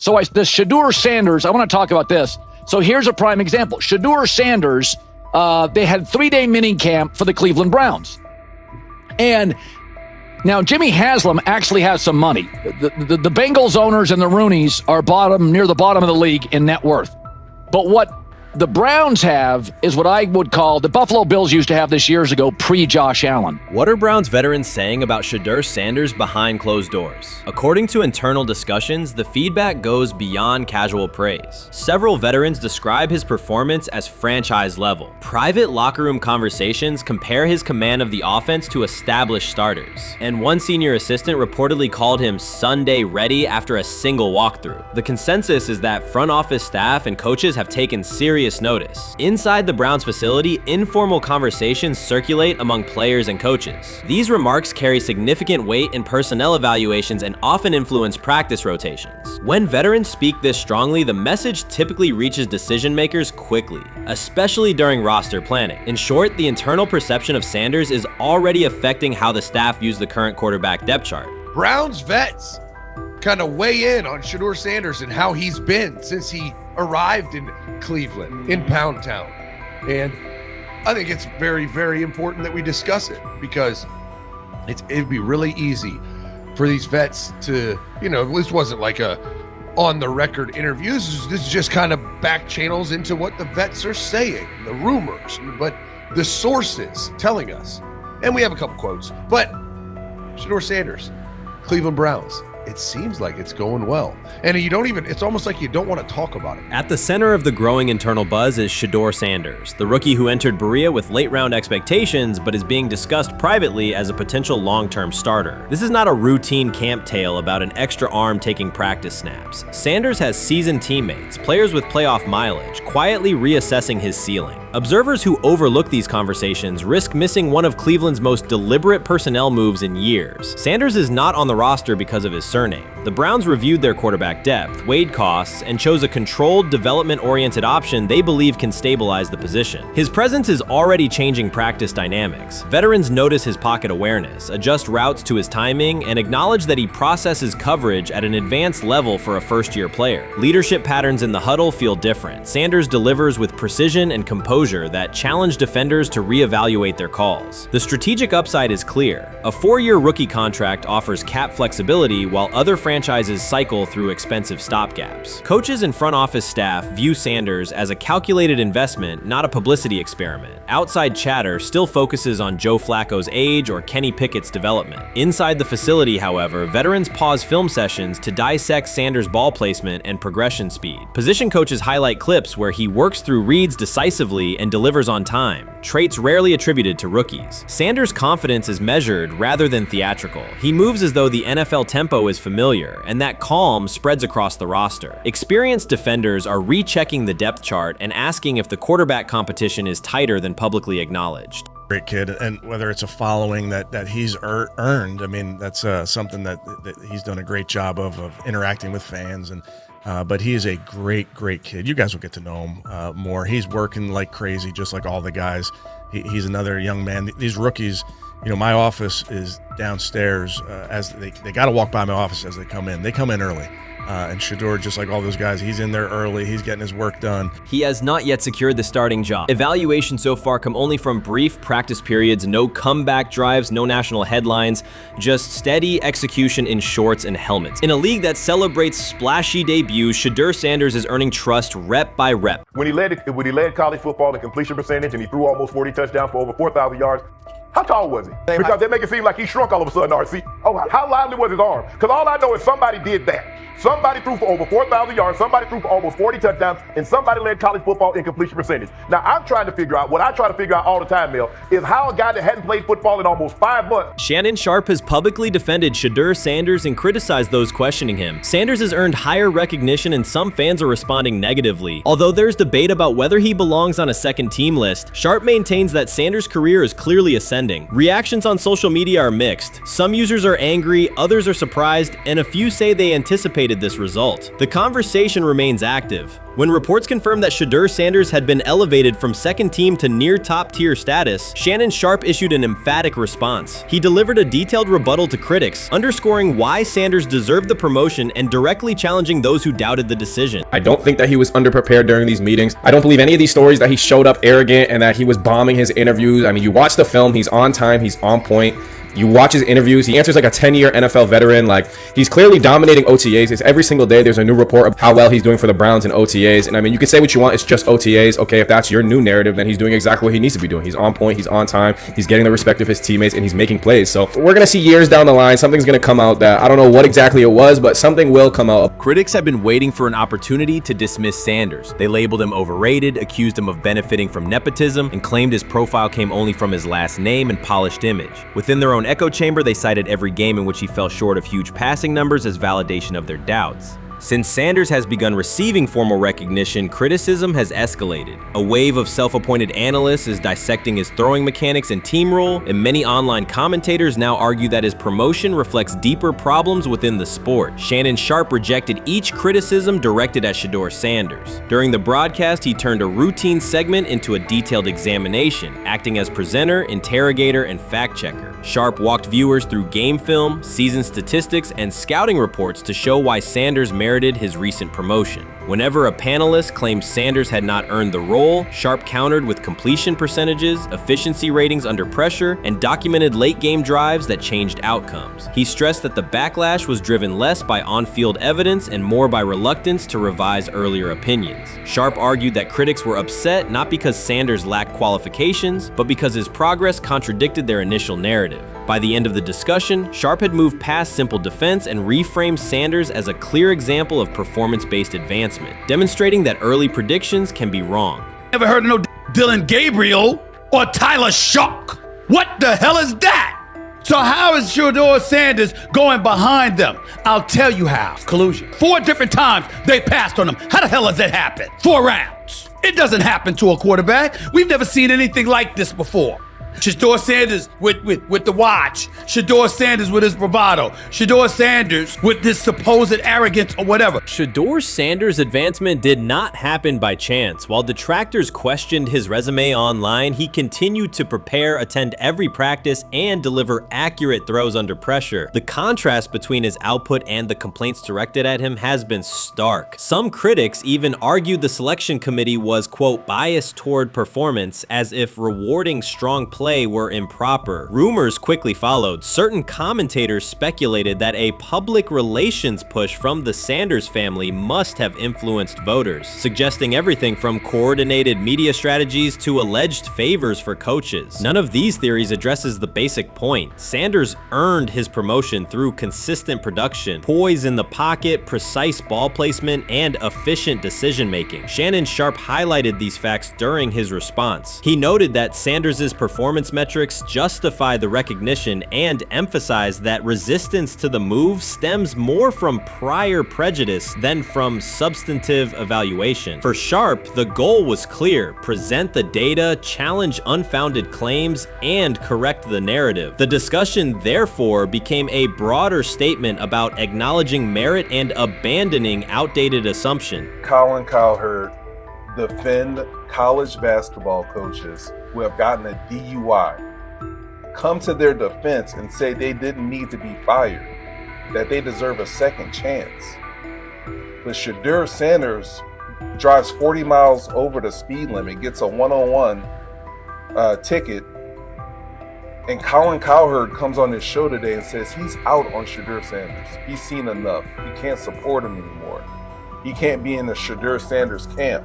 So the Shedeur Sanders, I want to talk about this. So here's a prime example. Shedeur Sanders, they had 3-day mini camp for the Cleveland Browns. And now Jimmy Haslam actually has some money. The Bengals owners and the Rooneys are near the bottom of the league in net worth. But what the Browns have is what I would call the Buffalo Bills used to have this years ago, pre-Josh Allen. What are Browns veterans saying about Shedeur Sanders behind closed doors? According to internal discussions, the feedback goes beyond casual praise. Several veterans describe his performance as franchise level. Private locker room conversations compare his command of the offense to established starters. And one senior assistant reportedly called him Sunday ready after a single walkthrough. The consensus is that front office staff and coaches have taken serious notice. Inside the Browns facility, informal conversations circulate among players and coaches. These remarks carry significant weight in personnel evaluations and often influence practice rotations. When veterans speak this strongly, the message typically reaches decision makers quickly, especially during roster planning. In short, the internal perception of Sanders is already affecting how the staff views the current quarterback depth chart. Browns vets kind of weigh in on Shedeur Sanders and how he's been since he arrived in Cleveland, in Pound Town. And I think it's very, very important that we discuss it, because it'd be really easy for these vets to, this wasn't like a on-the-record interview. This is just kind of back channels into what the vets are saying, the rumors, but the sources telling us. And we have a couple quotes, but Shedeur Sanders, Cleveland Browns, it seems like it's going well. And it's almost like you don't want to talk about it. At the center of the growing internal buzz is Shedeur Sanders, the rookie who entered Berea with late-round expectations but is being discussed privately as a potential long-term starter. This is not a routine camp tale about an extra arm taking practice snaps. Sanders has seasoned teammates, players with playoff mileage, quietly reassessing his ceiling. Observers who overlook these conversations risk missing one of Cleveland's most deliberate personnel moves in years. Sanders is not on the roster because of his surname. The Browns reviewed their quarterback depth, weighed costs, and chose a controlled, development-oriented option they believe can stabilize the position. His presence is already changing practice dynamics. Veterans notice his pocket awareness, adjust routes to his timing, and acknowledge that he processes coverage at an advanced level for a first-year player. Leadership patterns in the huddle feel different. Sanders delivers with precision and composure that challenge defenders to reevaluate their calls. The strategic upside is clear. A 4-year rookie contract offers cap flexibility while other franchises cycle through expensive stopgaps. Coaches and front office staff view Sanders as a calculated investment, not a publicity experiment. Outside chatter still focuses on Joe Flacco's age or Kenny Pickett's development. Inside the facility, however, veterans pause film sessions to dissect Sanders' ball placement and progression speed. Position coaches highlight clips where he works through reads decisively and delivers on time, traits rarely attributed to rookies. Sanders' confidence is measured rather than theatrical. He moves as though the NFL tempo is familiar, and that calm spreads across the roster. Experienced defenders are rechecking the depth chart and asking if the quarterback competition is tighter than publicly acknowledged. Great kid, and whether it's a following that he's earned, I mean, that's something that he's done a great job of interacting with fans, and but he is a great kid. You guys will get to know him more. He's working like crazy, just like all the guys. He's another young man. These rookies, my office is downstairs. As they got to walk by my office as they come in. They come in early. And Shedeur, just like all those guys, he's in there early. He's getting his work done. He has not yet secured the starting job. Evaluations so far come only from brief practice periods, no comeback drives, no national headlines, just steady execution in shorts and helmets. In a league that celebrates splashy debuts, Shedeur Sanders is earning trust rep by rep. When he led college football in completion percentage and he threw almost 40 touchdowns for over 4,000 yards, how tall was he? Because they make it seem like he shrunk all of a sudden, RC. Oh, how lively was his arm? Because all I know is somebody did that. Somebody threw for over 4,000 yards, somebody threw for almost 40 touchdowns, and somebody led college football in completion percentage. Now, I'm trying to figure out, what I try to figure out all the time, Mel, is how a guy that hadn't played football in almost 5 months. Shannon Sharpe has publicly defended Shedeur Sanders and criticized those questioning him. Sanders has earned higher recognition and some fans are responding negatively. Although there's debate about whether he belongs on a second team list, Sharpe maintains that Sanders' career is clearly ascending. ascending. Reactions on social media are mixed. Some users are angry, others are surprised, and a few say they anticipated this result. The conversation remains active. When reports confirmed that Shedeur Sanders had been elevated from second team to near top tier status, Shannon Sharpe issued an emphatic response. He delivered a detailed rebuttal to critics, underscoring why Sanders deserved the promotion and directly challenging those who doubted the decision. I don't think that he was underprepared during these meetings. I don't believe any of these stories that he showed up arrogant and that he was bombing his interviews. I mean, you watch the film, he's on time, he's on point. You watch his interviews, he answers like a 10-year NFL veteran. Like, he's clearly dominating OTAs. It's every single day there's a new report of how well he's doing for the Browns in OTAs. And I mean, you can say what you want, it's just OTAs. Okay, if that's your new narrative, then he's doing exactly what he needs to be doing. He's on point, he's on time, he's getting the respect of his teammates, and he's making plays. So we're gonna see years down the line, something's gonna come out that I don't know what exactly it was, but something will come out. Critics have been waiting for an opportunity to dismiss Sanders. They labeled him overrated, accused him of benefiting from nepotism, and claimed his profile came only from his last name and polished image. Within their own echo chamber, they cited every game in which he fell short of huge passing numbers as validation of their doubts. Since Sanders has begun receiving formal recognition, criticism has escalated. A wave of self-appointed analysts is dissecting his throwing mechanics and team role, and many online commentators now argue that his promotion reflects deeper problems within the sport. Shannon Sharpe rejected each criticism directed at Shedeur Sanders. During the broadcast, he turned a routine segment into a detailed examination, acting as presenter, interrogator, and fact-checker. Sharpe walked viewers through game film, season statistics, and scouting reports to show why Sanders merited his recent promotion. Whenever a panelist claimed Sanders had not earned the role, Sharpe countered with completion percentages, efficiency ratings under pressure, and documented late-game drives that changed outcomes. He stressed that the backlash was driven less by on-field evidence and more by reluctance to revise earlier opinions. Sharpe argued that critics were upset not because Sanders lacked qualifications, but because his progress contradicted their initial narrative. By the end of the discussion, Sharpe had moved past simple defense and reframed Sanders as a clear example of performance-based advancement, demonstrating that early predictions can be wrong. Never heard of no Dylan Gabriel or Tyler Shock. What the hell is that? So how is Shedeur Sanders going behind them? I'll tell you how. Collusion. 4 different times they passed on him. How the hell does that happen? 4 rounds. It doesn't happen to a quarterback. We've never seen anything like this before. Shedeur Sanders with the watch. Shedeur Sanders with his bravado. Shedeur Sanders with this supposed arrogance or whatever. Shedeur Sanders' advancement did not happen by chance. While detractors questioned his resume online, he continued to prepare, attend every practice, and deliver accurate throws under pressure. The contrast between his output and the complaints directed at him has been stark. Some critics even argued the selection committee was, quote, biased toward performance, as if rewarding strong play were improper. Rumors quickly followed. Certain commentators speculated that a public relations push from the Sanders family must have influenced voters, suggesting everything from coordinated media strategies to alleged favors for coaches. None of these theories addresses the basic point. Sanders earned his promotion through consistent production, poise in the pocket, precise ball placement, and efficient decision-making. Shannon Sharpe highlighted these facts during his response. He noted that Sanders' performance metrics justify the recognition and emphasize that resistance to the move stems more from prior prejudice than from substantive evaluation. For Sharpe, the goal was clear: present the data, challenge unfounded claims, and correct the narrative. The discussion, therefore, became a broader statement about acknowledging merit and abandoning outdated assumptions. Colin Cowherd defend college basketball coaches who have gotten a DUI, come to their defense and say they didn't need to be fired, that they deserve a second chance. But Shedeur Sanders drives 40 miles over the speed limit, gets a one-on-one ticket, and Colin Cowherd comes on his show today and says he's out on Shedeur Sanders. He's seen enough. He can't support him anymore. He can't be in the Shedeur Sanders camp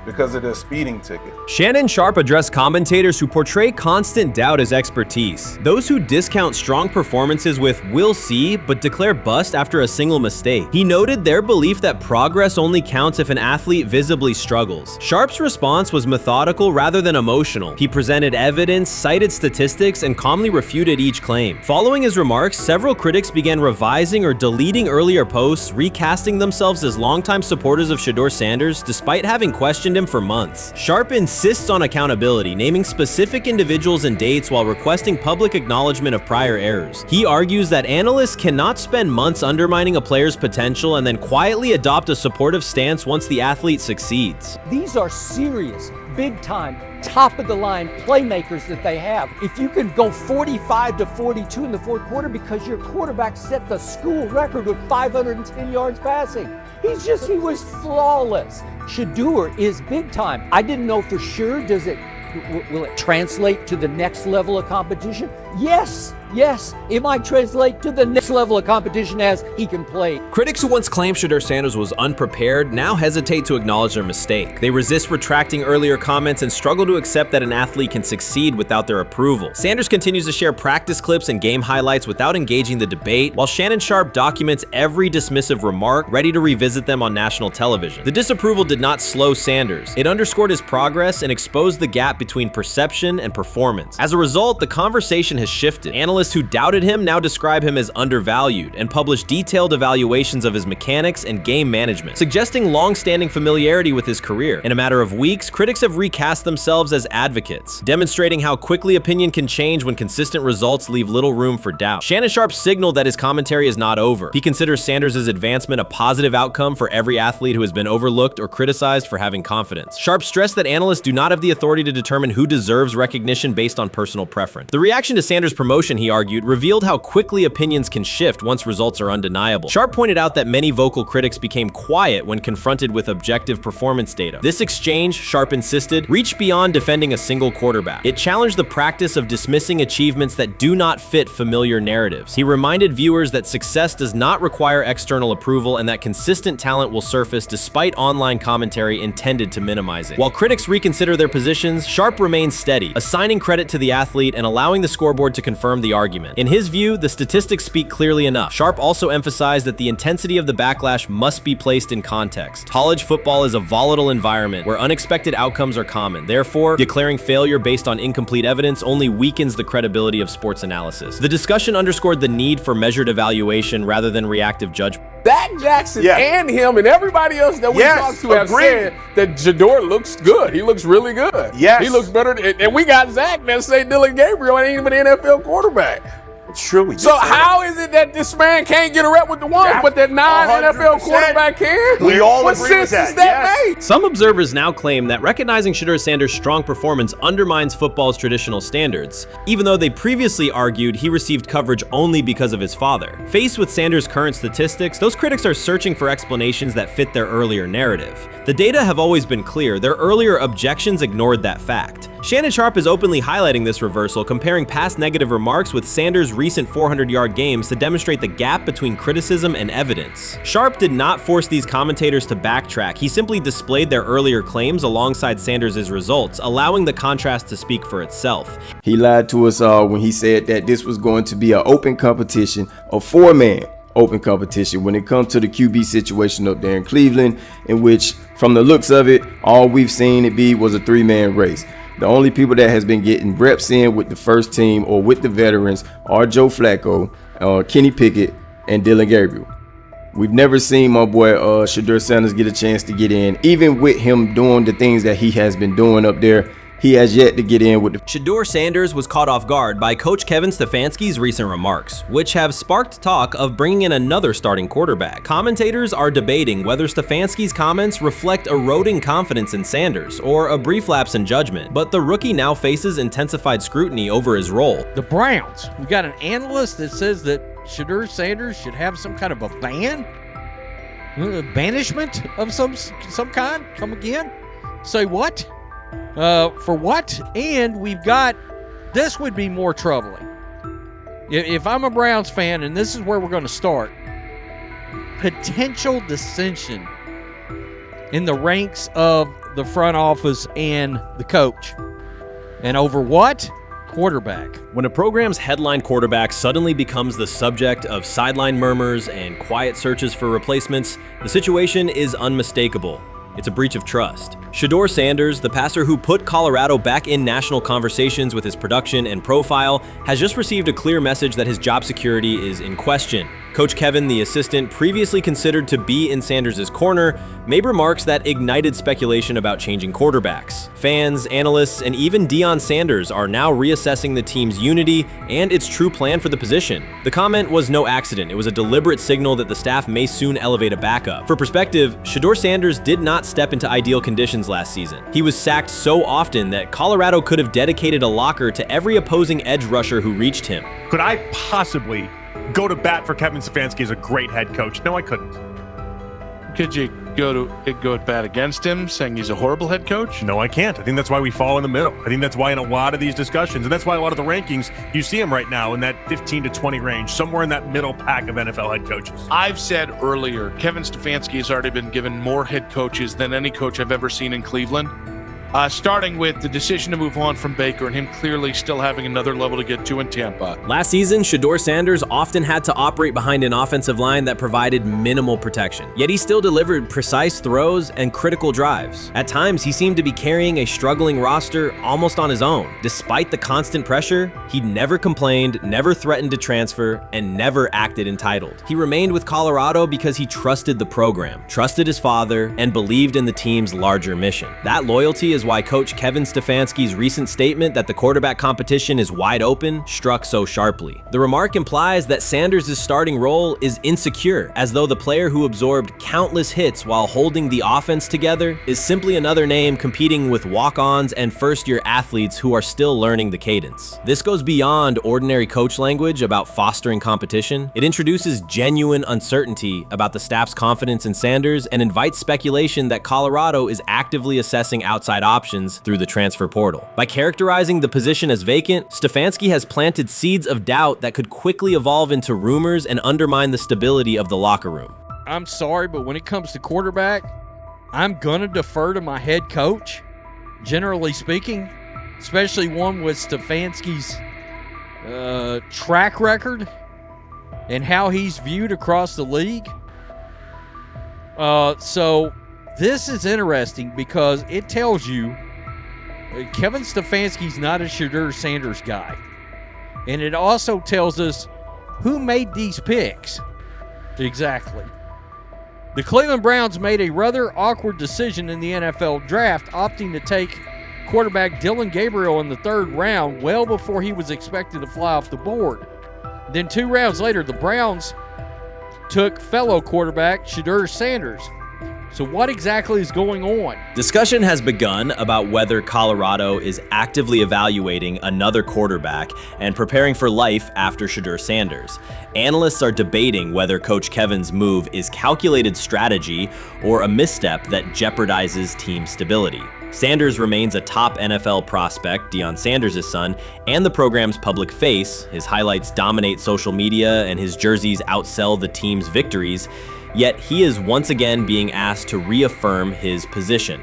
because of the speeding ticket. Shannon Sharpe addressed commentators who portray constant doubt as expertise. Those who discount strong performances with "we'll see," but declare bust after a single mistake. He noted their belief that progress only counts if an athlete visibly struggles. Sharpe's response was methodical rather than emotional. He presented evidence, cited statistics, and calmly refuted each claim. Following his remarks, several critics began revising or deleting earlier posts, recasting themselves as longtime supporters of Shedeur Sanders despite having questioned behind him for months. Sharpe insists on accountability, naming specific individuals and dates while requesting public acknowledgement of prior errors. He argues that analysts cannot spend months undermining a player's potential and then quietly adopt a supportive stance once the athlete succeeds. These are serious, big-time, top-of-the-line playmakers that they have. If you can go 45 to 42 in the fourth quarter because your quarterback set the school record with 510 yards passing. He was flawless. Shedeur is big-time. I didn't know for sure, will it translate to the next level of competition? Yes, it might translate to the next level of competition as he can play. Critics who once claimed Shedeur Sanders was unprepared now hesitate to acknowledge their mistake. They resist retracting earlier comments and struggle to accept that an athlete can succeed without their approval. Sanders continues to share practice clips and game highlights without engaging the debate, while Shannon Sharpe documents every dismissive remark, ready to revisit them on national television. The disapproval did not slow Sanders. It underscored his progress and exposed the gap between perception and performance. As a result, the conversation has shifted. Analysts who doubted him now describe him as undervalued and publish detailed evaluations of his mechanics and game management, suggesting long-standing familiarity with his career. In a matter of weeks, critics have recast themselves as advocates, demonstrating how quickly opinion can change when consistent results leave little room for doubt. Shannon Sharpe signaled that his commentary is not over. He considers Sanders' advancement a positive outcome for every athlete who has been overlooked or criticized for having confidence. Sharpe stressed that analysts do not have the authority to determine who deserves recognition based on personal preference. The reaction to Sanders' promotion, he argued, revealed how quickly opinions can shift once results are undeniable. Sharpe pointed out that many vocal critics became quiet when confronted with objective performance data. This exchange, Sharpe insisted, reached beyond defending a single quarterback. It challenged the practice of dismissing achievements that do not fit familiar narratives. He reminded viewers that success does not require external approval and that consistent talent will surface despite online commentary intended to minimize it. While critics reconsider their positions, Sharpe remains steady, assigning credit to the athlete and allowing the scoreboard to confirm the argument. In his view, the statistics speak clearly enough. Sharpe also emphasized that the intensity of the backlash must be placed in context. College football is a volatile environment where unexpected outcomes are common. Therefore, declaring failure based on incomplete evidence only weakens the credibility of sports analysis. The discussion underscored the need for measured evaluation rather than reactive judgment. Dak Jackson and him and everybody else that we talked to have said that Shedeur looks good. He looks really good. Yes. He looks better. And we got Zach that say Dillon Gabriel ain't even an NFL quarterback. Truly. So how is it that this man can't get a rep with the ones, but that non-NFL quarterback can? We all what agree sense with that. does that make? Some observers now claim that recognizing Shedeur Sanders' strong performance undermines football's traditional standards, even though they previously argued he received coverage only because of his father. Faced with Sanders' current statistics, those critics are searching for explanations that fit their earlier narrative. The data have always been clear. Their earlier objections ignored that fact. Shannon Sharpe is openly highlighting this reversal, comparing past negative remarks with Sanders' recent 400-yard games to demonstrate the gap between criticism and evidence. Sharpe did not force these commentators to backtrack. He simply displayed their earlier claims alongside Sanders' results, allowing the contrast to speak for itself. He lied to us all when he said that this was going to be an open competition, a four-man open competition when it comes to the QB situation up there in Cleveland, in which, from the looks of it, all we've seen it be was a three-man race. The only people that has been getting reps in with the first team or with the veterans are Joe Flacco, Kenny Pickett, and Dillon Gabriel. We've never seen my boy Shedeur Sanders get a chance to get in. Even with him doing the things that he has been doing up there, he has yet to get in with the... Shedeur Sanders was caught off guard by Coach Kevin Stefanski's recent remarks, which have sparked talk of bringing in another starting quarterback. Commentators are debating whether Stefanski's comments reflect eroding confidence in Sanders or a brief lapse in judgment, but the rookie now faces intensified scrutiny over his role. The Browns, we got an analyst that says that Shedeur Sanders should have some kind of a banishment of some kind. Come again? Say what? For what? And we've got, this would be more troubling. If I'm a Browns fan, and this is where we're going to start, potential dissension in the ranks of the front office and the coach. And over what? Quarterback. When a program's headline quarterback suddenly becomes the subject of sideline murmurs and quiet searches for replacements, the situation is unmistakable. It's a breach of trust. Shedeur Sanders, the passer who put Colorado back in national conversations with his production and profile, has just received a clear message that his job security is in question. Coach Kevin, the assistant previously considered to be in Sanders' corner, made remarks that ignited speculation about changing quarterbacks. Fans, analysts, and even Deion Sanders are now reassessing the team's unity and its true plan for the position. The comment was no accident. It was a deliberate signal that the staff may soon elevate a backup. For perspective, Shedeur Sanders did not step into ideal conditions last season. He was sacked so often that Colorado could have dedicated a locker to every opposing edge rusher who reached him. Could I possibly go to bat for Kevin Stefanski as a great head coach? No, I couldn't. Could you go to bat against him, saying he's a horrible head coach? No, I can't. I think that's why we fall in the middle. I think that's why in a lot of these discussions, and that's why a lot of the rankings, you see him right now in that 15 to 20 range, somewhere in that middle pack of NFL head coaches. I've said earlier, Kevin Stefanski has already been given more head coaches than any coach I've ever seen in Cleveland. Starting with the decision to move on from Baker and him clearly still having another level to get to in Tampa. Last season, Shedeur Sanders often had to operate behind an offensive line that provided minimal protection, yet he still delivered precise throws and critical drives. At times, he seemed to be carrying a struggling roster almost on his own. Despite the constant pressure, he never complained, never threatened to transfer, and never acted entitled. He remained with Colorado because he trusted the program, trusted his father, and believed in the team's larger mission. That loyalty is why Coach Kevin Stefanski's recent statement that the quarterback competition is wide open struck so sharply. The remark implies that Sanders' starting role is insecure, as though the player who absorbed countless hits while holding the offense together is simply another name competing with walk-ons and first-year athletes who are still learning the cadence. This goes beyond ordinary coach language about fostering competition. It introduces genuine uncertainty about the staff's confidence in Sanders and invites speculation that Colorado is actively assessing outside options through the transfer portal. By characterizing the position as vacant, Stefanski has planted seeds of doubt that could quickly evolve into rumors and undermine the stability of the locker room. I'm sorry, but when it comes to quarterback, I'm gonna defer to my head coach, generally speaking, especially one with Stefanski's track record and how he's viewed across the league. So this is interesting because it tells you Kevin Stefanski's not a Shedeur Sanders guy. And it also tells us who made these picks. Exactly. The Cleveland Browns made a rather awkward decision in the NFL draft, opting to take quarterback Dillon Gabriel in the 3rd round, well before he was expected to fly off the board. Then 2 rounds later, the Browns took fellow quarterback Shedeur Sanders. So what exactly is going on? Discussion has begun about whether Colorado is actively evaluating another quarterback and preparing for life after Shedeur Sanders. Analysts are debating whether Coach Kevin's move is calculated strategy or a misstep that jeopardizes team stability. Sanders remains a top NFL prospect, Deion Sanders' son, and the program's public face. His highlights dominate social media and his jerseys outsell the team's victories. Yet he is once again being asked to reaffirm his position.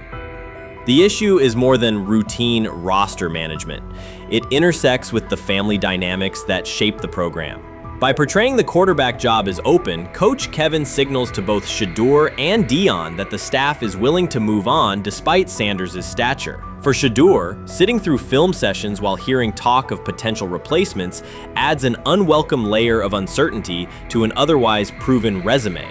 The issue is more than routine roster management. It intersects with the family dynamics that shape the program. By portraying the quarterback job as open, Coach Kevin signals to both Shedeur and Deion that the staff is willing to move on despite Sanders' stature. For Shedeur, sitting through film sessions while hearing talk of potential replacements adds an unwelcome layer of uncertainty to an otherwise proven resume.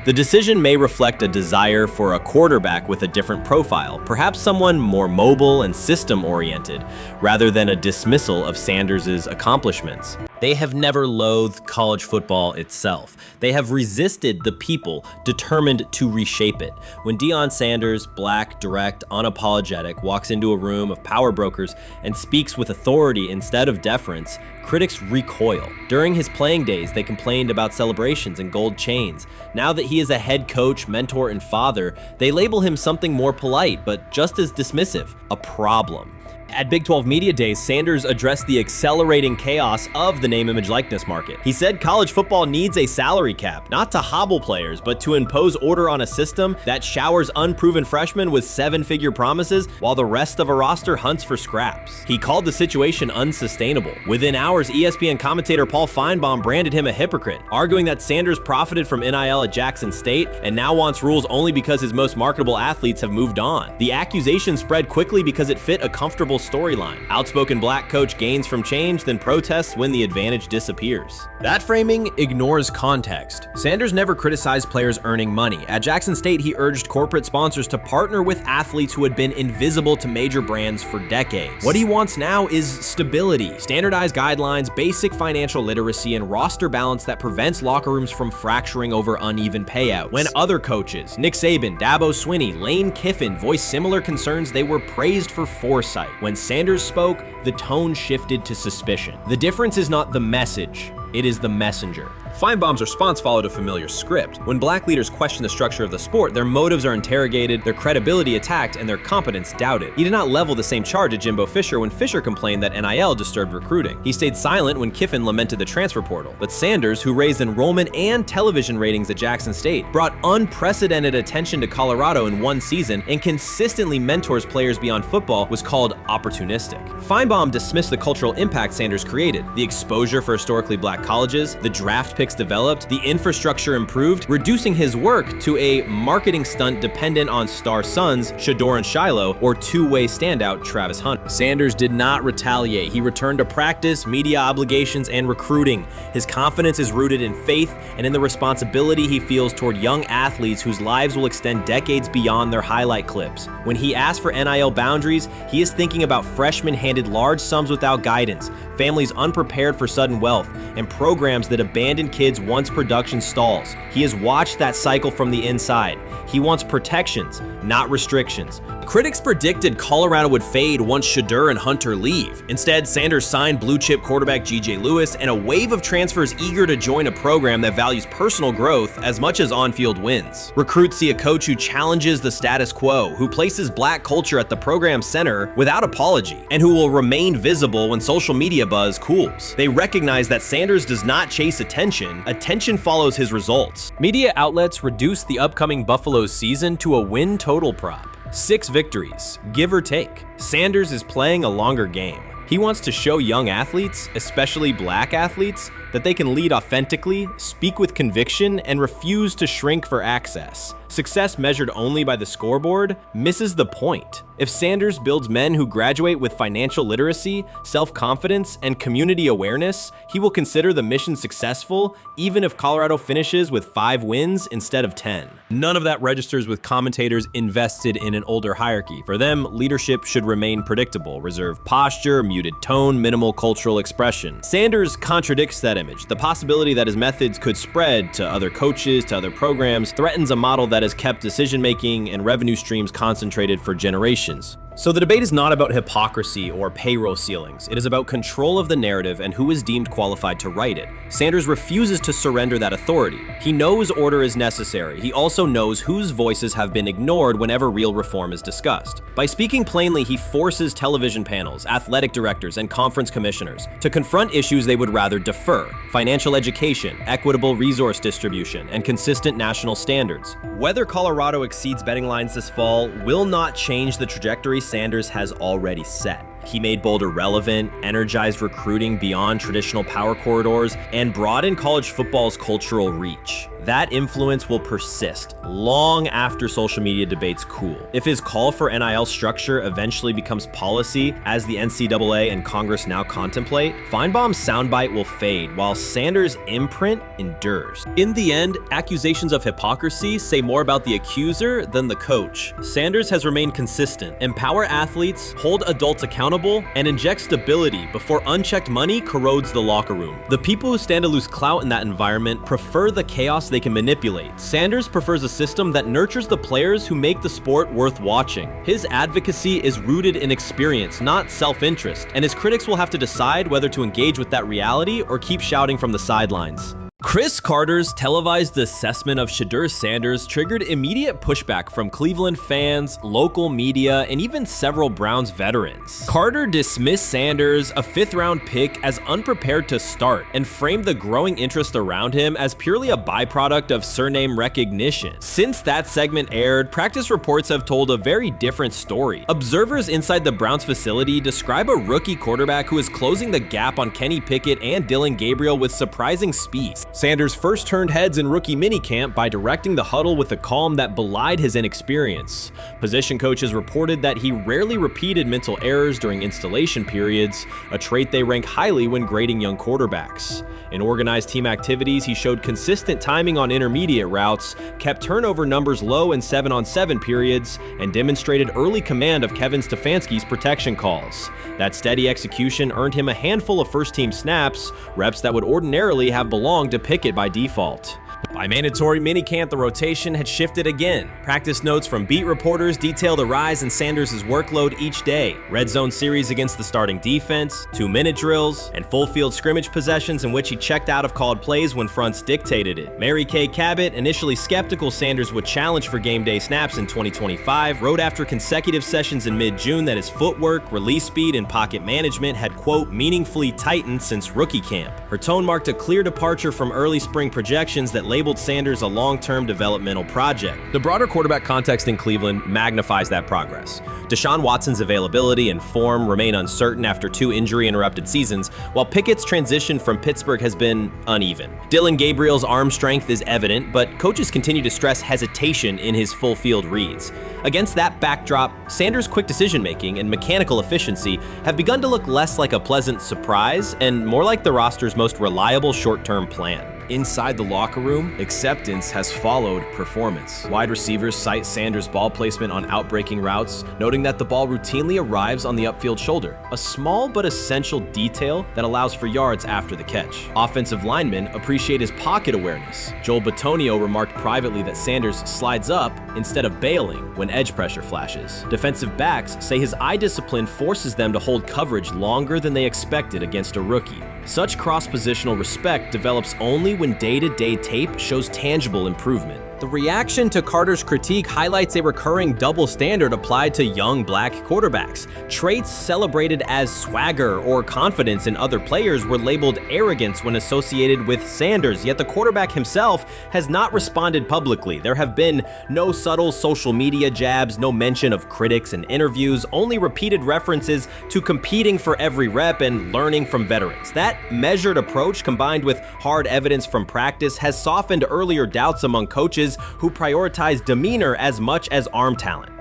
The decision may reflect a desire for a quarterback with a different profile, perhaps someone more mobile and system-oriented, rather than a dismissal of Sanders' accomplishments. They have never loathed college football itself. They have resisted the people determined to reshape it. When Deion Sanders, black, direct, unapologetic, walks into a room of power brokers and speaks with authority instead of deference, critics recoil. During his playing days, they complained about celebrations and gold chains. Now that he is a head coach, mentor, and father, they label him something more polite, but just as dismissive, a problem. At Big 12 Media Days, Sanders addressed the accelerating chaos of the name, image, likeness market. He said college football needs a salary cap, not to hobble players, but to impose order on a system that showers unproven freshmen with 7-figure promises while the rest of a roster hunts for scraps. He called the situation unsustainable. Within hours, ESPN commentator Paul Feinbaum branded him a hypocrite, arguing that Sanders profited from NIL at Jackson State and now wants rules only because his most marketable athletes have moved on. The accusation spread quickly because it fit a comfortable storyline. Outspoken black coach gains from change, then protests when the advantage disappears. That framing ignores context. Sanders never criticized players earning money. At Jackson State, he urged corporate sponsors to partner with athletes who had been invisible to major brands for decades. What he wants now is stability, standardized guidelines, basic financial literacy, and roster balance that prevents locker rooms from fracturing over uneven payouts. When other coaches, Nick Saban, Dabo Swinney, Lane Kiffin, voiced similar concerns, they were praised for foresight. When Sanders spoke, the tone shifted to suspicion. The difference is not the message, it is the messenger. Feinbaum's response followed a familiar script. When black leaders question the structure of the sport, their motives are interrogated, their credibility attacked, and their competence doubted. He did not level the same charge at Jimbo Fisher when Fisher complained that NIL disturbed recruiting. He stayed silent when Kiffin lamented the transfer portal. But Sanders, who raised enrollment and television ratings at Jackson State, brought unprecedented attention to Colorado in one season and consistently mentors players beyond football, was called opportunistic. Feinbaum dismissed the cultural impact Sanders created, the exposure for historically black colleges, the draft pick developed, the infrastructure improved, reducing his work to a marketing stunt dependent on star sons Shedeur and Shiloh or two-way standout Travis Hunter. Sanders did not retaliate. He returned to practice, media obligations, and recruiting. His confidence is rooted in faith and in the responsibility he feels toward young athletes whose lives will extend decades beyond their highlight clips. When he asks for NIL boundaries, he is thinking about freshmen handed large sums without guidance, families unprepared for sudden wealth, and programs that abandon kids once production stalls. He has watched that cycle from the inside. He wants protections, not restrictions. Critics predicted Colorado would fade once Shedeur and Hunter leave. Instead, Sanders signed blue-chip quarterback G.J. Lewis and a wave of transfers eager to join a program that values personal growth as much as on-field wins. Recruits see a coach who challenges the status quo, who places black culture at the program's center without apology, and who will remain visible when social media buzz cools. They recognize that Sanders does not chase attention. Attention follows his results. Media outlets reduced the upcoming Buffaloes season to a win total prop. 6 victories, give or take. Sanders is playing a longer game. He wants to show young athletes, especially black athletes, that they can lead authentically, speak with conviction, and refuse to shrink for access. Success measured only by the scoreboard misses the point. If Sanders builds men who graduate with financial literacy, self-confidence, and community awareness, he will consider the mission successful, even if Colorado finishes with 5 wins instead of 10. None of that registers with commentators invested in an older hierarchy. For them, leadership should remain predictable, reserved posture, muted tone, minimal cultural expression. Sanders contradicts that image. The possibility that his methods could spread to other coaches, to other programs, threatens a model that has kept decision-making and revenue streams concentrated for generations. So the debate is not about hypocrisy or payroll ceilings. It is about control of the narrative and who is deemed qualified to write it. Sanders refuses to surrender that authority. He knows order is necessary. He also knows whose voices have been ignored whenever real reform is discussed. By speaking plainly, he forces television panels, athletic directors, and conference commissioners to confront issues they would rather defer: financial education, equitable resource distribution, and consistent national standards. Whether Colorado exceeds betting lines this fall will not change the trajectory Sanders has already set. He made Boulder relevant, energized recruiting beyond traditional power corridors, and broadened college football's cultural reach. That influence will persist long after social media debates cool. If his call for NIL structure eventually becomes policy, as the NCAA and Congress now contemplate, Feinbaum's soundbite will fade, while Sanders' imprint endures. In the end, accusations of hypocrisy say more about the accuser than the coach. Sanders has remained consistent: empower athletes, hold adults accountable, and inject stability before unchecked money corrodes the locker room. The people who stand to lose clout in that environment prefer the chaos they can manipulate. Sanders prefers a system that nurtures the players who make the sport worth watching. His advocacy is rooted in experience, not self-interest, and his critics will have to decide whether to engage with that reality or keep shouting from the sidelines. Chris Carter's televised assessment of Shedeur Sanders triggered immediate pushback from Cleveland fans, local media, and even several Browns veterans. Carter dismissed Sanders, a 5th-round pick, as unprepared to start and framed the growing interest around him as purely a byproduct of surname recognition. Since that segment aired, practice reports have told a very different story. Observers inside the Browns facility describe a rookie quarterback who is closing the gap on Kenny Pickett and Dillon Gabriel with surprising speed. Sanders first turned heads in rookie minicamp by directing the huddle with a calm that belied his inexperience. Position coaches reported that he rarely repeated mental errors during installation periods, a trait they rank highly when grading young quarterbacks. In organized team activities, he showed consistent timing on intermediate routes, kept turnover numbers low in 7-on-7 periods, and demonstrated early command of Kevin Stefanski's protection calls. That steady execution earned him a handful of first-team snaps, reps that would ordinarily have belonged to Pickett by default. By mandatory minicamp, the rotation had shifted again. Practice notes from beat reporters detail the rise in Sanders' workload each day. Red zone series against the starting defense, 2-minute drills, and full field scrimmage possessions in which he checked out of called plays when fronts dictated it. Mary Kay Cabot, initially skeptical Sanders would challenge for game day snaps in 2025, wrote after consecutive sessions in mid-June that his footwork, release speed, and pocket management had, quote, meaningfully tightened since rookie camp. Her tone marked a clear departure from early spring projections that labeled Sanders a long-term developmental project. The broader quarterback context in Cleveland magnifies that progress. Deshaun Watson's availability and form remain uncertain after 2 injury-interrupted seasons, while Pickett's transition from Pittsburgh has been uneven. Dillon Gabriel's arm strength is evident, but coaches continue to stress hesitation in his full-field reads. Against that backdrop, Sanders' quick decision-making and mechanical efficiency have begun to look less like a pleasant surprise and more like the roster's most reliable short-term plan. Inside the locker room, acceptance has followed performance. Wide receivers cite Sanders' ball placement on outbreaking routes, noting that the ball routinely arrives on the upfield shoulder, a small but essential detail that allows for yards after the catch. Offensive linemen appreciate his pocket awareness. Joel Bitonio remarked privately that Sanders slides up instead of bailing when edge pressure flashes. Defensive backs say his eye discipline forces them to hold coverage longer than they expected against a rookie. Such cross-positional respect develops only when day-to-day tape shows tangible improvement. The reaction to Carter's critique highlights a recurring double standard applied to young black quarterbacks. Traits celebrated as swagger or confidence in other players were labeled arrogance when associated with Sanders, yet the quarterback himself has not responded publicly. There have been no subtle social media jabs, no mention of critics in interviews, only repeated references to competing for every rep and learning from veterans. That measured approach, combined with hard evidence from practice, has softened earlier doubts among coaches who prioritize demeanor as much as arm talent.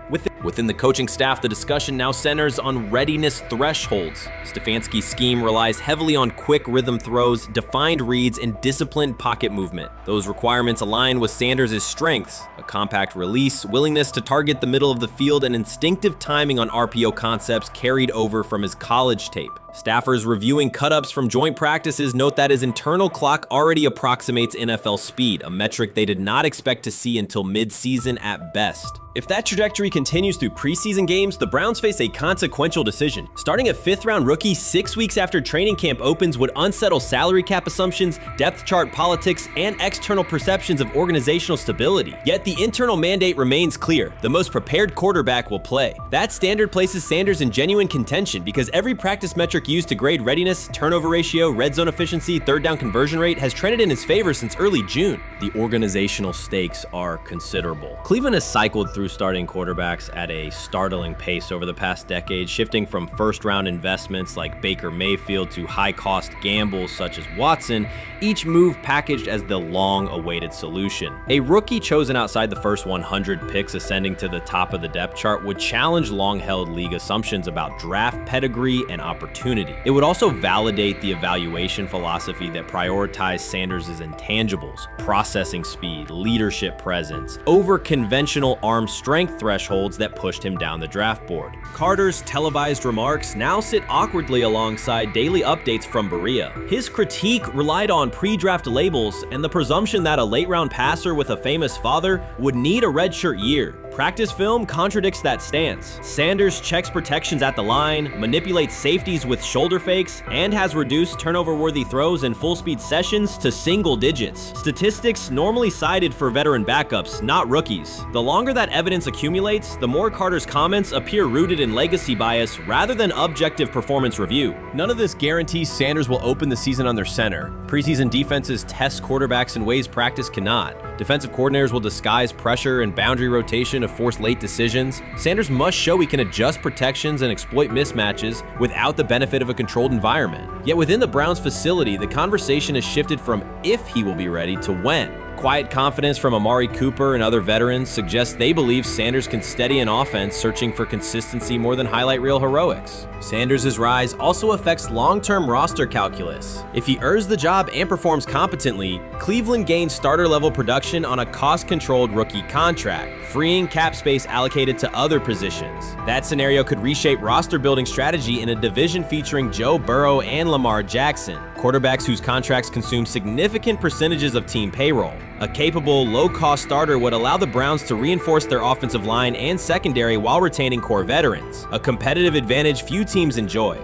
Within the coaching staff, the discussion now centers on readiness thresholds. Stefanski's scheme relies heavily on quick rhythm throws, defined reads, and disciplined pocket movement. Those requirements align with Sanders' strengths: a compact release, willingness to target the middle of the field, and instinctive timing on RPO concepts carried over from his college tape. Staffers reviewing cut-ups from joint practices note that his internal clock already approximates NFL speed, a metric they did not expect to see until mid-season at best. If that trajectory continues through preseason games, the Browns face a consequential decision. Starting a 5th-round rookie 6 weeks after training camp opens would unsettle salary cap assumptions, depth chart politics, and external perceptions of organizational stability. Yet the internal mandate remains clear: the most prepared quarterback will play. That standard places Sanders in genuine contention because every practice metric used to grade readiness, turnover ratio, red zone efficiency, third down conversion rate has trended in his favor since early June. The organizational stakes are considerable. Cleveland has cycled through starting quarterbacks at a startling pace over the past decade, shifting from first-round investments like Baker Mayfield to high-cost gambles such as Watson, each move packaged as the long-awaited solution. A rookie chosen outside the first 100 picks ascending to the top of the depth chart would challenge long-held league assumptions about draft pedigree and opportunity. It would also validate the evaluation philosophy that prioritized Sanders' intangibles: processing speed, leadership presence, over conventional arm strength thresholds that pushed him down the draft board. Carter's televised remarks now sit awkwardly alongside daily updates from Berea. His critique relied on pre-draft labels and the presumption that a late-round passer with a famous father would need a redshirt year. Practice film contradicts that stance. Sanders checks protections at the line, manipulates safeties with shoulder fakes, and has reduced turnover-worthy throws and full-speed sessions to single digits. Statistics normally cited for veteran backups, not rookies. The longer that evidence accumulates, the more Carter's comments appear rooted in legacy bias rather than objective performance review. None of this guarantees Sanders will open the season under center. Preseason defenses test quarterbacks in ways practice cannot. Defensive coordinators will disguise pressure and boundary rotation to force late decisions. Sanders must show he can adjust protections and exploit mismatches without the benefit of a controlled environment. Yet within the Browns facility, the conversation has shifted from if he will be ready to when. Quiet confidence from Amari Cooper and other veterans suggests they believe Sanders can steady an offense searching for consistency more than highlight reel heroics. Sanders' rise also affects long-term roster calculus. If he earns the job and performs competently, Cleveland gains starter-level production on a cost-controlled rookie contract, freeing cap space allocated to other positions. That scenario could reshape roster-building strategy in a division featuring Joe Burrow and Lamar Jackson, quarterbacks whose contracts consume significant percentages of team payroll. A capable, low-cost starter would allow the Browns to reinforce their offensive line and secondary while retaining core veterans, a competitive advantage few teams enjoy.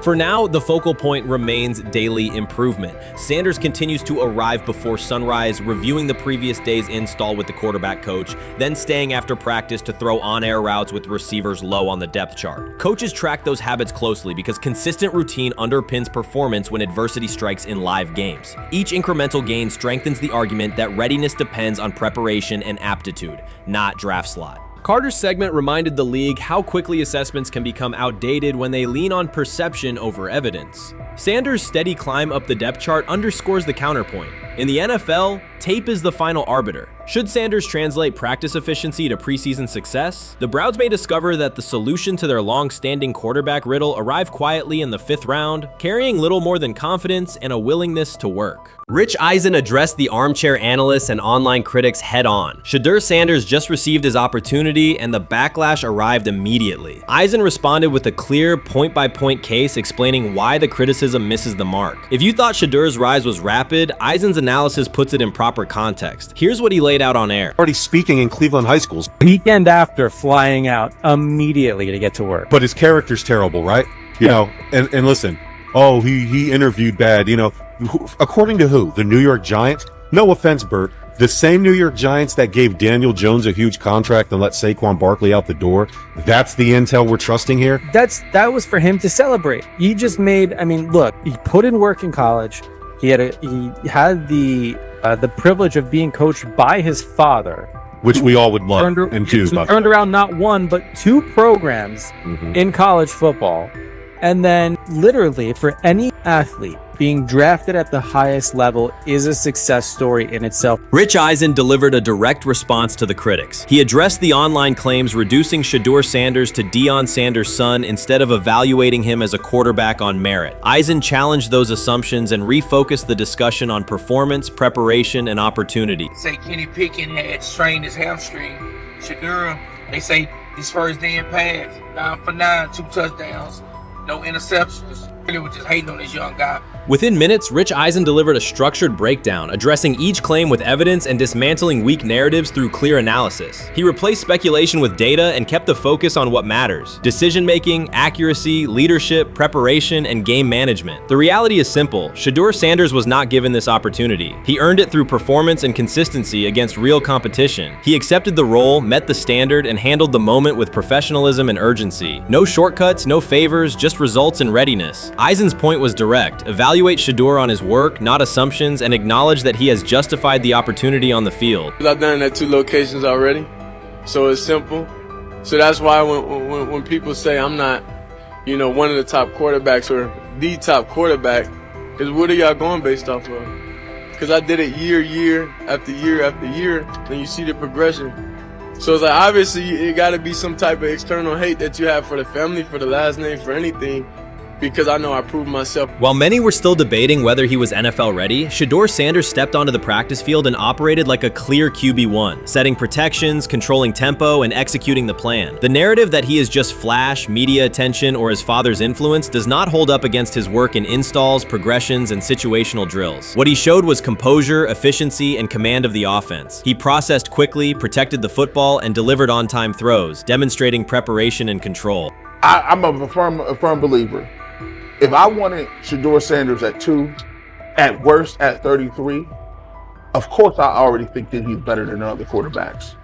For now, the focal point remains daily improvement. Sanders continues to arrive before sunrise, reviewing the previous day's install with the quarterback coach, then staying after practice to throw on-air routes with receivers low on the depth chart. Coaches track those habits closely because consistent routine underpins performance when adversity strikes in live games. Each incremental gain strengthens the argument that readiness depends on preparation and aptitude, not draft slot. Carter's segment reminded the league how quickly assessments can become outdated when they lean on perception over evidence. Sanders' steady climb up the depth chart underscores the counterpoint. In the NFL, tape is the final arbiter. Should Sanders translate practice efficiency to preseason success, the Browns may discover that the solution to their long-standing quarterback riddle arrived quietly in the 5th round, carrying little more than confidence and a willingness to work. Rich Eisen addressed the armchair analysts and online critics head-on. Shedeur Sanders just received his opportunity, and the backlash arrived immediately. Eisen responded with a clear, point-by-point case explaining why the criticism misses the mark. If you thought Shedeur's rise was rapid, Eisen's analysis puts it in proper context. Here's what he laid out on air. Already speaking in Cleveland high schools. Weekend after, flying out immediately to get to work. But his character's terrible, right? You know, and listen, oh, he interviewed bad, you know. According to who? The New York Giants? No offense, Bert. The same New York Giants that gave Daniel Jones a huge contract and let Saquon Barkley out the door. That's the intel we're trusting here? That was for him to celebrate. He just made, I mean, look, he put in work in college. He had the privilege of being coached by his father, which we all would love and do. Turned around not one but 2 programs in college football. And then literally for any athlete, being drafted at the highest level is a success story in itself. Rich Eisen delivered a direct response to the critics. He addressed the online claims reducing Shedeur Sanders to Deion Sanders' son instead of evaluating him as a quarterback on merit. Eisen challenged those assumptions and refocused the discussion on performance, preparation, and opportunity. Say Kenny Pickett had strained his hamstring. Shedeur, they say his first day in pass, 9 for 9, 2 touchdowns, no interceptions. Really was just hating on this young guy. Within minutes, Rich Eisen delivered a structured breakdown, addressing each claim with evidence and dismantling weak narratives through clear analysis. He replaced speculation with data and kept the focus on what matters: decision-making, accuracy, leadership, preparation, and game management. The reality is simple. Shedeur Sanders was not given this opportunity. He earned it through performance and consistency against real competition. He accepted the role, met the standard, and handled the moment with professionalism and urgency. No shortcuts, no favors, just results and readiness. Eisen's point was direct. Evaluate Shedeur on his work, not assumptions, and acknowledge that he has justified the opportunity on the field. I've done it at 2 locations already, so it's simple. So that's why when people say I'm not, you know, one of the top quarterbacks or the top quarterback, is what are y'all going based off of? Because I did it year after year after year, and you see the progression. So it's like, obviously it got to be some type of external hate that you have for the family, for the last name, for anything. because I know I proved myself. While many were still debating whether he was NFL ready, Shedeur Sanders stepped onto the practice field and operated like a clear QB1, setting protections, controlling tempo, and executing the plan. The narrative that he is just flash, media attention, or his father's influence does not hold up against his work in installs, progressions, and situational drills. What he showed was composure, efficiency, and command of the offense. He processed quickly, protected the football, and delivered on-time throws, demonstrating preparation and control. I'm a firm believer. If I wanted Shedeur Sanders at 2, at worst at 33, of course I already think that he's better than other quarterbacks.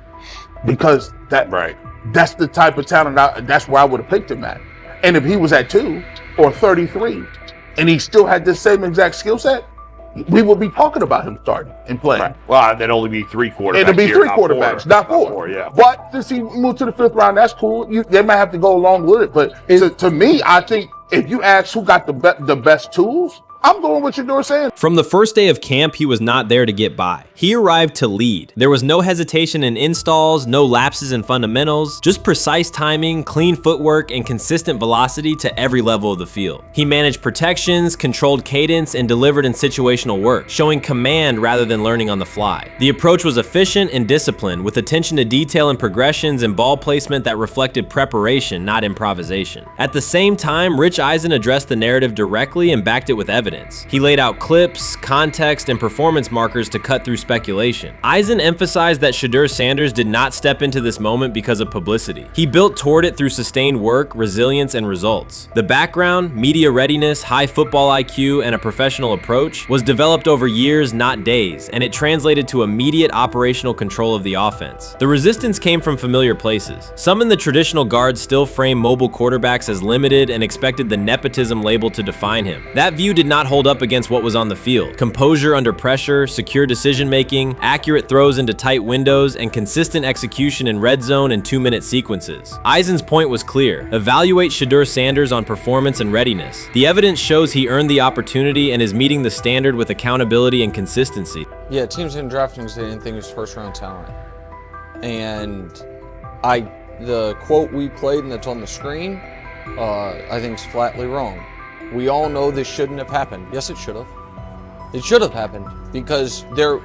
Because that's the type of talent, that's where I would have picked him at. And if he was at 2 or 33, and he still had the same exact skill set, we would be talking about him starting and playing. Right. Well, there'd only be 3 quarterbacks. It'd be 3 quarterbacks, not 4. 4, yeah. But since he moved to the 5th round, that's cool. They might have to go along with it. But to me, I think if you ask who got the best tools, I'm going with Shedeur Sanders. From the first day of camp, he was not there to get by. He arrived to lead. There was no hesitation in installs, no lapses in fundamentals, just precise timing, clean footwork, and consistent velocity to every level of the field. He managed protections, controlled cadence, and delivered in situational work, showing command rather than learning on the fly. The approach was efficient and disciplined, with attention to detail and progressions and ball placement that reflected preparation, not improvisation. At the same time, Rich Eisen addressed the narrative directly and backed it with evidence. He laid out clips, context, and performance markers to cut through speculation. Eisen emphasized that Shedeur Sanders did not step into this moment because of publicity. He built toward it through sustained work, resilience, and results. The background, media readiness, high football IQ, and a professional approach was developed over years, not days, and it translated to immediate operational control of the offense. The resistance came from familiar places. Some in the traditional guard still framed mobile quarterbacks as limited and expected the nepotism label to define him. That view did not hold up against what was on the field. Composure under pressure, secure decision-making, accurate throws into tight windows, and consistent execution in red zone and 2-minute sequences. Eisen's point was clear. Evaluate Shedeur Sanders on performance and readiness. The evidence shows he earned the opportunity and is meeting the standard with accountability and consistency. Yeah, teams didn't draft him because they didn't think he was first-round talent. And the quote we played and that's on the screen, I think is flatly wrong. We all know this shouldn't have happened. Yes, it should have. It should have happened because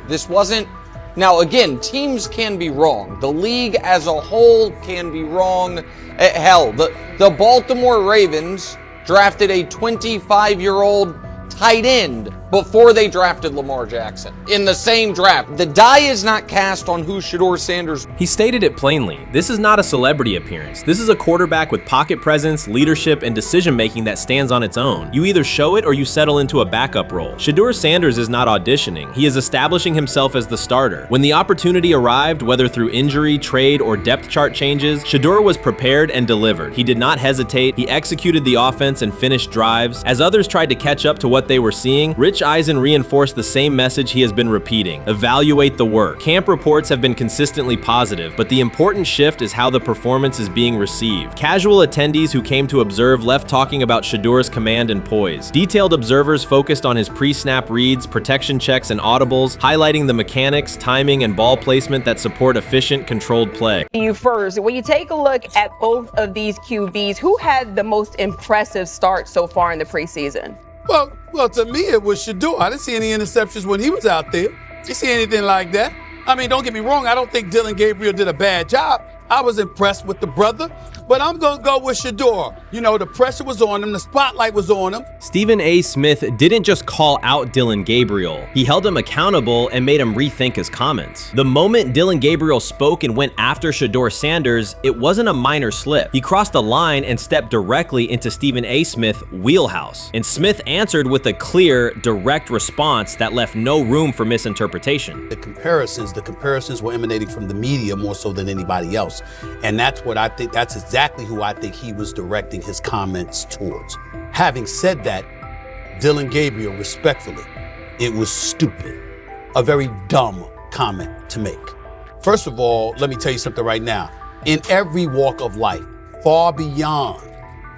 this wasn't. Now, again, teams can be wrong. The league as a whole can be wrong. Hell, the Baltimore Ravens drafted a 25-year-old tight end before they drafted Lamar Jackson in the same draft. The die is not cast on who Shedeur Sanders. He stated it plainly. This is not a celebrity appearance. This is a quarterback with pocket presence, leadership, and decision-making that stands on its own. You either show it or you settle into a backup role. Shedeur Sanders is not auditioning. He is establishing himself as the starter. When the opportunity arrived, whether through injury, trade, or depth chart changes, Shedeur was prepared and delivered. He did not hesitate. He executed the offense and finished drives. As others tried to catch up to what they were seeing, Rich Eisen reinforced the same message he has been repeating. Evaluate the work. Camp reports have been consistently positive, but the important shift is how the performance is being received. Casual attendees who came to observe left talking about Shedeur's command and poise. Detailed observers focused on his pre-snap reads, protection checks, and audibles, highlighting the mechanics, timing, and ball placement that support efficient, controlled play. You first, when you take a look at both of these QBs, who had the most impressive start so far in the preseason? Well, to me, it was Shedeur. I didn't see any interceptions when he was out there. Didn't see anything like that. I mean, don't get me wrong. I don't think Dillon Gabriel did a bad job. I was impressed with the brother, but I'm going to go with Shedeur. You know, the pressure was on him. The spotlight was on him. Stephen A. Smith didn't just call out Dillon Gabriel. He held him accountable and made him rethink his comments. The moment Dillon Gabriel spoke and went after Shedeur Sanders, it wasn't a minor slip. He crossed the line and stepped directly into Stephen A. Smith's wheelhouse. And Smith answered with a clear, direct response that left no room for misinterpretation. The comparisons were emanating from the media more so than anybody else. And that's what I think, that's exactly who I think he was directing his comments towards. Having said that, Dillon Gabriel, respectfully, it was stupid. A very dumb comment to make. First of all, let me tell you something right now. In every walk of life, far beyond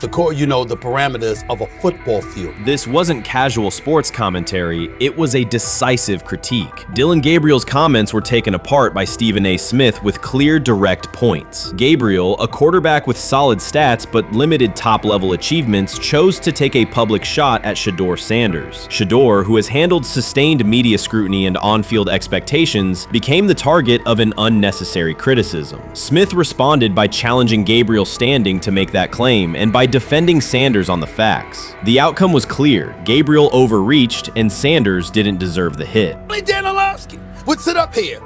the parameters of a football field. This wasn't casual sports commentary, it was a decisive critique. Dillon Gabriel's comments were taken apart by Stephen A. Smith with clear, direct points. Gabriel, a quarterback with solid stats but limited top-level achievements, chose to take a public shot at Shedeur Sanders. Shedeur, who has handled sustained media scrutiny and on-field expectations, became the target of an unnecessary criticism. Smith responded by challenging Gabriel's standing to make that claim and by defending Sanders on the facts. The outcome was clear. Gabriel overreached and Sanders didn't deserve the hit. Dan Orlovsky would sit up here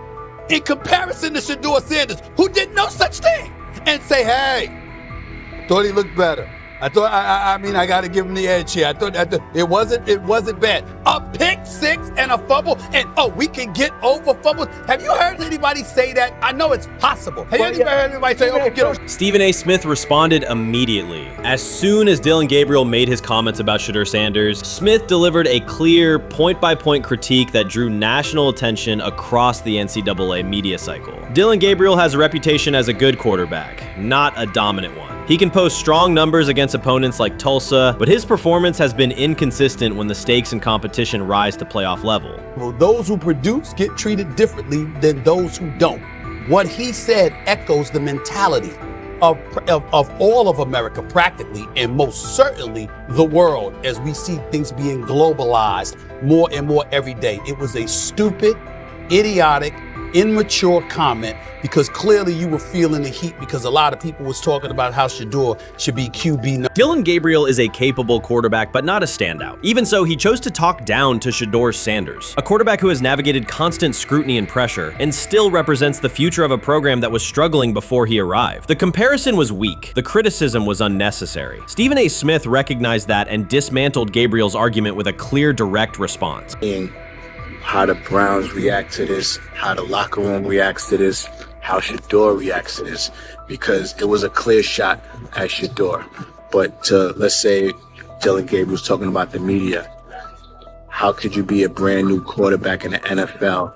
in comparison to Shedeur Sanders, who did no such thing, and say, hey, thought he looked better. I thought, I got to give him the edge here. I thought it wasn't bad. A pick six and a fumble, and we can get over fumbles. Have you heard anybody say that? I know it's possible. Have you ever heard anybody say, get over? Stephen A. Smith responded immediately. As soon as Dillon Gabriel made his comments about Shedeur Sanders, Smith delivered a clear, point-by-point critique that drew national attention across the NCAA media cycle. Dillon Gabriel has a reputation as a good quarterback, not a dominant one. He can post strong numbers against opponents like Tulsa, but his performance has been inconsistent when the stakes in competition rise to playoff level. Well, those who produce get treated differently than those who don't. What he said echoes the mentality of all of America practically, and most certainly the world, as we see things being globalized more and more every day. It was a stupid, idiotic, immature comment, because clearly you were feeling the heat because a lot of people was talking about how Shedeur should be QB. Dillon Gabriel is a capable quarterback, but not a standout. Even so, he chose to talk down to Shedeur Sanders, a quarterback who has navigated constant scrutiny and pressure and still represents the future of a program that was struggling before he arrived. The comparison was weak. The criticism was unnecessary. Stephen A. Smith recognized that and dismantled Gabriel's argument with a clear, direct response. How the Browns react to this, how the locker room reacts to this, how Shedeur reacts to this, because it was a clear shot at Shedeur. But let's say Dillon Gabriel's talking about the media. How could you be a brand new quarterback in the NFL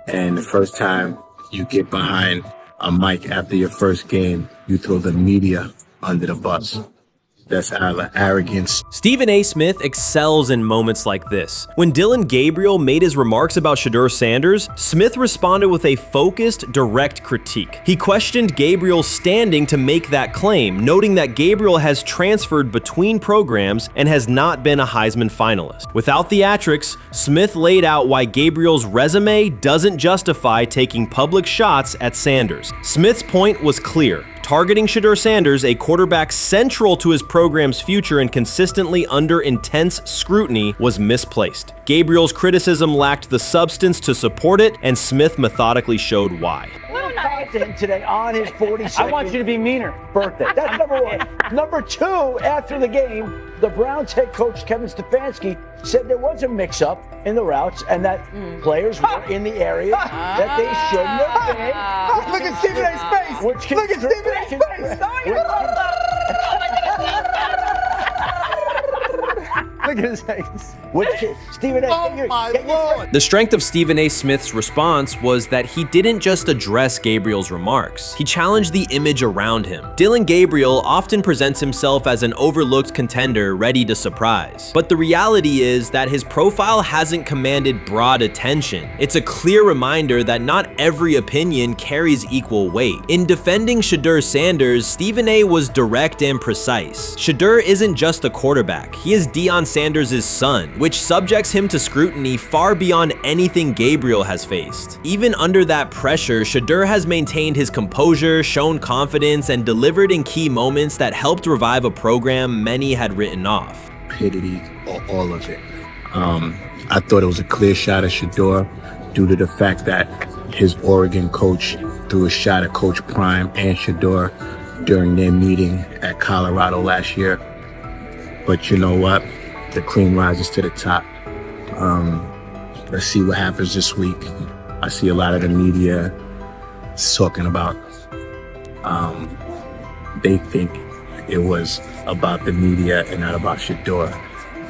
and the first time you get behind a mic after your first game, you throw the media under the bus? That's arrogance. Stephen A. Smith excels in moments like this. When Dillon Gabriel made his remarks about Shedeur Sanders, Smith responded with a focused, direct critique. He questioned Gabriel's standing to make that claim, noting that Gabriel has transferred between programs and has not been a Heisman finalist. Without theatrics, Smith laid out why Gabriel's resume doesn't justify taking public shots at Sanders. Smith's point was clear. Targeting Shedeur Sanders, a quarterback central to his program's future and consistently under intense scrutiny, was misplaced. Gabriel's criticism lacked the substance to support it, and Smith methodically showed why. Today on his 42nd I want you to be meaner birthday. That's number one. Number two, after the game, the Browns head coach Kevin Stefanski said there was a mix-up in the routes and that players were in the area that they shouldn't have been. Look at Stephen A's face. Look at Stephen A's face. Look at his face. Stephen A. Oh my Lord. The strength of Stephen A. Smith's response was that he didn't just address Gabriel's remarks. He challenged the image around him. Dillon Gabriel often presents himself as an overlooked contender ready to surprise. But the reality is that his profile hasn't commanded broad attention. It's a clear reminder that not every opinion carries equal weight. In defending Shedeur Sanders, Stephen A. was direct and precise. Shedeur isn't just a quarterback. He is Deion Sanders' son, which subjects him to scrutiny far beyond anything Gabriel has faced. Even under that pressure, Shedeur has maintained his composure, shown confidence, and delivered in key moments that helped revive a program many had written off. Stupidity, all of it. I thought it was a clear shot at Shedeur due to the fact that his Oregon coach threw a shot at Coach Prime and Shedeur during their meeting at Colorado last year. But you know what? The cream rises to the top. Let's see what happens this week. I see a lot of the media talking about they think it was about the media and not about Shedeur.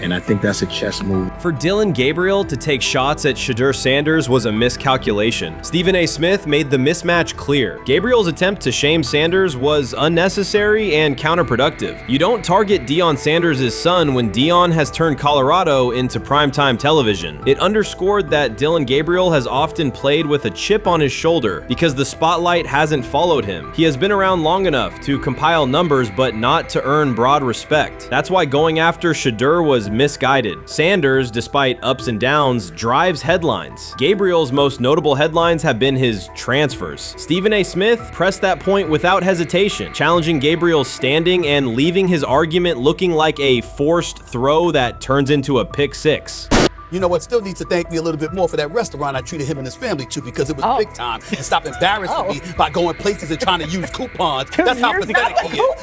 And I think that's a chess move. For Dillon Gabriel to take shots at Shedeur Sanders was a miscalculation. Stephen A. Smith made the mismatch clear. Gabriel's attempt to shame Sanders was unnecessary and counterproductive. You don't target Deion Sanders' son when Deion has turned Colorado into primetime television. It underscored that Dillon Gabriel has often played with a chip on his shoulder because the spotlight hasn't followed him. He has been around long enough to compile numbers but not to earn broad respect. That's why going after Shedeur was misguided. Sanders, despite ups and downs, drives headlines. Gabriel's most notable headlines have been his transfers. Stephen A. Smith pressed that point without hesitation, challenging Gabriel's standing and leaving his argument looking like a forced throw that turns into a pick six. You know what? Still needs to thank me a little bit more for that restaurant I treated him and his family to, because it was big time, and stop embarrassing me by going places and trying to use coupons. That's how pathetic he is.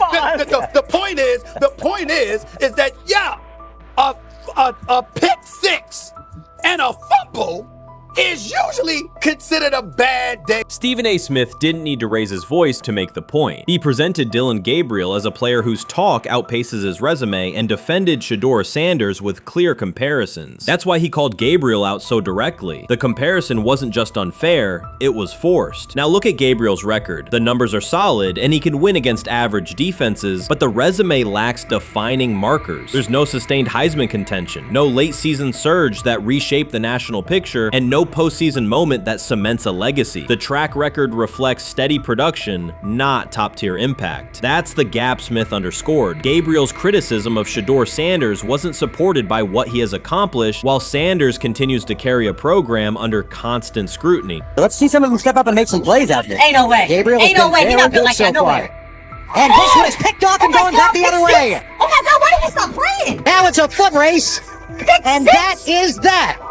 The point is that a pick six and a fumble is usually considered a bad day. Stephen A. Smith didn't need to raise his voice to make the point. He presented Dillon Gabriel as a player whose talk outpaces his resume and defended Shedeur Sanders with clear comparisons. That's why he called Gabriel out so directly. The comparison wasn't just unfair, it was forced. Now look at Gabriel's record. The numbers are solid and he can win against average defenses, but the resume lacks defining markers. There's no sustained Heisman contention, no late season surge that reshaped the national picture, and no postseason moment that cements a legacy. The track record reflects steady production, not top-tier impact. That's the gap Smith underscored. Gabriel's criticism of Shedeur Sanders wasn't supported by what he has accomplished, while Sanders continues to carry a program under constant scrutiny. Let's see some of them step up and make some plays out there. Ain't no way. Gabriel ain't no way. He's not built like that. No way. And this one is picked off and going back the other way. Oh my God, why did he stop playing? Now it's a foot race. And that is that.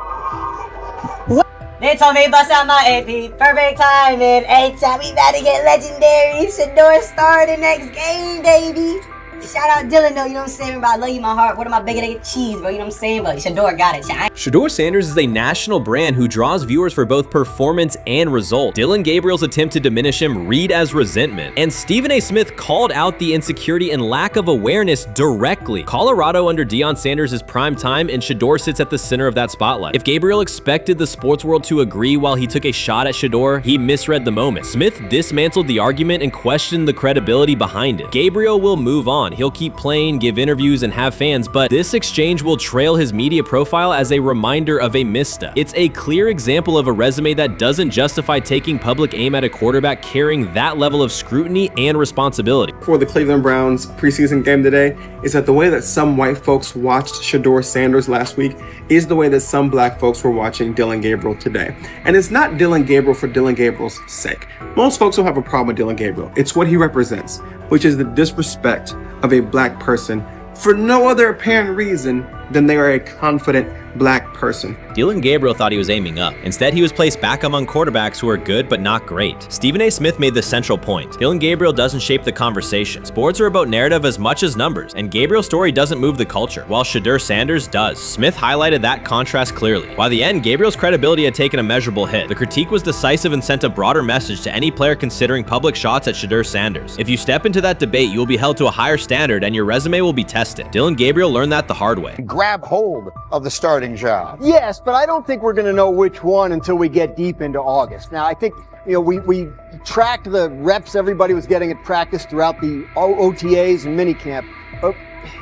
They told me bust out my AP, perfect timing. H-shot, we about to get legendary. Shedeur started next game, baby. Shout out Dylan though, you know what I'm saying? Bro, I love you, my heart. What am I bigger than cheese, bro? You know what I'm saying? But Shedeur got it. Shedeur Sanders is a national brand who draws viewers for both performance and result. Dillon Gabriel's attempt to diminish him read as resentment. And Stephen A. Smith called out the insecurity and lack of awareness directly. Colorado under Deion Sanders is prime time, and Shedeur sits at the center of that spotlight. If Gabriel expected the sports world to agree while he took a shot at Shedeur, he misread the moment. Smith dismantled the argument and questioned the credibility behind it. Gabriel will move on. He'll keep playing, give interviews, and have fans, but this exchange will trail his media profile as a reminder of a misstep. It's a clear example of a resume that doesn't justify taking public aim at a quarterback carrying that level of scrutiny and responsibility. For the Cleveland Browns preseason game today is that the way that some white folks watched Shedeur Sanders last week is the way that some black folks were watching Dillon Gabriel today. And it's not Dillon Gabriel for Dillon Gabriel's sake. Most folks don't have a problem with Dillon Gabriel. It's what he represents, which is the disrespect of a black person for no other apparent reason than they are a confident black person. Dillon Gabriel thought he was aiming up. Instead, he was placed back among quarterbacks who are good but not great. Stephen A. Smith made the central point. Dillon Gabriel doesn't shape the conversation. Sports are about narrative as much as numbers, and Gabriel's story doesn't move the culture, while Shedeur Sanders does. Smith highlighted that contrast clearly. By the end, Gabriel's credibility had taken a measurable hit. The critique was decisive and sent a broader message to any player considering public shots at Shedeur Sanders. If you step into that debate, you will be held to a higher standard and your resume will be tested. Dillon Gabriel learned that the hard way. Grab hold of the starting job. Yes, but I don't think we're going to know which one until we get deep into August. Now, I think, you know, we tracked the reps everybody was getting at practice throughout the OTAs and minicamp. But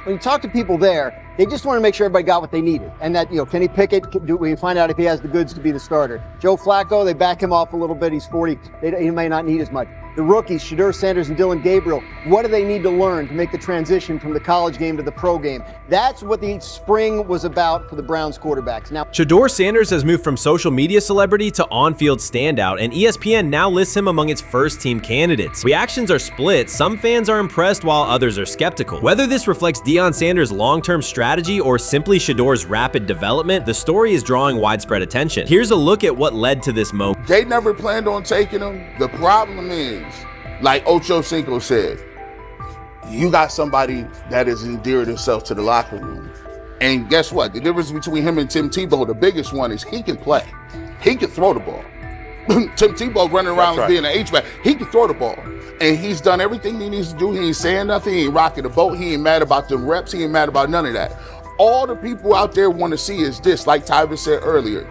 when you talk to people there, they just want to make sure everybody got what they needed. And that, you know, Kenny Pickett, we find out if he has the goods to be the starter. Joe Flacco, they back him off a little bit. He's 40. He may not need as much. The rookies, Shedeur Sanders and Dillon Gabriel, what do they need to learn to make the transition from the college game to the pro game? That's what the spring was about for the Browns quarterbacks. Now, Shedeur Sanders has moved from social media celebrity to on-field standout, and ESPN now lists him among its first-team candidates. Reactions are split. Some fans are impressed while others are skeptical. Whether this reflects Deion Sanders' long-term strategy or simply Shedeur's rapid development, the story is drawing widespread attention. Here's a look at what led to this moment. They never planned on taking him. The problem is, like Ocho Cinco said, you got somebody that has endeared himself to the locker room. And guess what? The difference between him and Tim Tebow, the biggest one, is he can play. He can throw the ball. Tim Tebow running around being an H-back. He can throw the ball. And he's done everything he needs to do. He ain't saying nothing. He ain't rocking the boat. He ain't mad about the reps. He ain't mad about none of that. all the people out there want to see is this, like Tyver said earlier.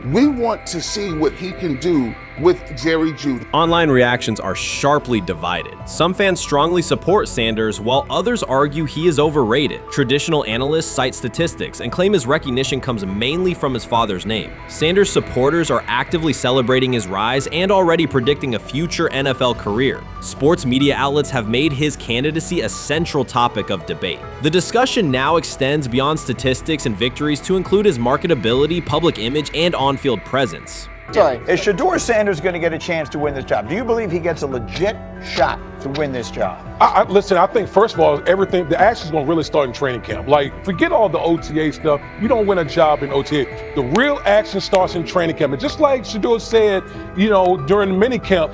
We want to see what he can do with Jerry Jeudy. Online reactions are sharply divided. Some fans strongly support Sanders, while others argue he is overrated. Traditional analysts cite statistics and claim his recognition comes mainly from his father's name. Sanders supporters are actively celebrating his rise and already predicting a future NFL career. Sports media outlets have made his candidacy a central topic of debate. The discussion now extends beyond statistics and victories to include his marketability, public image, and on-field presence. Sorry, is Shedeur Sanders going to get a chance to win this job? Do you believe he gets a legit shot to win this job? Listen, I think first of all, the action's going to really start in training camp. Like, forget all the OTA stuff. You don't win a job in OTA. The real action starts in training camp. And just like Shedeur said, during the mini camp,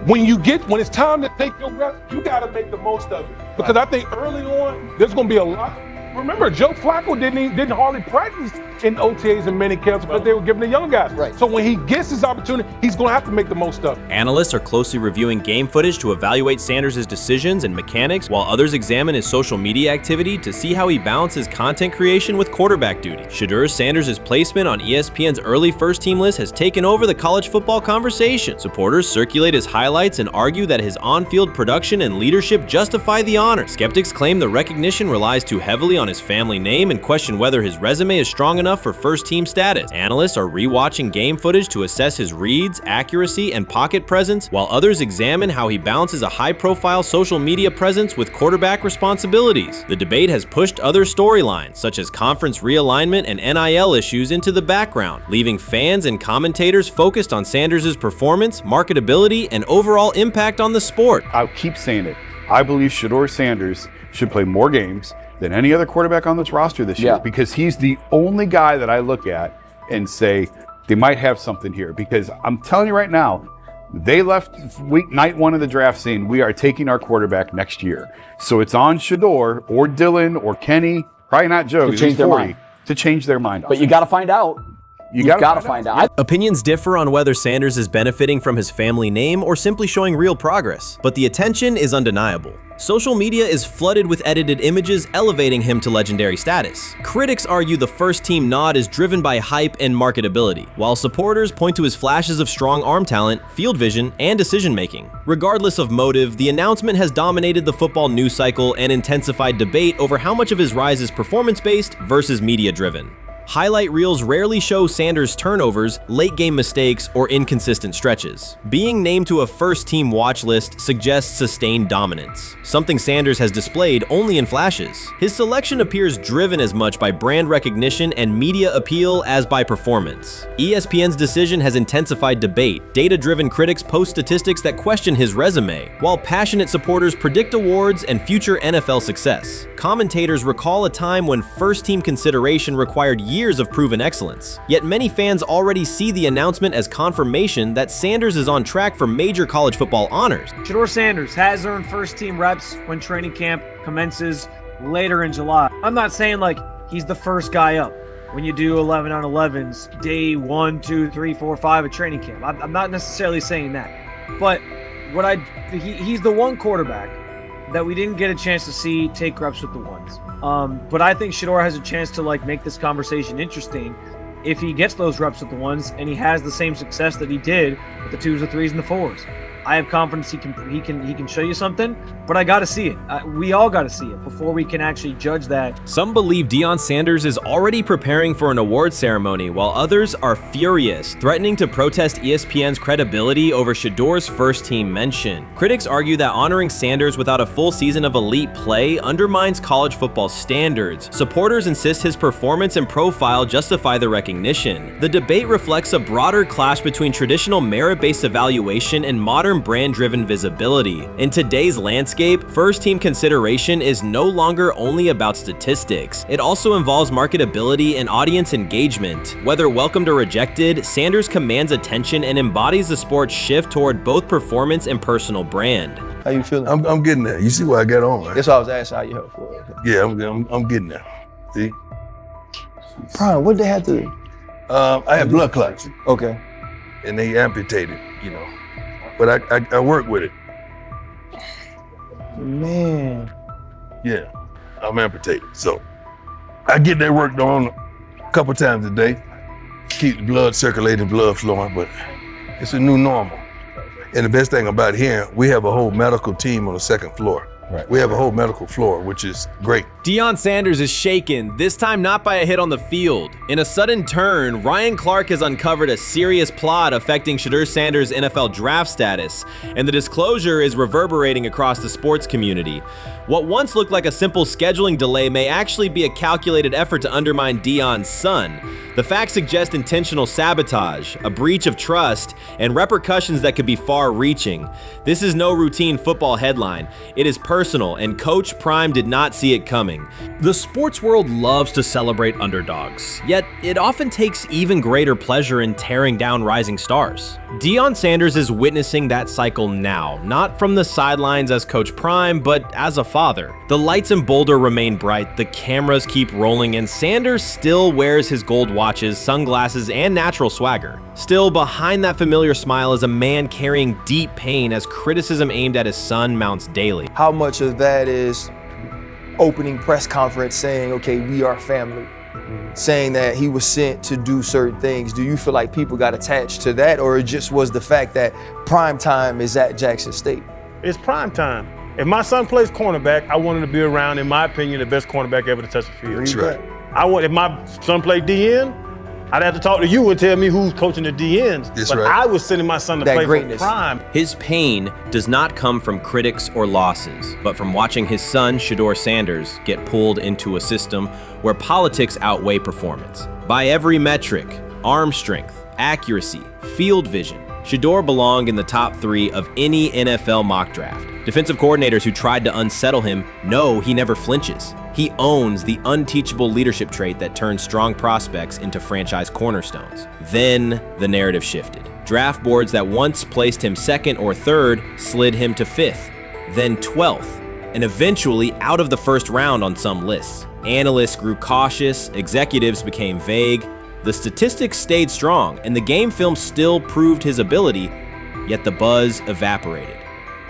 when it's time to take your reps, you got to make the most of it. Because I think early on, there's going to be a lot. Remember, Joe Flacco didn't hardly practice in OTAs and mini camps because they were giving the young guys. Right. So when he gets his opportunity, he's going to have to make the most of it. Analysts are closely reviewing game footage to evaluate Sanders' decisions and mechanics, while others examine his social media activity to see how he balances content creation with quarterback duty. Shedeur Sanders' placement on ESPN's early first-team list has taken over the college football conversation. Supporters circulate his highlights and argue that his on-field production and leadership justify the honor. Skeptics claim the recognition relies too heavily on his family name and question whether his resume is strong enough for first-team status. Analysts are rewatching game footage to assess his reads, accuracy, and pocket presence, while others examine how he balances a high-profile social media presence with quarterback responsibilities. The debate has pushed other storylines, such as conference realignment and NIL issues, into the background, leaving fans and commentators focused on Sanders' performance, marketability, and overall impact on the sport. I'll keep saying it. I believe Shedeur Sanders should play more games than any other quarterback on this roster this year, because he's the only guy that I look at and say they might have something here. Because I'm telling you right now, they left night one of the draft saying we are taking our quarterback next year. So it's on Shedeur or Dylan or Kenny, probably not Joe, to change their mind. To change their mind. But you got to find out. You got to find out. Opinions differ on whether Sanders is benefiting from his family name or simply showing real progress, but the attention is undeniable. Social media is flooded with edited images elevating him to legendary status. Critics argue the first-team nod is driven by hype and marketability, while supporters point to his flashes of strong arm talent, field vision, and decision-making. Regardless of motive, the announcement has dominated the football news cycle and intensified debate over how much of his rise is performance-based versus media-driven. Highlight reels rarely show Sanders' turnovers, late-game mistakes, or inconsistent stretches. Being named to a first-team watch list suggests sustained dominance, something Sanders has displayed only in flashes. His selection appears driven as much by brand recognition and media appeal as by performance. ESPN's decision has intensified debate. Data-driven critics post statistics that question his resume, while passionate supporters predict awards and future NFL success. Commentators recall a time when first-team consideration required years of proven excellence. Yet many fans already see the announcement as confirmation that Sanders is on track for major college football honors. Shedeur Sanders has earned first-team reps when training camp commences later in July. I'm not saying like he's the first guy up when you do 11 on 11s, day 1, 2, 3, 4, 5 at training camp. I'm not necessarily saying that. But he's the one quarterback that we didn't get a chance to see take reps with the ones. But I think Shedeur has a chance to make this conversation interesting if he gets those reps with the ones and he has the same success that he did with the 2s, the 3s, and the 4s. I have confidence he can show you something, but I got to see it. We all got to see it before we can actually judge that. Some believe Deion Sanders is already preparing for an award ceremony, while others are furious, threatening to protest ESPN's credibility over Shedeur's first-team mention. Critics argue that honoring Sanders without a full season of elite play undermines college football standards. Supporters insist his performance and profile justify the recognition. The debate reflects a broader clash between traditional merit-based evaluation and modern brand-driven visibility. In today's landscape, first-team consideration is no longer only about statistics. It also involves marketability and audience engagement. Whether welcomed or rejected, Sanders commands attention and embodies the sport's shift toward both performance and personal brand. How you feeling? I'm getting there. You see what I got on, right? That's why I was asking how you help for it. Yeah, I'm getting there. See? Brian, what did they have to do? I had blood clots. Okay. And they amputated, But I work with it. Man. Yeah, I'm amputated, so I get that work done a couple times a day. Keep the blood circulating, blood flowing, but it's a new normal. And the best thing about here, we have a whole medical team on the second floor. Right. We have a whole medical floor, which is great. Deion Sanders is shaken, this time not by a hit on the field. In a sudden turn, Ryan Clark has uncovered a serious plot affecting Shedeur Sanders' NFL draft status, and the disclosure is reverberating across the sports community. What once looked like a simple scheduling delay may actually be a calculated effort to undermine Deion's son. The facts suggest intentional sabotage, a breach of trust, and repercussions that could be far-reaching. This is no routine football headline. It is personal, and Coach Prime did not see it coming. The sports world loves to celebrate underdogs, yet it often takes even greater pleasure in tearing down rising stars. Deion Sanders is witnessing that cycle now, not from the sidelines as Coach Prime, but as a father. The lights in Boulder remain bright, the cameras keep rolling, and Sanders still wears his gold watches, sunglasses, and natural swagger. Still, behind that familiar smile is a man carrying deep pain as criticism aimed at his son mounts daily. How much of that is opening press conference saying, okay, we are family, saying that he was sent to do certain things? Do you feel like people got attached to that, or it just was the fact that prime time is at Jackson State? It's prime time. If my son plays cornerback, I want him to be around, in my opinion, the best cornerback ever to touch the field. That's right. If my son played DN, I'd have to talk to you and tell me who's coaching the DNs. That's but right. I was sending my son to play for prime. His pain does not come from critics or losses, but from watching his son, Shedeur Sanders, get pulled into a system where politics outweigh performance. By every metric, arm strength, accuracy, field vision, Shedeur belonged in the top 3 of any NFL mock draft. Defensive coordinators who tried to unsettle him know he never flinches. He owns the unteachable leadership trait that turns strong prospects into franchise cornerstones. Then the narrative shifted. Draft boards that once placed him 2nd or 3rd slid him to 5th, then 12th, and eventually out of the 1st round on some lists. Analysts grew cautious, executives became vague. The statistics stayed strong, and the game film still proved his ability, yet the buzz evaporated.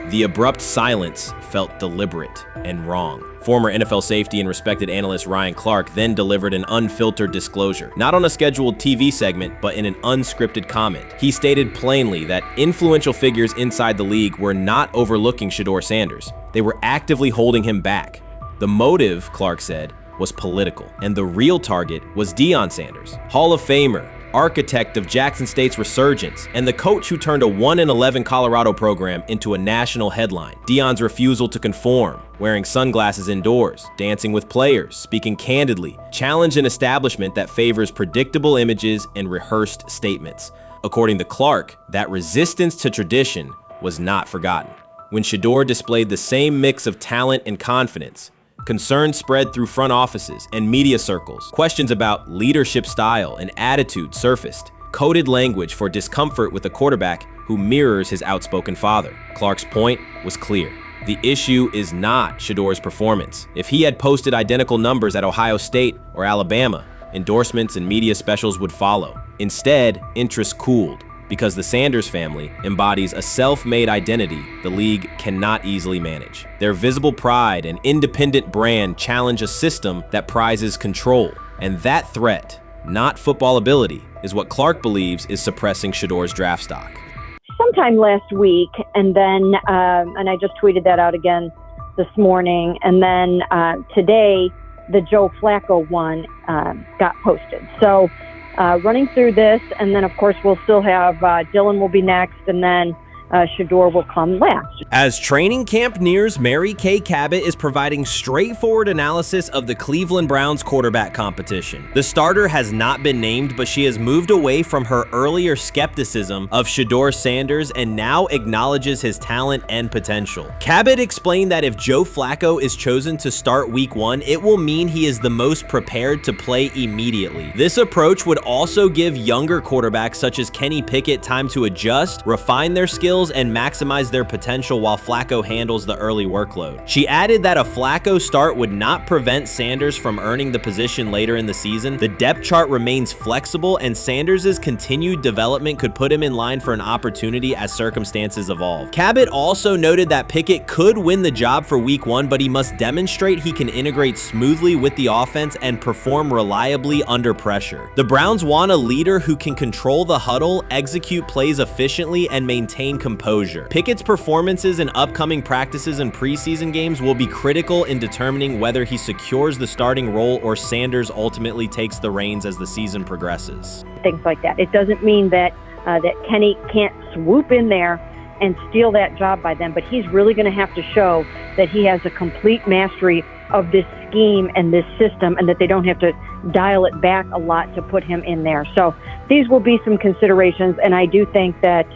The abrupt silence felt deliberate and wrong. Former NFL safety and respected analyst Ryan Clark then delivered an unfiltered disclosure, not on a scheduled TV segment, but in an unscripted comment. He stated plainly that influential figures inside the league were not overlooking Shedeur Sanders. They were actively holding him back. The motive, Clark said, was political, and the real target was Deion Sanders, Hall of Famer, architect of Jackson State's resurgence, and the coach who turned a 1-11 Colorado program into a national headline. Deion's refusal to conform, wearing sunglasses indoors, dancing with players, speaking candidly, challenged an establishment that favors predictable images and rehearsed statements. According to Clark, that resistance to tradition was not forgotten. When Shedeur displayed the same mix of talent and confidence, concern spread through front offices and media circles. Questions about leadership style and attitude surfaced. Coded language for discomfort with a quarterback who mirrors his outspoken father. Clark's point was clear. The issue is not Shedeur's performance. If he had posted identical numbers at Ohio State or Alabama, endorsements and media specials would follow. Instead, interest cooled, because the Sanders family embodies a self-made identity the league cannot easily manage. Their visible pride and independent brand challenge a system that prizes control. And that threat, not football ability, is what Clark believes is suppressing Shedeur's draft stock. Sometime last week, and then, and I just tweeted that out again this morning, and then today, the Joe Flacco one got posted. So running through this, and then of course we'll still have Dylan will be next, and then Shedeur will come last. As training camp nears, Mary Kay Cabot is providing straightforward analysis of the Cleveland Browns quarterback competition. The starter has not been named, but she has moved away from her earlier skepticism of Shedeur Sanders and now acknowledges his talent and potential. Cabot explained that if Joe Flacco is chosen to start week 1, it will mean he is the most prepared to play immediately. This approach would also give younger quarterbacks such as Kenny Pickett time to adjust, refine their skills, fundamentals and maximize their potential while Flacco handles the early workload. She added that a Flacco start would not prevent Sanders from earning the position later in the season. The depth chart remains flexible, and Sanders' continued development could put him in line for an opportunity as circumstances evolve. Cabot also noted that Pickett could win the job for week 1, but he must demonstrate he can integrate smoothly with the offense and perform reliably under pressure. The Browns want a leader who can control the huddle, execute plays efficiently, and maintain composure. Pickett's performances in upcoming practices and preseason games will be critical in determining whether he secures the starting role or Sanders ultimately takes the reins as the season progresses. Things like that. It doesn't mean that that Kenny can't swoop in there and steal that job by them, but he's really going to have to show that he has a complete mastery of this scheme and this system, and that they don't have to dial it back a lot to put him in there. So these will be some considerations, and I do think that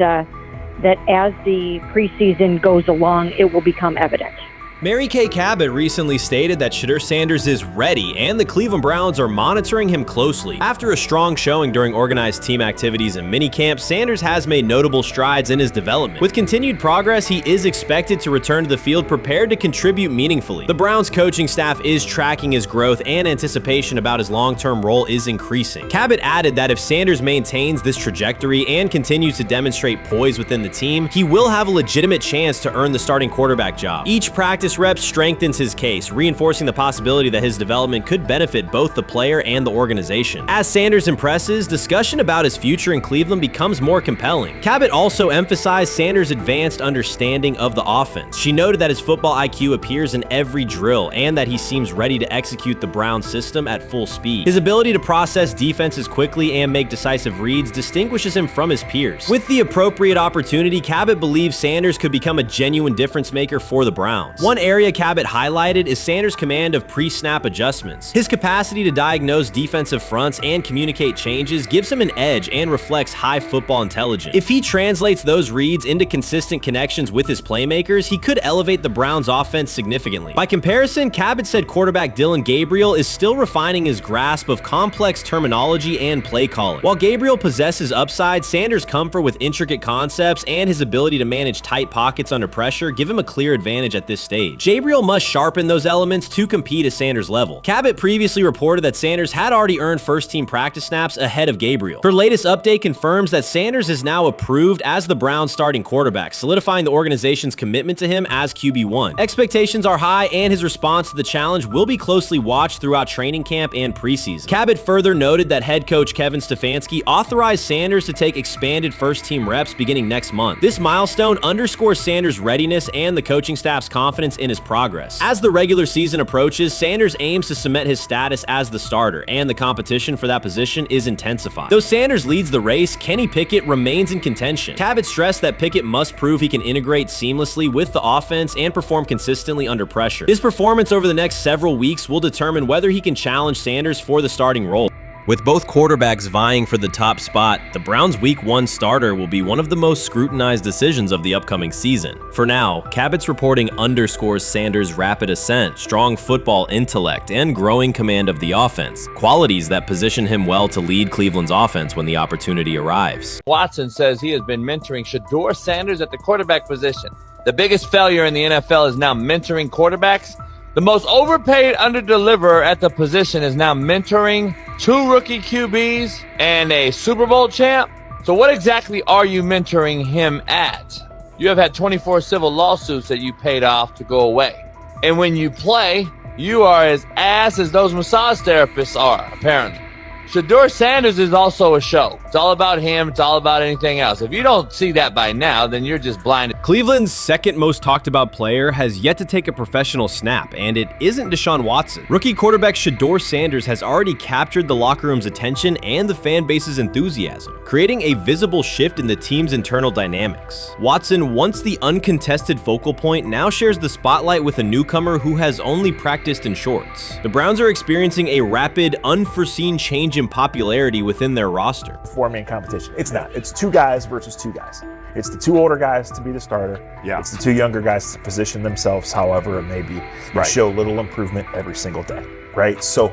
that as the preseason goes along, it will become evident. Mary Kay Cabot recently stated that Shedeur Sanders is ready, and the Cleveland Browns are monitoring him closely. After a strong showing during organized team activities and minicamp, Sanders has made notable strides in his development. With continued progress, he is expected to return to the field prepared to contribute meaningfully. The Browns coaching staff is tracking his growth, and anticipation about his long-term role is increasing. Cabot added that if Sanders maintains this trajectory and continues to demonstrate poise within the team, he will have a legitimate chance to earn the starting quarterback job. Each practice rep strengthens his case, reinforcing the possibility that his development could benefit both the player and the organization. As Sanders impresses, discussion about his future in Cleveland becomes more compelling. Cabot also emphasized Sanders' advanced understanding of the offense. She noted that his football IQ appears in every drill and that he seems ready to execute the Browns system at full speed. His ability to process defenses quickly and make decisive reads distinguishes him from his peers. With the appropriate opportunity, Cabot believes Sanders could become a genuine difference maker for the Browns. One area Cabot highlighted is Sanders' command of pre-snap adjustments. His capacity to diagnose defensive fronts and communicate changes gives him an edge and reflects high football intelligence. If he translates those reads into consistent connections with his playmakers, he could elevate the Browns' offense significantly. By comparison, Cabot said quarterback Dillon Gabriel is still refining his grasp of complex terminology and play calling. While Gabriel possesses upside, Sanders' comfort with intricate concepts and his ability to manage tight pockets under pressure give him a clear advantage at this stage. Gabriel must sharpen those elements to compete at Sanders' level. Cabot previously reported that Sanders had already earned first-team practice snaps ahead of Gabriel. Her latest update confirms that Sanders is now approved as the Browns' starting quarterback, solidifying the organization's commitment to him as QB1. Expectations are high, and his response to the challenge will be closely watched throughout training camp and preseason. Cabot further noted that head coach Kevin Stefanski authorized Sanders to take expanded first-team reps beginning next month. This milestone underscores Sanders' readiness and the coaching staff's confidence in his progress. As the regular season approaches, Sanders aims to cement his status as the starter, and the competition for that position is intensified. Though Sanders leads the race, Kenny Pickett remains in contention. Cabot stressed that Pickett must prove he can integrate seamlessly with the offense and perform consistently under pressure. His performance over the next several weeks will determine whether he can challenge Sanders for the starting role. With both quarterbacks vying for the top spot, the Browns' Week 1 starter will be one of the most scrutinized decisions of the upcoming season. For now, Cabot's reporting underscores Sanders' rapid ascent, strong football intellect, and growing command of the offense, qualities that position him well to lead Cleveland's offense when the opportunity arrives. Watson says he has been mentoring Shedeur Sanders at the quarterback position. The biggest failure in the NFL is now mentoring quarterbacks. The most overpaid underdeliverer at the position is now mentoring 2 rookie QBs and a Super Bowl champ. So what exactly are you mentoring him at? You have had 24 civil lawsuits that you paid off to go away. And when you play, you are as ass as those massage therapists are, apparently. Shedeur Sanders is also a show. It's all about him. It's all about anything else. If you don't see that by now, then you're just blinded. Cleveland's second most talked about player has yet to take a professional snap, and it isn't Deshaun Watson. Rookie quarterback Shedeur Sanders has already captured the locker room's attention and the fan base's enthusiasm, creating a visible shift in the team's internal dynamics. Watson, once the uncontested focal point, now shares the spotlight with a newcomer who has only practiced in shorts. The Browns are experiencing a rapid, unforeseen change in popularity within their roster. Four-man competition. It's not. It's 2 guys versus 2 guys. It's the 2 older guys to be the starter. Yeah. It's the 2 younger guys to position themselves however it may be. Right. Show little improvement every single day, right? So,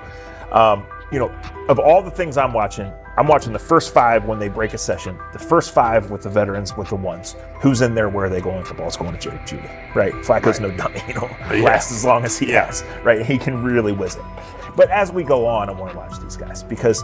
of all the things I'm watching, I'm watching the first 5 when they break a session, the first 5 with the veterans, with the ones. Who's in there? Where are they going? The ball's going to Judy, right? Flacco's no dummy, lasts as long as he has, right? He can really whiz it. But as we go on, I want to watch these guys because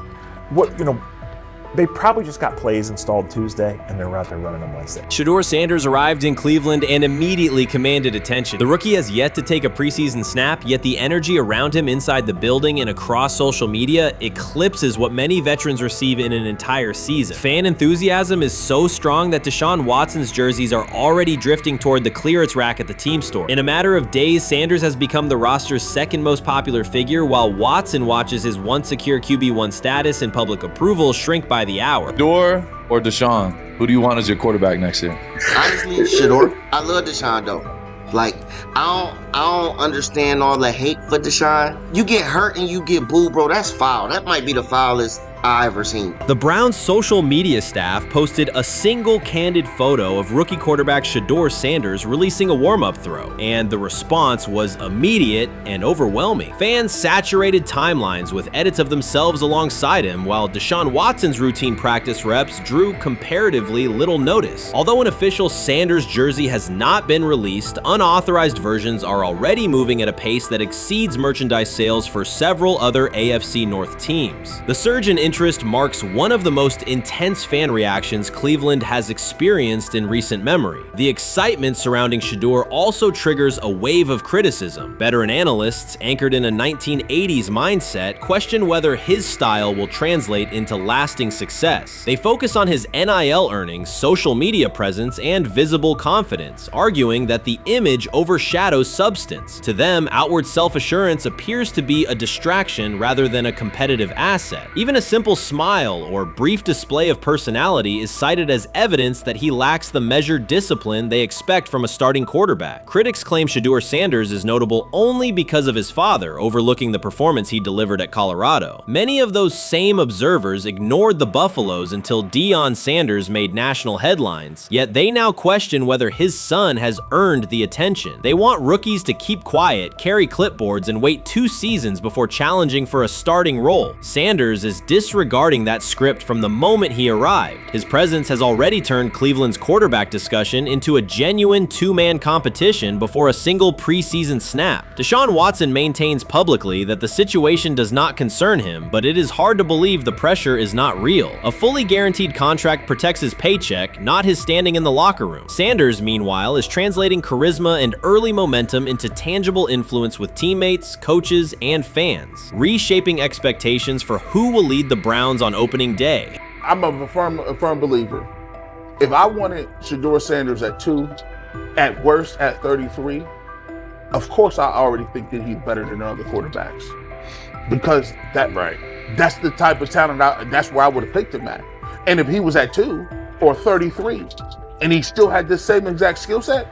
they probably just got plays installed Tuesday, and they're out there running them Wednesday. Shedeur Sanders arrived in Cleveland and immediately commanded attention. The rookie has yet to take a preseason snap, yet the energy around him inside the building and across social media eclipses what many veterans receive in an entire season. Fan enthusiasm is so strong that Deshaun Watson's jerseys are already drifting toward the clearance rack at the team store. In a matter of days, Sanders has become the roster's second most popular figure, while Watson watches his once secure QB1 status and public approval shrink by the hour. Shedeur or Deshaun? Who do you want as your quarterback next year? Honestly, Shedeur. I love Deshaun though. Like, I don't understand all the hate for Deshaun. You get hurt and you get booed, bro. That's foul. That might be the foulest I ever seen. The Browns' social media staff posted a single candid photo of rookie quarterback Shedeur Sanders releasing a warm-up throw, and the response was immediate and overwhelming. Fans saturated timelines with edits of themselves alongside him, while Deshaun Watson's routine practice reps drew comparatively little notice. Although an official Sanders jersey has not been released, unauthorized versions are already moving at a pace that exceeds merchandise sales for several other AFC North teams. The surge in interest marks one of the most intense fan reactions Cleveland has experienced in recent memory. The excitement surrounding Shedeur also triggers a wave of criticism. Veteran analysts, anchored in a 1980s mindset, question whether his style will translate into lasting success. They focus on his NIL earnings, social media presence, and visible confidence, arguing that the image overshadows substance. To them, outward self-assurance appears to be a distraction rather than a competitive asset. Even a simple smile or brief display of personality is cited as evidence that he lacks the measured discipline they expect from a starting quarterback. Critics claim Shedeur Sanders is notable only because of his father, overlooking the performance he delivered at Colorado. Many of those same observers ignored the Buffaloes until Deion Sanders made national headlines, yet they now question whether his son has earned the attention. They want rookies to keep quiet, carry clipboards, and wait 2 seasons before challenging for a starting role. Sanders is disregarding that script from the moment he arrived. His presence has already turned Cleveland's quarterback discussion into a genuine 2-man competition before a single preseason snap. Deshaun Watson maintains publicly that the situation does not concern him, but it is hard to believe the pressure is not real. A fully guaranteed contract protects his paycheck, not his standing in the locker room. Sanders, meanwhile, is translating charisma and early momentum into tangible influence with teammates, coaches, and fans, reshaping expectations for who will lead the Browns on opening day. I'm a firm believer. If I wanted Shedeur Sanders at 2, at worst at 33, of course I already think that he's better than other quarterbacks. Because that's the type of talent, that's where I would have picked him at. And if he was at 2 or 33, and he still had this same exact skill set,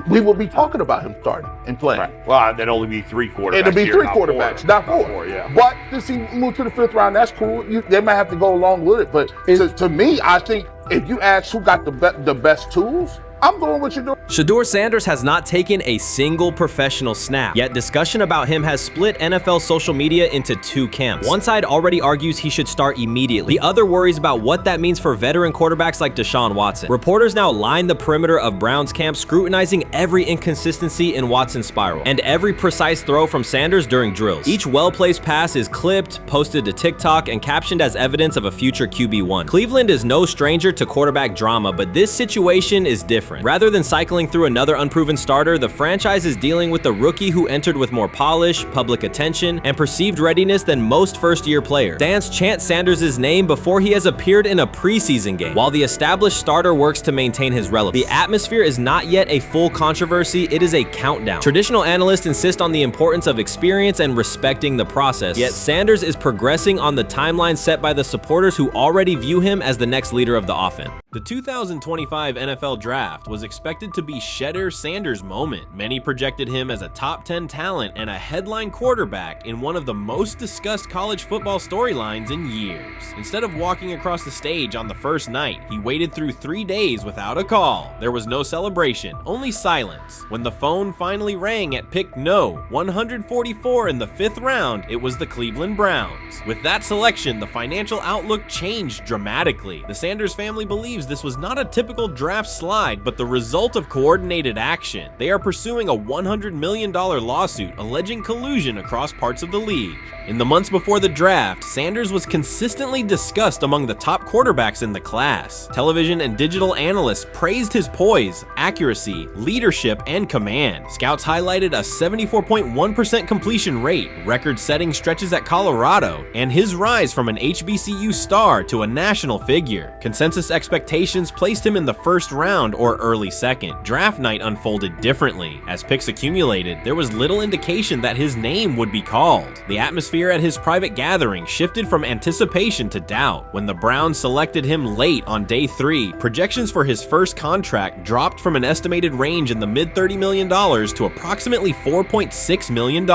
we will be talking about him starting and playing. Right. Well, there'd only be 3 quarterbacks. It'll be here, 3 quarterbacks, not 4. Yeah. But since he moved to the 5th round, that's cool. They might have to go along with it. But to me, I think if you ask who got the best tools, I'm going with Shedeur. Shedeur Sanders has not taken a single professional snap, yet discussion about him has split NFL social media into 2 camps. One side already argues he should start immediately. The other worries about what that means for veteran quarterbacks like Deshaun Watson. Reporters now line the perimeter of Browns camp, scrutinizing every inconsistency in Watson's spiral and every precise throw from Sanders during drills. Each well-placed pass is clipped, posted to TikTok, and captioned as evidence of a future QB1. Cleveland is no stranger to quarterback drama, but this situation is different. Rather than cycling through another unproven starter, the franchise is dealing with a rookie who entered with more polish, public attention, and perceived readiness than most first-year players. Fans chant Sanders' name before he has appeared in a preseason game, while the established starter works to maintain his relevance. The atmosphere is not yet a full controversy, it is a countdown. Traditional analysts insist on the importance of experience and respecting the process, yet Sanders is progressing on the timeline set by the supporters who already view him as the next leader of the offense. The 2025 NFL Draft was expected to be Shedeur Sanders' moment. Many projected him as a top 10 talent and a headline quarterback in one of the most discussed college football storylines in years. Instead of walking across the stage on the first night, he waited through 3 days without a call. There was no celebration, only silence. When the phone finally rang at pick no. 144 in the 5th round, it was the Cleveland Browns. With that selection, the financial outlook changed dramatically. The Sanders family believes this was not a typical draft slide, but the result of coordinated action. They are pursuing a $100 million lawsuit alleging collusion across parts of the league. In the months before the draft, Sanders was consistently discussed among the top quarterbacks in the class. Television and digital analysts praised his poise, accuracy, leadership, and command. Scouts highlighted a 74.1% completion rate, record-setting stretches at Colorado, and his rise from an HBCU star to a national figure. Consensus expectations placed him in the first round or early second. Draft night unfolded differently. As picks accumulated, there was little indication that his name would be called. The atmosphere at his private gathering shifted from anticipation to doubt. When the Browns selected him late on day 3, projections for his first contract dropped from an estimated range in the mid-$30 million to approximately $4.6 million,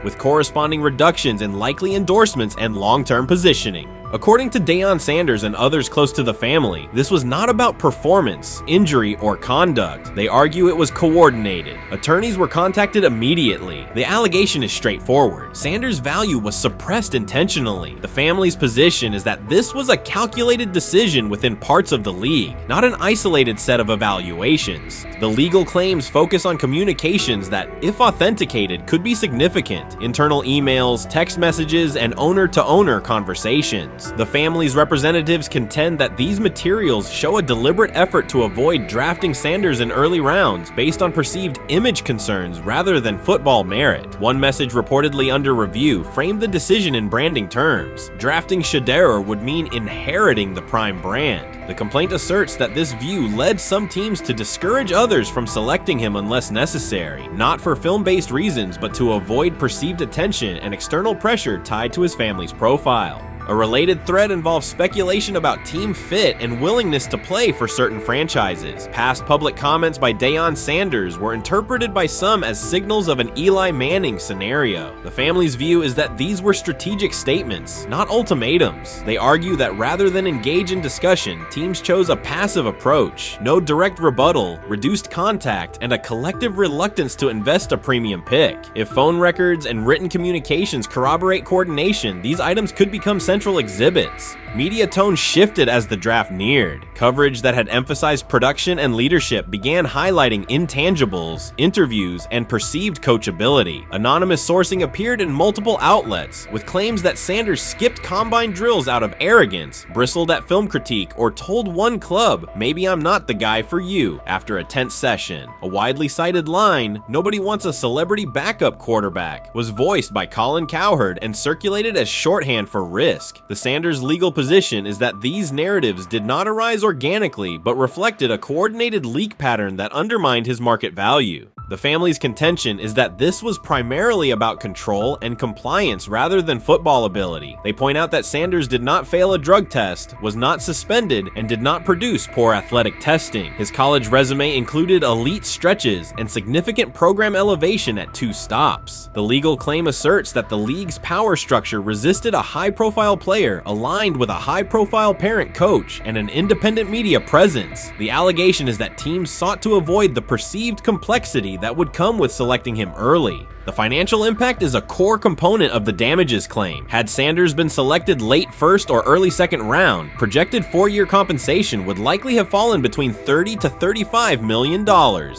with corresponding reductions in likely endorsements and long-term positioning. According to Deion Sanders and others close to the family, this was not about performance, injury, or conduct. They argue it was coordinated. Attorneys were contacted immediately. The allegation is straightforward. Sanders' value was suppressed intentionally. The family's position is that this was a calculated decision within parts of the league, not an isolated set of evaluations. The legal claims focus on communications that, if authenticated, could be significant. Internal emails, text messages, and owner-to-owner conversations. The family's representatives contend that these materials show a deliberate effort to avoid drafting Sanders in early rounds based on perceived image concerns rather than football merit. One message reportedly under review framed the decision in branding terms. Drafting Shedeur would mean inheriting the Prime brand. The complaint asserts that this view led some teams to discourage others from selecting him unless necessary, not for film-based reasons, but to avoid perceived attention and external pressure tied to his family's profile. A related thread involves speculation about team fit and willingness to play for certain franchises. Past public comments by Deion Sanders were interpreted by some as signals of an Eli Manning scenario. The family's view is that these were strategic statements, not ultimatums. They argue that rather than engage in discussion, teams chose a passive approach, no direct rebuttal, reduced contact, and a collective reluctance to invest a premium pick. If phone records and written communications corroborate coordination, these items could become central exhibits. Media tone shifted as the draft neared. Coverage that had emphasized production and leadership began highlighting intangibles, interviews, and perceived coachability. Anonymous sourcing appeared in multiple outlets, with claims that Sanders skipped combine drills out of arrogance, bristled at film critique, or told one club, "Maybe I'm not the guy for you," after a tense session. A widely cited line, "Nobody wants a celebrity backup quarterback," was voiced by Colin Cowherd and circulated as shorthand for risk. The Sanders legal position is that these narratives did not arise organically, but reflected a coordinated leak pattern that undermined his market value. The family's contention is that this was primarily about control and compliance rather than football ability. They point out that Sanders did not fail a drug test, was not suspended, and did not produce poor athletic testing. His college resume included elite stretches and significant program elevation at 2 stops. The legal claim asserts that the league's power structure resisted a high-profile player aligned with a high-profile parent coach and an independent media presence. The allegation is that teams sought to avoid the perceived complexity that would come with selecting him early. The financial impact is a core component of the damages claim. Had Sanders been selected late first or early second round, projected 4-year compensation would likely have fallen between $30 to $35 million,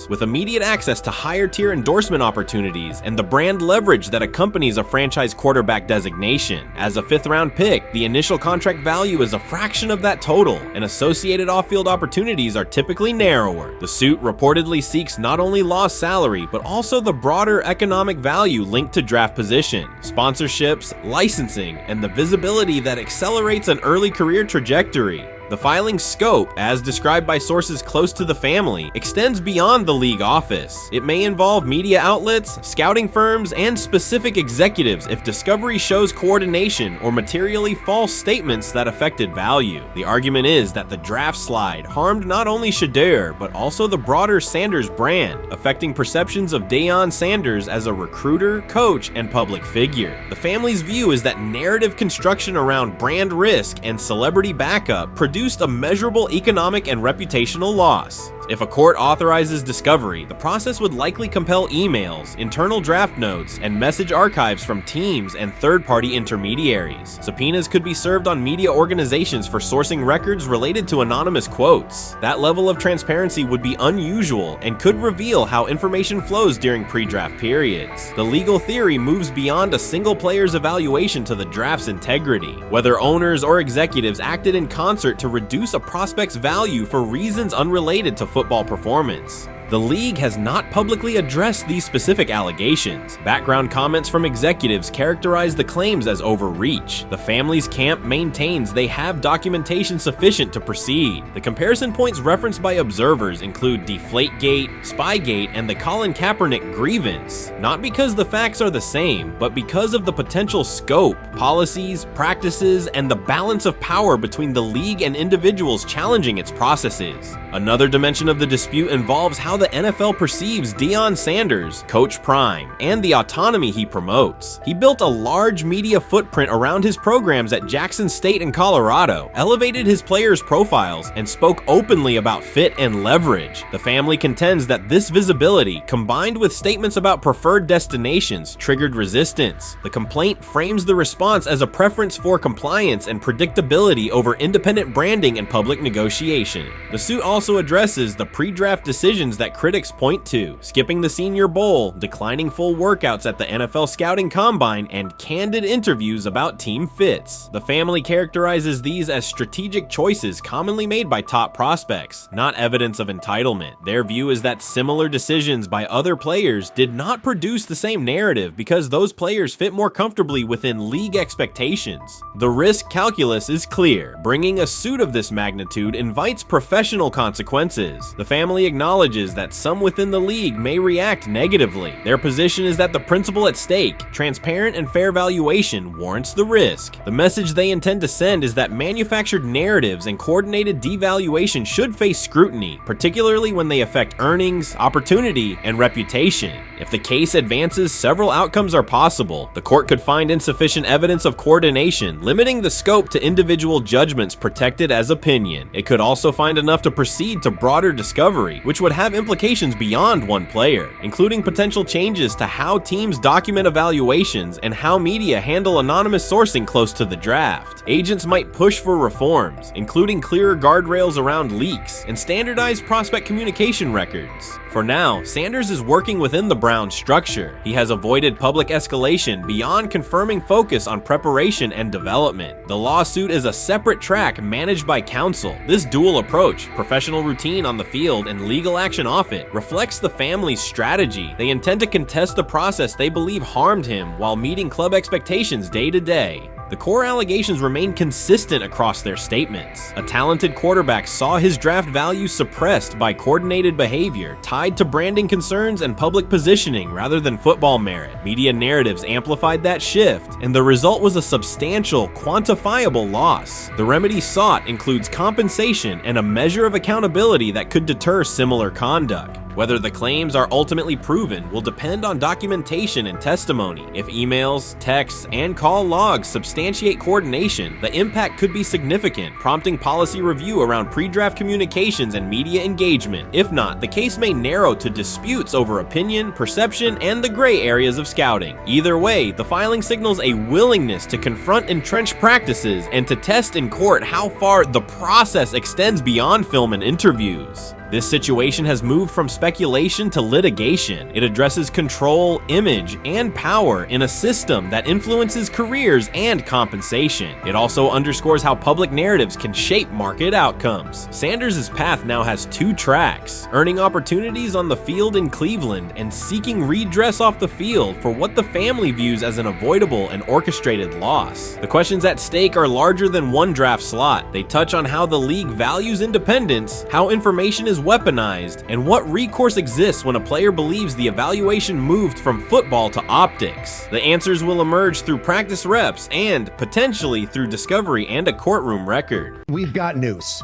with immediate access to higher tier endorsement opportunities and the brand leverage that accompanies a franchise quarterback designation. As a 5th round pick, the initial contract value is a fraction of that total, and associated off-field opportunities are typically narrower. The suit reportedly seeks not only lost salary, but also the broader economic value linked to draft position, sponsorships, licensing, and the visibility that accelerates an early career trajectory. The filing's scope, as described by sources close to the family, extends beyond the league office. It may involve media outlets, scouting firms, and specific executives if discovery shows coordination or materially false statements that affected value. The argument is that the draft slide harmed not only Shedeur, but also the broader Sanders brand, affecting perceptions of Deion Sanders as a recruiter, coach, and public figure. The family's view is that narrative construction around brand risk and celebrity backup produced a measurable economic and reputational loss. If a court authorizes discovery, the process would likely compel emails, internal draft notes, and message archives from teams and third-party intermediaries. Subpoenas could be served on media organizations for sourcing records related to anonymous quotes. That level of transparency would be unusual and could reveal how information flows during pre-draft periods. The legal theory moves beyond a single player's evaluation to the draft's integrity, whether owners or executives acted in concert to reduce a prospect's value for reasons unrelated to football performance. The league has not publicly addressed these specific allegations. Background comments from executives characterize the claims as overreach. The family's camp maintains they have documentation sufficient to proceed. The comparison points referenced by observers include Deflategate, Spygate, and the Colin Kaepernick grievance, not because the facts are the same, but because of the potential scope, policies, practices, and the balance of power between the league and individuals challenging its processes. Another dimension of the dispute involves how the NFL perceives Deion Sanders, Coach Prime, and the autonomy he promotes. He built a large media footprint around his programs at Jackson State and Colorado, elevated his players' profiles, and spoke openly about fit and leverage. The family contends that this visibility, combined with statements about preferred destinations, triggered resistance. The complaint frames the response as a preference for compliance and predictability over independent branding and public negotiation. The suit also addresses the pre-draft decisions that critics point to: skipping the Senior Bowl, declining full workouts at the NFL Scouting Combine, and candid interviews about team fits. The family characterizes these as strategic choices commonly made by top prospects, not evidence of entitlement. Their view is that similar decisions by other players did not produce the same narrative because those players fit more comfortably within league expectations. The risk calculus is clear. Bringing a suit of this magnitude invites professional consequences. The family acknowledges that some within the league may react negatively. Their position is that the principle at stake, transparent and fair valuation, warrants the risk. The message they intend to send is that manufactured narratives and coordinated devaluation should face scrutiny, particularly when they affect earnings, opportunity, and reputation. If the case advances, several outcomes are possible. The court could find insufficient evidence of coordination, limiting the scope to individual judgments protected as opinion. It could also find enough to proceed to broader discovery, which would have implications beyond one player, including potential changes to how teams document evaluations and how media handle anonymous sourcing close to the draft. Agents might push for reforms, including clearer guardrails around leaks and standardized prospect communication records. For now, Sanders is working within the Brown structure. He has avoided public escalation beyond confirming focus on preparation and development. The lawsuit is a separate track managed by counsel. This dual approach, professional routine on the field and legal action off it, reflects the family's strategy. They intend to contest the process they believe harmed him while meeting club expectations day to day. The core allegations remain consistent across their statements. A talented quarterback saw his draft value suppressed by coordinated behavior tied to branding concerns and public positioning rather than football merit. Media narratives amplified that shift, and the result was a substantial, quantifiable loss. The remedy sought includes compensation and a measure of accountability that could deter similar conduct. Whether the claims are ultimately proven will depend on documentation and testimony. If emails, texts, and call logs substantiate coordination, the impact could be significant, prompting policy review around pre-draft communications and media engagement. If not, the case may narrow to disputes over opinion, perception, and the gray areas of scouting. Either way, the filing signals a willingness to confront entrenched practices and to test in court how far the process extends beyond film and interviews. This situation has moved from speculation to litigation. It addresses control, image, and power in a system that influences careers and compensation. It also underscores how public narratives can shape market outcomes. Sanders' path now has two tracks: earning opportunities on the field in Cleveland and seeking redress off the field for what the family views as an avoidable and orchestrated loss. The questions at stake are larger than one draft slot. They touch on how the league values independence, how information is weaponized, and what recourse exists when a player believes the evaluation moved from football to optics. The answers will emerge through practice reps and, potentially, through discovery and a courtroom record. We've got news.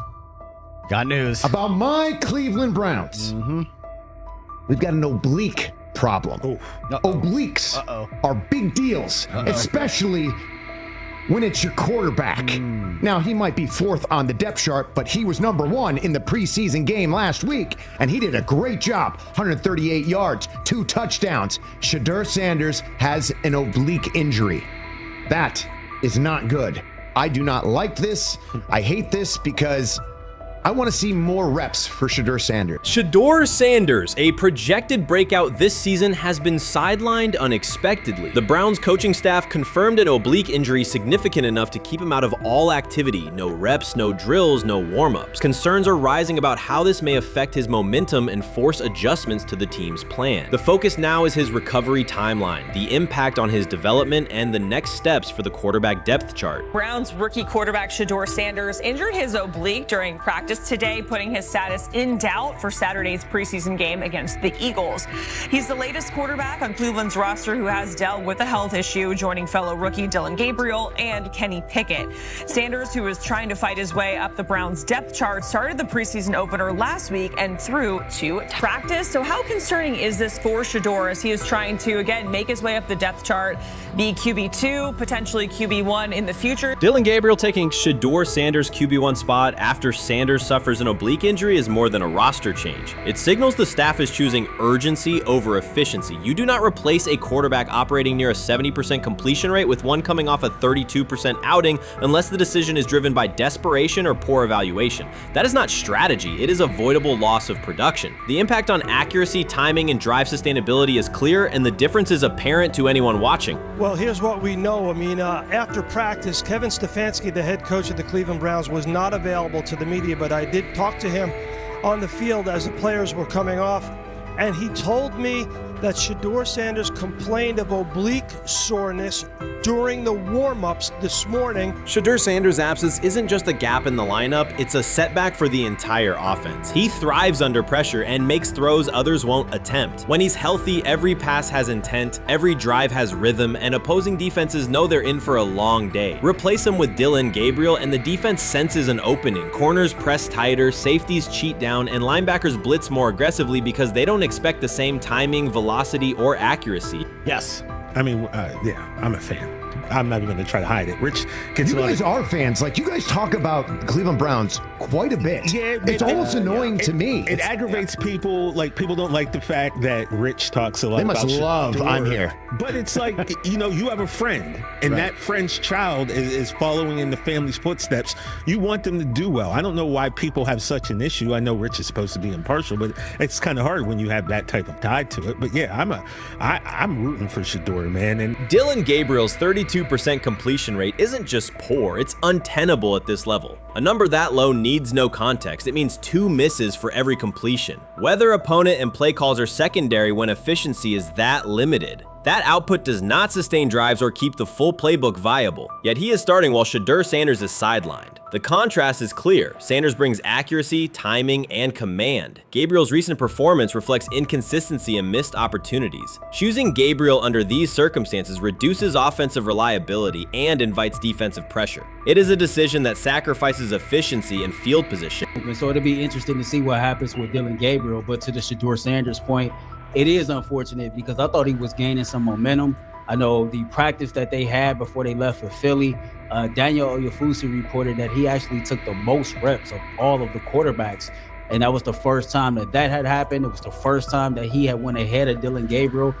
Got news. About my Cleveland Browns. We've got an oblique problem. Obliques are big deals, especially when it's your quarterback. Now, he might be fourth on the depth chart, but he was number one in the preseason game last week, and he did a great job. 138 yards, 2 touchdowns. Shedeur Sanders has an oblique injury. That is not good. I do not like this. I hate this because I want to see more reps for Shedeur Sanders. Shedeur Sanders, a projected breakout this season, has been sidelined unexpectedly. The Browns coaching staff confirmed an oblique injury significant enough to keep him out of all activity. No reps, no drills, no warm-ups. Concerns are rising about how this may affect his momentum and force adjustments to the team's plan. The focus now is his recovery timeline, the impact on his development, and the next steps for the quarterback depth chart. Browns rookie quarterback Shedeur Sanders injured his oblique during practice today, putting his status in doubt for Saturday's preseason game against the Eagles. He's the latest quarterback on Cleveland's roster who has dealt with a health issue, joining fellow rookie Dillon Gabriel and Kenny Pickett. Sanders, who is trying to fight his way up the Browns depth chart, started the preseason opener last week and threw to practice. So how concerning is this for Shedeur as he is trying to, again, make his way up the depth chart, be QB2, potentially QB1 in the future? Dillon Gabriel taking Shedeur Sanders' QB1 spot after Sanders suffers an oblique injury is more than a roster change. It signals the staff is choosing urgency over efficiency. You do not replace a quarterback operating near a 70% completion rate with one coming off a 32% outing unless the decision is driven by desperation or poor evaluation. That is not strategy, it is avoidable loss of production. The impact on accuracy, timing, and drive sustainability is clear, and the difference is apparent to anyone watching. Well, here's what we know. I mean, after practice, Kevin Stefanski, the head coach of the Cleveland Browns, was not available to the media, but I did talk to him on the field as the players were coming off, and he told me that Shedeur Sanders complained of oblique soreness during the warm-ups this morning. Shedeur Sanders' absence isn't just a gap in the lineup, it's a setback for the entire offense. He thrives under pressure and makes throws others won't attempt. When he's healthy, every pass has intent, every drive has rhythm, and opposing defenses know they're in for a long day. Replace him with Dillon Gabriel and the defense senses an opening. Corners press tighter, safeties cheat down, and linebackers blitz more aggressively because they don't expect the same timing, velocity, or accuracy. Yes. I mean, yeah, I'm a fan. I'm not even going to try to hide it. Rich gets You guys are fans. Like, you guys talk about the Cleveland Browns quite a bit. Yeah, it's almost annoying to me. It aggravates people. Like, people don't like the fact that Rich talks a lot They about must love I'm here. But it's like, you know, you have a friend, and that friend's child is following in the family's footsteps. You want them to do well. I don't know why people have such an issue. I know Rich is supposed to be impartial, but it's kind of hard when you have that type of tie to it. But yeah, I'm rooting for Shedeur, man. And Dillon Gabriel's 32% completion rate isn't just poor, it's untenable at this level. A number that low needs no context. It means 2 misses for every completion. Weather, opponent, and play calls are secondary when efficiency is that limited. That output does not sustain drives or keep the full playbook viable, yet he is starting while Shedeur Sanders is sidelined. The contrast is clear. Sanders brings accuracy, timing, and command. Gabriel's recent performance reflects inconsistency and missed opportunities. Choosing Gabriel under these circumstances reduces offensive reliability and invites defensive pressure. It is a decision that sacrifices efficiency and field position. So it'll be interesting to see what happens with Dillon Gabriel, but to the Shedeur Sanders point, it is unfortunate because I thought he was gaining some momentum. I know the practice that they had before they left for Philly, Daniel Oyefusi reported that he actually took the most reps of all of the quarterbacks. And that was the first time that had happened. It was the first time that he had went ahead of Dillon Gabriel,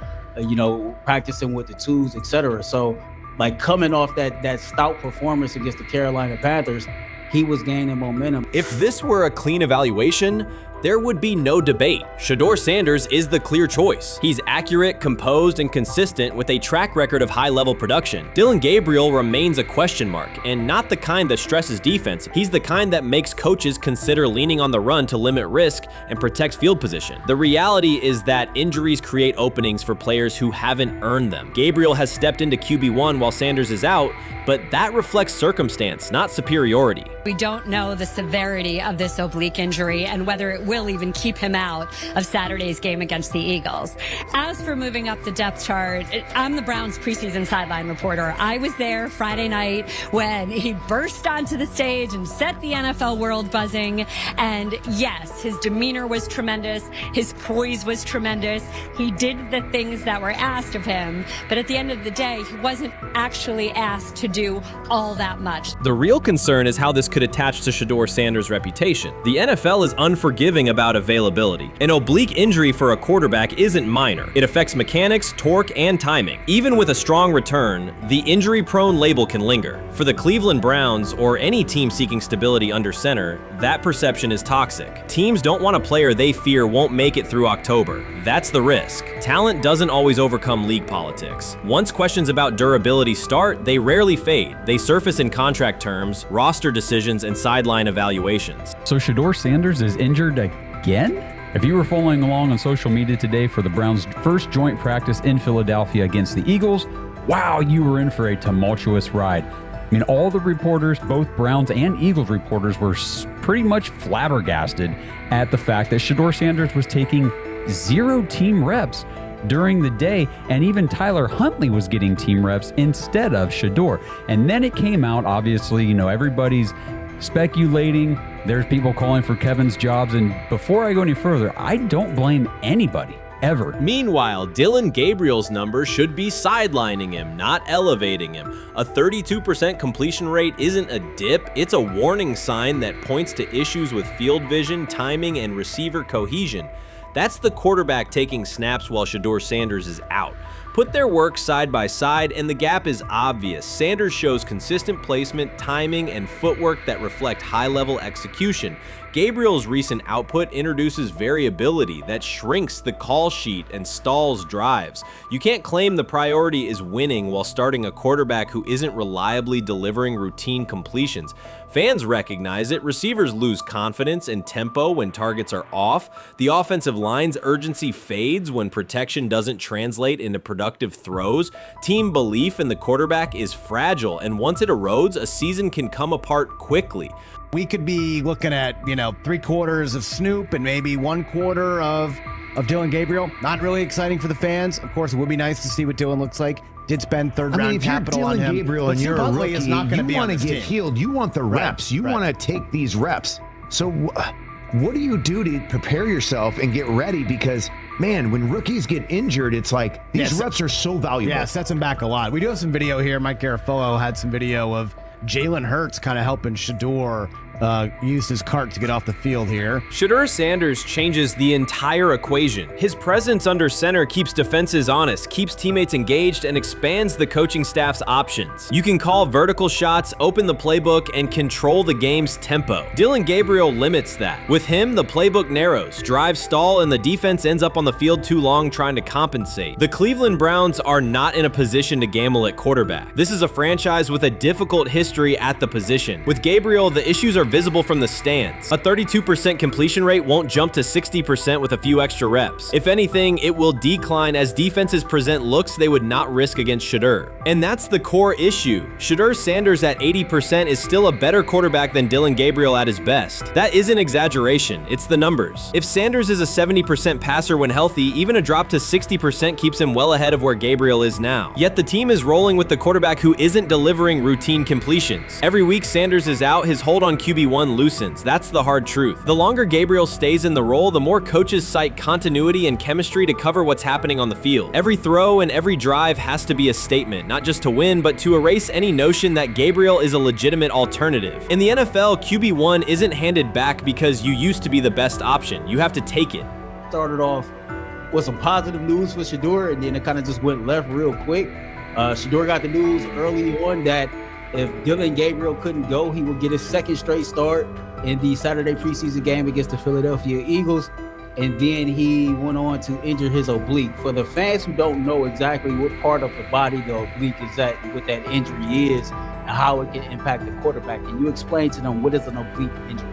practicing with the twos, etc. So, like, coming off that stout performance against the Carolina Panthers, he was gaining momentum. If this were a clean evaluation, there would be no debate. Shedeur Sanders is the clear choice. He's accurate, composed, and consistent with a track record of high-level production. Dillon Gabriel remains a question mark, and not the kind that stresses defense. He's the kind that makes coaches consider leaning on the run to limit risk and protect field position. The reality is that injuries create openings for players who haven't earned them. Gabriel has stepped into QB1 while Sanders is out, but that reflects circumstance, not superiority. We don't know the severity of this oblique injury and whether it will even keep him out of Saturday's game against the Eagles. As for moving up the depth chart, I'm the Browns preseason sideline reporter. I was there Friday night when he burst onto the stage and set the NFL world buzzing. And yes, his demeanor was tremendous. His poise was tremendous. He did the things that were asked of him. But at the end of the day, he wasn't actually asked to do all that much. The real concern is how this could attach to Shedeur Sanders' reputation. The NFL is unforgiving about availability. An oblique injury for a quarterback isn't minor. It affects mechanics, torque, and timing. Even with a strong return, the injury-prone label can linger. For the Cleveland Browns, or any team seeking stability under center, that perception is toxic. Teams don't want a player they fear won't make it through October. That's the risk. Talent doesn't always overcome league politics. Once questions about durability start, they rarely fade. They surface in contract terms, roster decisions, and sideline evaluations. So Shedeur Sanders is injured again? If you were following along on social media today for the Browns' first joint practice in Philadelphia against the Eagles, wow, you were in for a tumultuous ride. I mean, all the reporters, both Browns and Eagles reporters, were pretty much flabbergasted at the fact that Shedeur Sanders was taking 0 team reps during the day, and even Tyler Huntley was getting team reps instead of Shedeur. And then it came out, obviously, you know, everybody's speculating. There's people calling for Kevin's jobs, and before I go any further, I don't blame anybody. Ever. Meanwhile, Dillon Gabriel's numbers should be sidelining him, not elevating him. A 32% completion rate isn't a dip, it's a warning sign that points to issues with field vision, timing, and receiver cohesion. That's the quarterback taking snaps while Shedeur Sanders is out. Put their work side by side and the gap is obvious. Sanders shows consistent placement, timing, and footwork that reflect high-level execution. Gabriel's recent output introduces variability that shrinks the call sheet and stalls drives. You can't claim the priority is winning while starting a quarterback who isn't reliably delivering routine completions. Fans recognize it, receivers lose confidence and tempo when targets are off, the offensive line's urgency fades when protection doesn't translate into productive throws, team belief in the quarterback is fragile, and once it erodes, a season can come apart quickly. We could be looking at, 3/4 of Snoop and maybe 1/4 of Dillon Gabriel. Not really exciting for the fans. Of course, it would be nice to see what Dillon looks like. Did spend third-round capital on him. Gabriel, but and you're a rookie, is not going to be you on want this to get team. healed. You want the reps. You want to take these reps. So what do you do to prepare yourself and get ready? Because, man, when rookies get injured, it's like these reps are so valuable. Yeah, sets them back a lot. We do have some video here. Mike Garafolo had some video of Jalen Hurts kind of helping Shedeur use his cart to get off the field here. Shedeur Sanders changes the entire equation. His presence under center keeps defenses honest, keeps teammates engaged, and expands the coaching staff's options. You can call vertical shots, open the playbook, and control the game's tempo. Dillon Gabriel limits that. With him, the playbook narrows, drives stall, and the defense ends up on the field too long trying to compensate. The Cleveland Browns are not in a position to gamble at quarterback. This is a franchise with a difficult history at the position. With Gabriel, the issues are visible from the stands. A 32% completion rate won't jump to 60% with a few extra reps. If anything, it will decline as defenses present looks they would not risk against Shedeur. And that's the core issue. Shedeur Sanders at 80% is still a better quarterback than Dillon Gabriel at his best. That isn't exaggeration, it's the numbers. If Sanders is a 70% passer when healthy, even a drop to 60% keeps him well ahead of where Gabriel is now. Yet the team is rolling with the quarterback who isn't delivering routine completions. Every week Sanders is out, his hold on QB1 loosens. That's the hard truth. The longer Gabriel stays in the role, the more coaches cite continuity and chemistry to cover what's happening on the field. Every throw and every drive has to be a statement, not just to win, but to erase any notion that Gabriel is a legitimate alternative. In the NFL, QB1 isn't handed back because you used to be the best option. You have to take it. Started off with some positive news for Shedeur, and then it kind of just went left real quick. Shedeur got the news early on that if Dillon Gabriel couldn't go, he would get his second straight start in the Saturday preseason game against the Philadelphia Eagles, and then he went on to injure his oblique. For the fans who don't know exactly what part of the body the oblique is at, and what that injury is, and how it can impact the quarterback, can you explain to them what is an oblique injury?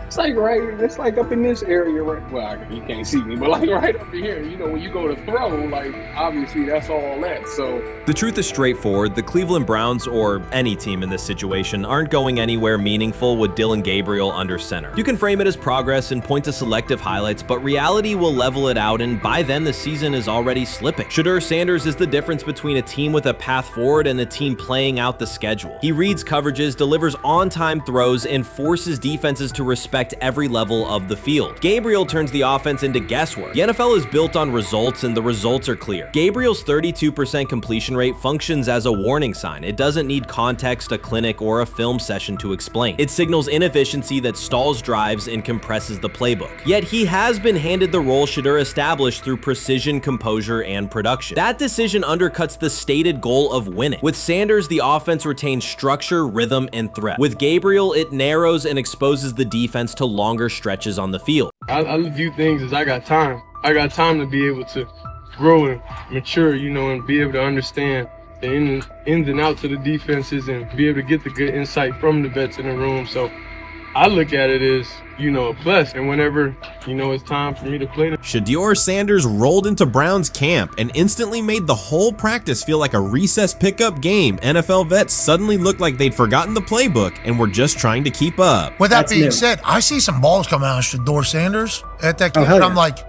It's like up in this area, right? Well, you can't see me, but like right up in here, when you go to throw, like obviously that's all that. So the truth is straightforward. The Cleveland Browns, or any team in this situation, aren't going anywhere meaningful with Dillon Gabriel under center. You can frame it as progress and point to selective highlights, but reality will level it out, and by then the season is already slipping. Shedeur Sanders is the difference between a team with a path forward and a team playing out the schedule. He reads coverages, delivers on-time throws, and forces defenses to respect every level of the field. Gabriel turns the offense into guesswork. The NFL is built on results, and the results are clear. Gabriel's 32% completion rate functions as a warning sign. It doesn't need context, a clinic, or a film session to explain. It signals inefficiency that stalls drives and compresses the playbook. Yet he has been handed the role Shedeur established through precision, composure, and production. That decision undercuts the stated goal of winning. With Sanders, the offense retains structure, rhythm, and threat. With Gabriel, it narrows and exposes the defense to longer stretches on the field. I view things as I got time. I got time to be able to grow and mature, and be able to understand the ins and outs of the defenses and be able to get the good insight from the vets in the room. So I look at it as, a plus. And whenever, it's time for me to play. Shedeur Sanders rolled into Browns camp and instantly made the whole practice feel like a recess pickup game. NFL vets suddenly looked like they'd forgotten the playbook and were just trying to keep up. With that being said, I see some balls coming out of Shedeur Sanders at that camp, and I'm like,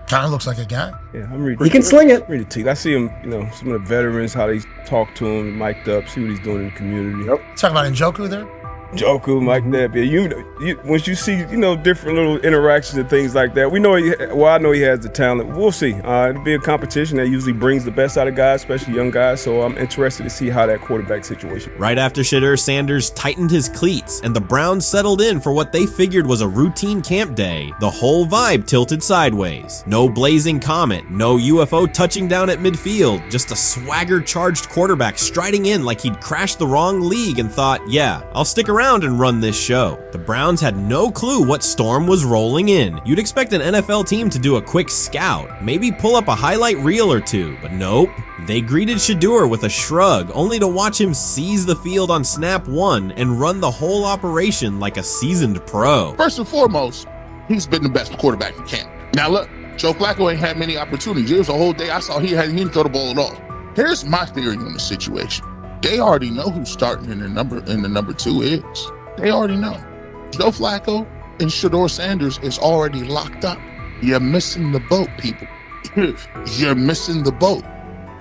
kind of looks like a guy. Yeah, I'm reading. He can sling it. Read the teeth. I see him, some of the veterans, how they talk to him, mic'd up, see what he's doing in the community. Talking about Njoku there? Njoku, Mike Napier. Once you see, different little interactions and things like that, I know he has the talent. We'll see. It'll be a competition that usually brings the best out of guys, especially young guys. So I'm interested to see how that quarterback situation. Right after Shedeur Sanders tightened his cleats and the Browns settled in for what they figured was a routine camp day, the whole vibe tilted sideways. No blazing comet, no UFO touching down at midfield, just a swagger-charged quarterback striding in like he'd crashed the wrong league and thought, yeah, I'll stick around and run this show. The Browns had no clue what storm was rolling in. You'd expect an NFL team to do a quick scout, maybe pull up a highlight reel or two, but nope. They greeted Shedeur with a shrug, only to watch him seize the field on snap one and run the whole operation like a seasoned pro. First and foremost, he's been the best quarterback in camp. Now look, Joe Flacco ain't had many opportunities. There was a whole day I saw he didn't throw the ball at all. Here's my theory on the situation. They already know who's starting in the number 2 is. They already know. Joe Flacco and Shedeur Sanders is already locked up. You're missing the boat, people. You're missing the boat.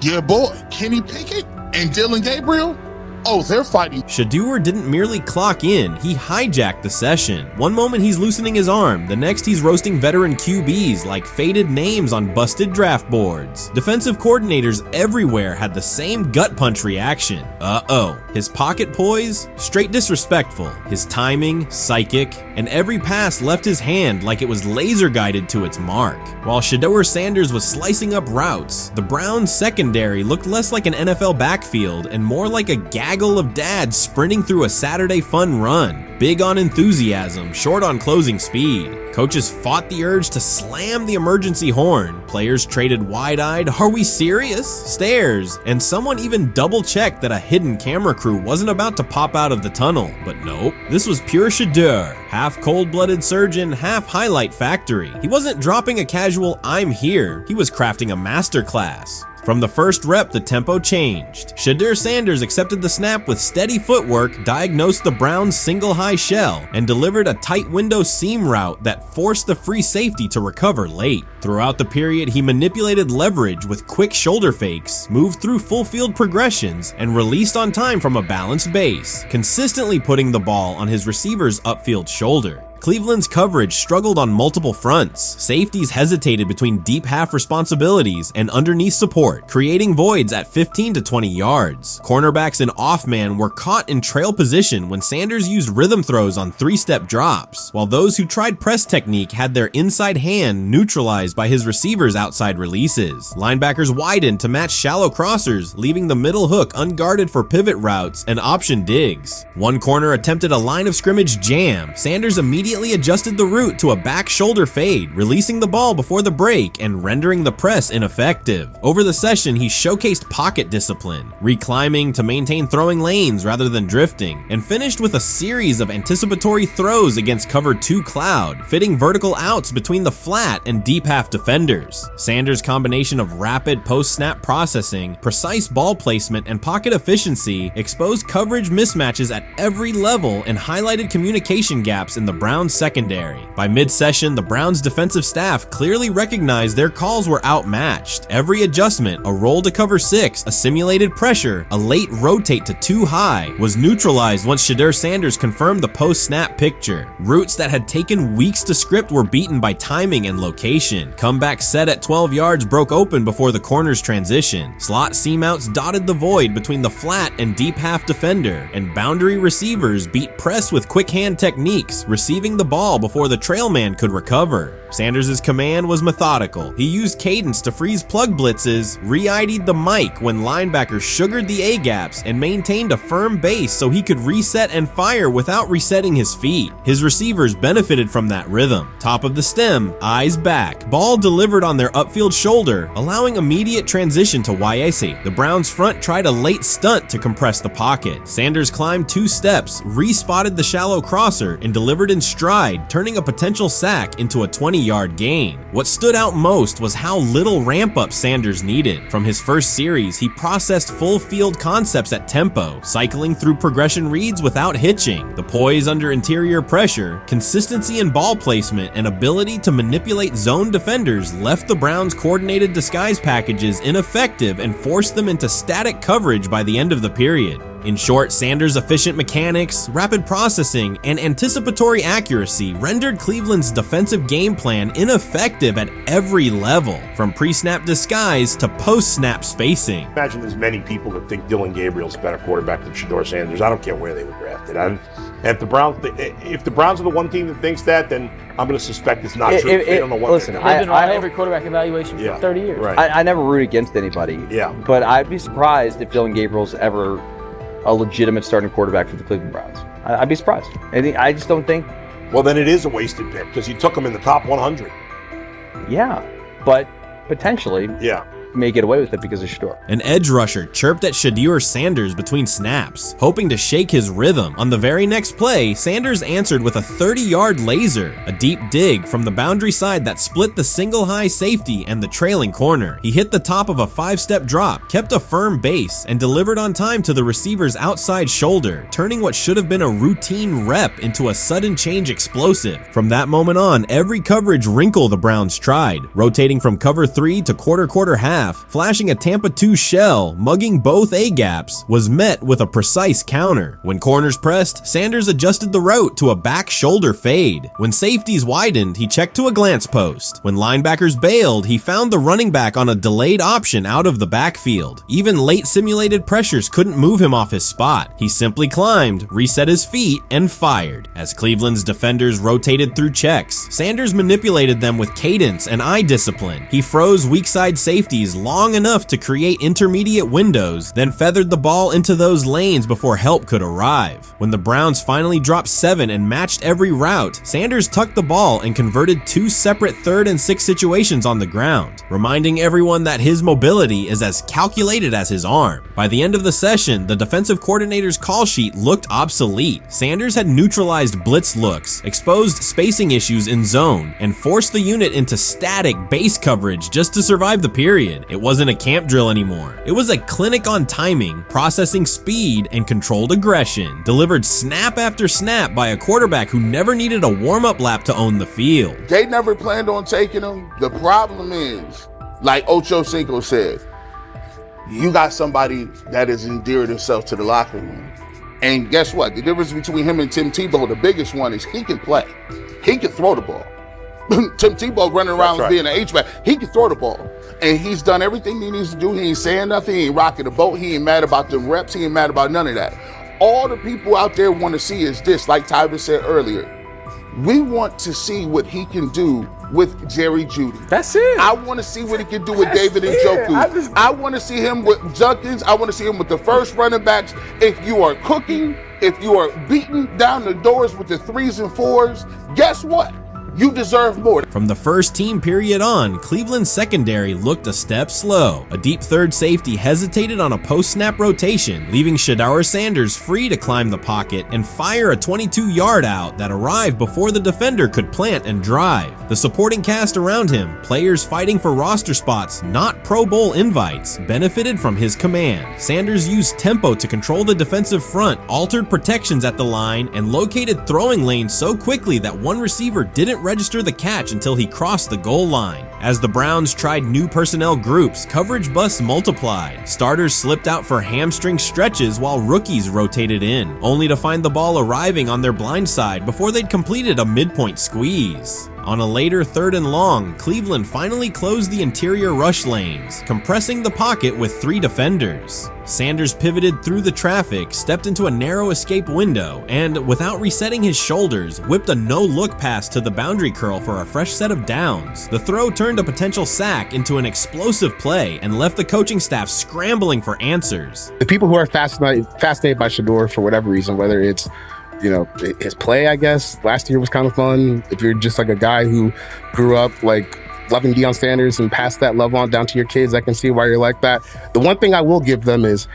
Your boy, Kenny Pickett and Dillon Gabriel, oh, they're fighting. Shedeur didn't merely clock in, he hijacked the session. One moment he's loosening his arm, the next he's roasting veteran QBs like faded names on busted draft boards. Defensive coordinators everywhere had the same gut punch reaction. Uh-oh. His pocket poise? Straight disrespectful. His timing? Psychic. And every pass left his hand like it was laser guided to its mark. While Shedeur Sanders was slicing up routes, the Browns secondary looked less like an NFL backfield and more like a gaggle of dads sprinting through a Saturday fun run. Big on enthusiasm, short on closing speed. Coaches fought the urge to slam the emergency horn. Players traded wide-eyed, "Are we serious?" stares, and someone even double-checked that a hidden camera crew wasn't about to pop out of the tunnel. But nope, this was pure Shedeur. Half cold-blooded surgeon, half highlight factory. He wasn't dropping a casual "I'm here," he was crafting a masterclass. From the first rep, the tempo changed. Shedeur Sanders accepted the snap with steady footwork, diagnosed the Browns' single high shell, and delivered a tight window seam route that forced the free safety to recover late. Throughout the period, he manipulated leverage with quick shoulder fakes, moved through full field progressions, and released on time from a balanced base, consistently putting the ball on his receiver's upfield shoulder. Cleveland's coverage struggled on multiple fronts. Safeties hesitated between deep half responsibilities and underneath support, creating voids at 15 to 20 yards. Cornerbacks and off-man were caught in trail position when Sanders used rhythm throws on 3-step drops, while those who tried press technique had their inside hand neutralized by his receivers' outside releases. Linebackers widened to match shallow crossers, leaving the middle hook unguarded for pivot routes and option digs. One corner attempted a line of scrimmage jam. Sanders immediately adjusted the route to a back shoulder fade, releasing the ball before the break and rendering the press ineffective. Over the session, he showcased pocket discipline, reclimbing to maintain throwing lanes rather than drifting, and finished with a series of anticipatory throws against cover 2 cloud, fitting vertical outs between the flat and deep half defenders. Sanders' combination of rapid post-snap processing, precise ball placement, and pocket efficiency exposed coverage mismatches at every level and highlighted communication gaps in the Browns secondary. By mid-session, the Browns defensive staff clearly recognized their calls were outmatched. Every adjustment, a roll to cover 6, a simulated pressure, a late rotate to 2 high, was neutralized once Shedeur Sanders confirmed the post-snap picture. Routes that had taken weeks to script were beaten by timing and location. Comeback set at 12 yards broke open before the corner's transition. Slot seam-outs dotted the void between the flat and deep half defender, and boundary receivers beat press with quick hand techniques, receiving the ball before the trail man could recover. Sanders' command was methodical. He used cadence to freeze plug blitzes, re-ID'd the mic when linebackers sugared the A-gaps, and maintained a firm base so he could reset and fire without resetting his feet. His receivers benefited from that rhythm. Top of the stem, eyes back, ball delivered on their upfield shoulder, allowing immediate transition to YAC. The Browns front tried a late stunt to compress the pocket. Sanders climbed 2 steps, re-spotted the shallow crosser, and delivered in stride, turning a potential sack into a 20-yard gain. What stood out most was how little ramp-up Sanders needed. From his first series, he processed full field concepts at tempo, cycling through progression reads without hitching. The poise under interior pressure, consistency in ball placement, and ability to manipulate zone defenders left the Browns' coordinated disguise packages ineffective and forced them into static coverage by the end of the period. In short, Sanders' efficient mechanics, rapid processing, and anticipatory accuracy rendered Cleveland's defensive game plan ineffective at every level, from pre-snap disguise to post-snap spacing. Imagine there's many people that think Dillon Gabriel's a better quarterback than Shedeur Sanders. I don't care where they were drafted. And if the Browns are the one team that thinks that, then I'm going to suspect it's not true. They don't know what. Listen, I've been on every quarterback evaluation for 30 years. Right. I never root against anybody. Yeah. But I'd be surprised if Dillon Gabriel's ever a legitimate starting quarterback for the Cleveland Browns. I'd be surprised. I just don't think. Well, then it is a wasted pick because you took him in the top 100. Yeah, but potentially. Yeah. May get away with it because of Shedeur. An edge rusher chirped at Shedeur Sanders between snaps, hoping to shake his rhythm. On the very next play, Sanders answered with a 30-yard laser, a deep dig from the boundary side that split the single high safety and the trailing corner. He hit the top of a 5-step drop, kept a firm base, and delivered on time to the receiver's outside shoulder, turning what should have been a routine rep into a sudden change explosive. From that moment on, every coverage wrinkle the Browns tried, rotating from cover 3 to quarter half, flashing a Tampa 2 shell, mugging both A-gaps, was met with a precise counter. When corners pressed, Sanders adjusted the route to a back shoulder fade. When safeties widened, he checked to a glance post. When linebackers bailed, he found the running back on a delayed option out of the backfield. Even late simulated pressures couldn't move him off his spot. He simply climbed, reset his feet, and fired. As Cleveland's defenders rotated through checks, Sanders manipulated them with cadence and eye discipline. He froze weak side safeties long enough to create intermediate windows, then feathered the ball into those lanes before help could arrive. When the Browns finally dropped 7 and matched every route, Sanders tucked the ball and converted 2 separate 3rd and 6 situations on the ground, reminding everyone that his mobility is as calculated as his arm. By the end of the session, the defensive coordinator's call sheet looked obsolete. Sanders had neutralized blitz looks, exposed spacing issues in zone, and forced the unit into static base coverage just to survive the period. It wasn't a camp drill anymore. It was a clinic on timing, processing speed, and controlled aggression, delivered snap after snap by a quarterback who never needed a warm-up lap to own the field. They never planned on taking him. The problem is, like Ocho Cinco said, you got somebody that has endeared himself to the locker room. And guess what? The difference between him and Tim Tebow, the biggest one, is he can play. He can throw the ball. Tim Tebow running around being an H-back. He can throw the ball. And he's done everything he needs to do. He ain't saying nothing. He ain't rocking the boat. He ain't mad about the reps. He ain't mad about none of that. All the people out there want to see is this, like Tyler said earlier. We want to see what he can do with Jerry Jeudy. That's it. I want to see what he can do with David Njoku. I want to see him with Junkins. I want to see him with the first running backs. If you are cooking, if you are beating down the doors with the 3s and 4s, guess what? You deserve more. From the first team period on, Cleveland's secondary looked a step slow. A deep third safety hesitated on a post-snap rotation, leaving Shedeur Sanders free to climb the pocket and fire a 22-yard out that arrived before the defender could plant and drive. The supporting cast around him, players fighting for roster spots, not Pro Bowl invites, benefited from his command. Sanders used tempo to control the defensive front, altered protections at the line, and located throwing lanes so quickly that one receiver didn't register the catch until he crossed the goal line. As the Browns tried new personnel groups, coverage busts multiplied. Starters slipped out for hamstring stretches while rookies rotated in, only to find the ball arriving on their blind side before they'd completed a midpoint squeeze. On a later 3rd and long, Cleveland finally closed the interior rush lanes, compressing the pocket with 3 defenders. Sanders pivoted through the traffic, stepped into a narrow escape window, and, without resetting his shoulders, whipped a no-look pass to the boundary curl for a fresh set of downs. The throw turned a potential sack into an explosive play and left the coaching staff scrambling for answers. The people who are fascinated by Shedeur for whatever reason, whether it's his play, I guess, last year was kind of fun. If you're just like a guy who grew up like loving Deion Sanders and passed that love on down to your kids, I can see why you're like that. The one thing I will give them is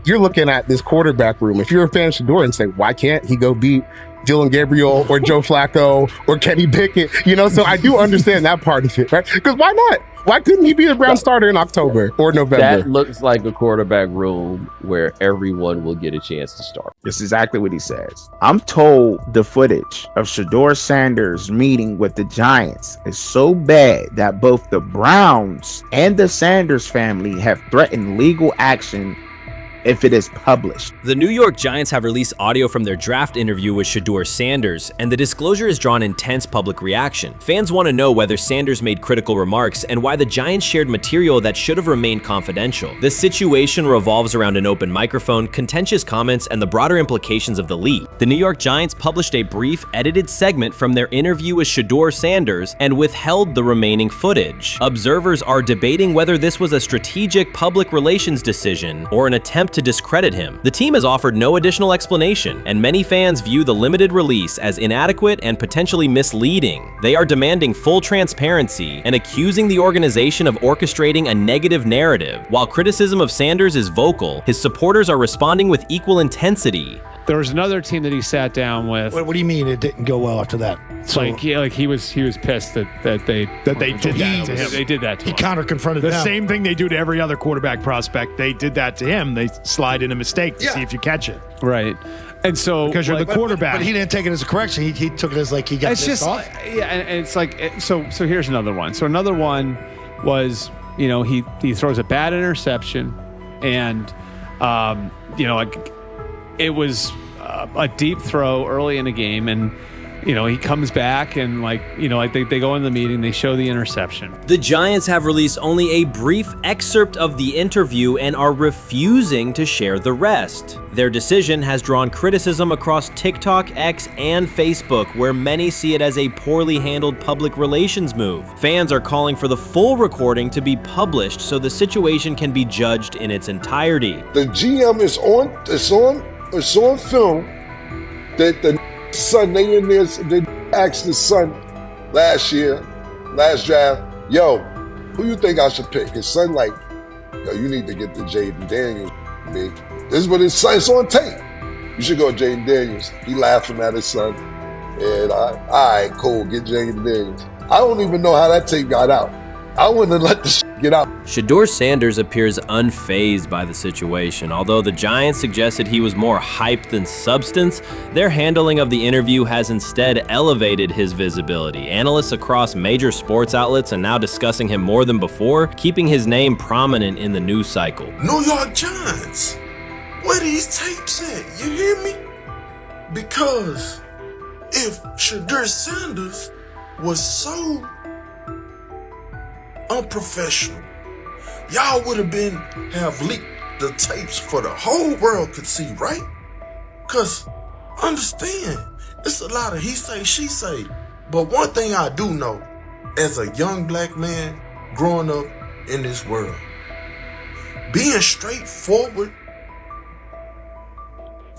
you're looking at this quarterback room. If you're a fan of Shedeur and say, why can't he go beat Dylan Gabriel or Joe Flacco or Kenny Pickett? So I do understand that part of it, right? Because why not? Why couldn't he be the Brown starter in October or November? That looks like a quarterback room where everyone will get a chance to start. That's exactly what he says. I'm told the footage of Shedeur Sanders meeting with the Giants is so bad that both the Browns and the Sanders family have threatened legal action if it is published. The New York Giants have released audio from their draft interview with Shedeur Sanders, and the disclosure has drawn intense public reaction. Fans want to know whether Sanders made critical remarks and why the Giants shared material that should have remained confidential. This situation revolves around an open microphone, contentious comments, and the broader implications of the leak. The New York Giants published a brief, edited segment from their interview with Shedeur Sanders and withheld the remaining footage. Observers are debating whether this was a strategic public relations decision or an attempt to discredit him. The team has offered no additional explanation, and many fans view the limited release as inadequate and potentially misleading. They are demanding full transparency and accusing the organization of orchestrating a negative narrative. While criticism of Sanders is vocal, his supporters are responding with equal intensity. There was another team that he sat down with. What do you mean it didn't go well after that? So, he was pissed that they did that to him. They did that to him. He counter-confronted the them. same thing they do to every other quarterback prospect. They did that to him. They slide in a mistake to see if you catch it. Right. And so because you're the quarterback. But he didn't take it as a correction. He took it as like he got pissed off. Yeah, and it's like so here's another one. So another one was, he throws a bad interception, and it was a deep throw early in the game, and he comes back and they go in the meeting, they show the interception. The Giants have released only a brief excerpt of the interview and are refusing to share the rest. Their decision has drawn criticism across TikTok, X, and Facebook, where many see it as a poorly handled public relations move. Fans are calling for the full recording to be published so the situation can be judged in its entirety. The GM is on film that the son, they asked the son last draft, who you think I should pick? His son you need to get the Jaden Daniels, big. This is what his son, it's on tape. You should go Jaden Daniels. He laughing at his son. And all right, cool, get Jaden Daniels. I don't even know how that tape got out. I wouldn't have let the get out. Shedeur Sanders appears unfazed by the situation. Although the Giants suggested he was more hype than substance, their handling of the interview has instead elevated his visibility. Analysts across major sports outlets are now discussing him more than before, keeping his name prominent in the news cycle. New York Giants. where these tapes at? You hear me? Because if Shedeur Sanders was so unprofessional, y'all would have leaked the tapes for the whole world could see, right? Cause understand, it's a lot of he say, she say. But one thing I do know, as a young black man growing up in this world, being straightforward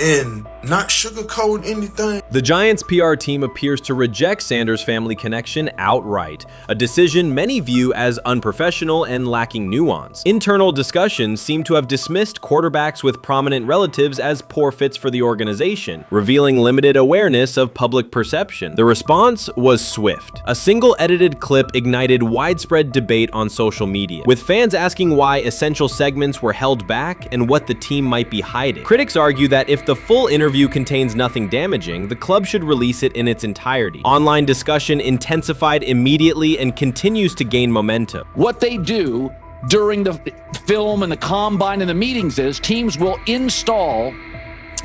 and not sugarcoat anything. The Giants' PR team appears to reject Sanders' family connection outright, a decision many view as unprofessional and lacking nuance. Internal discussions seem to have dismissed quarterbacks with prominent relatives as poor fits for the organization, revealing limited awareness of public perception. The response was swift. A single edited clip ignited widespread debate on social media, with fans asking why essential segments were held back and what the team might be hiding. Critics argue that if the full interview contains nothing damaging, the club should release it in its entirety. Online discussion intensified immediately and continues to gain momentum. What they do during the film and the combine and the meetings is teams will install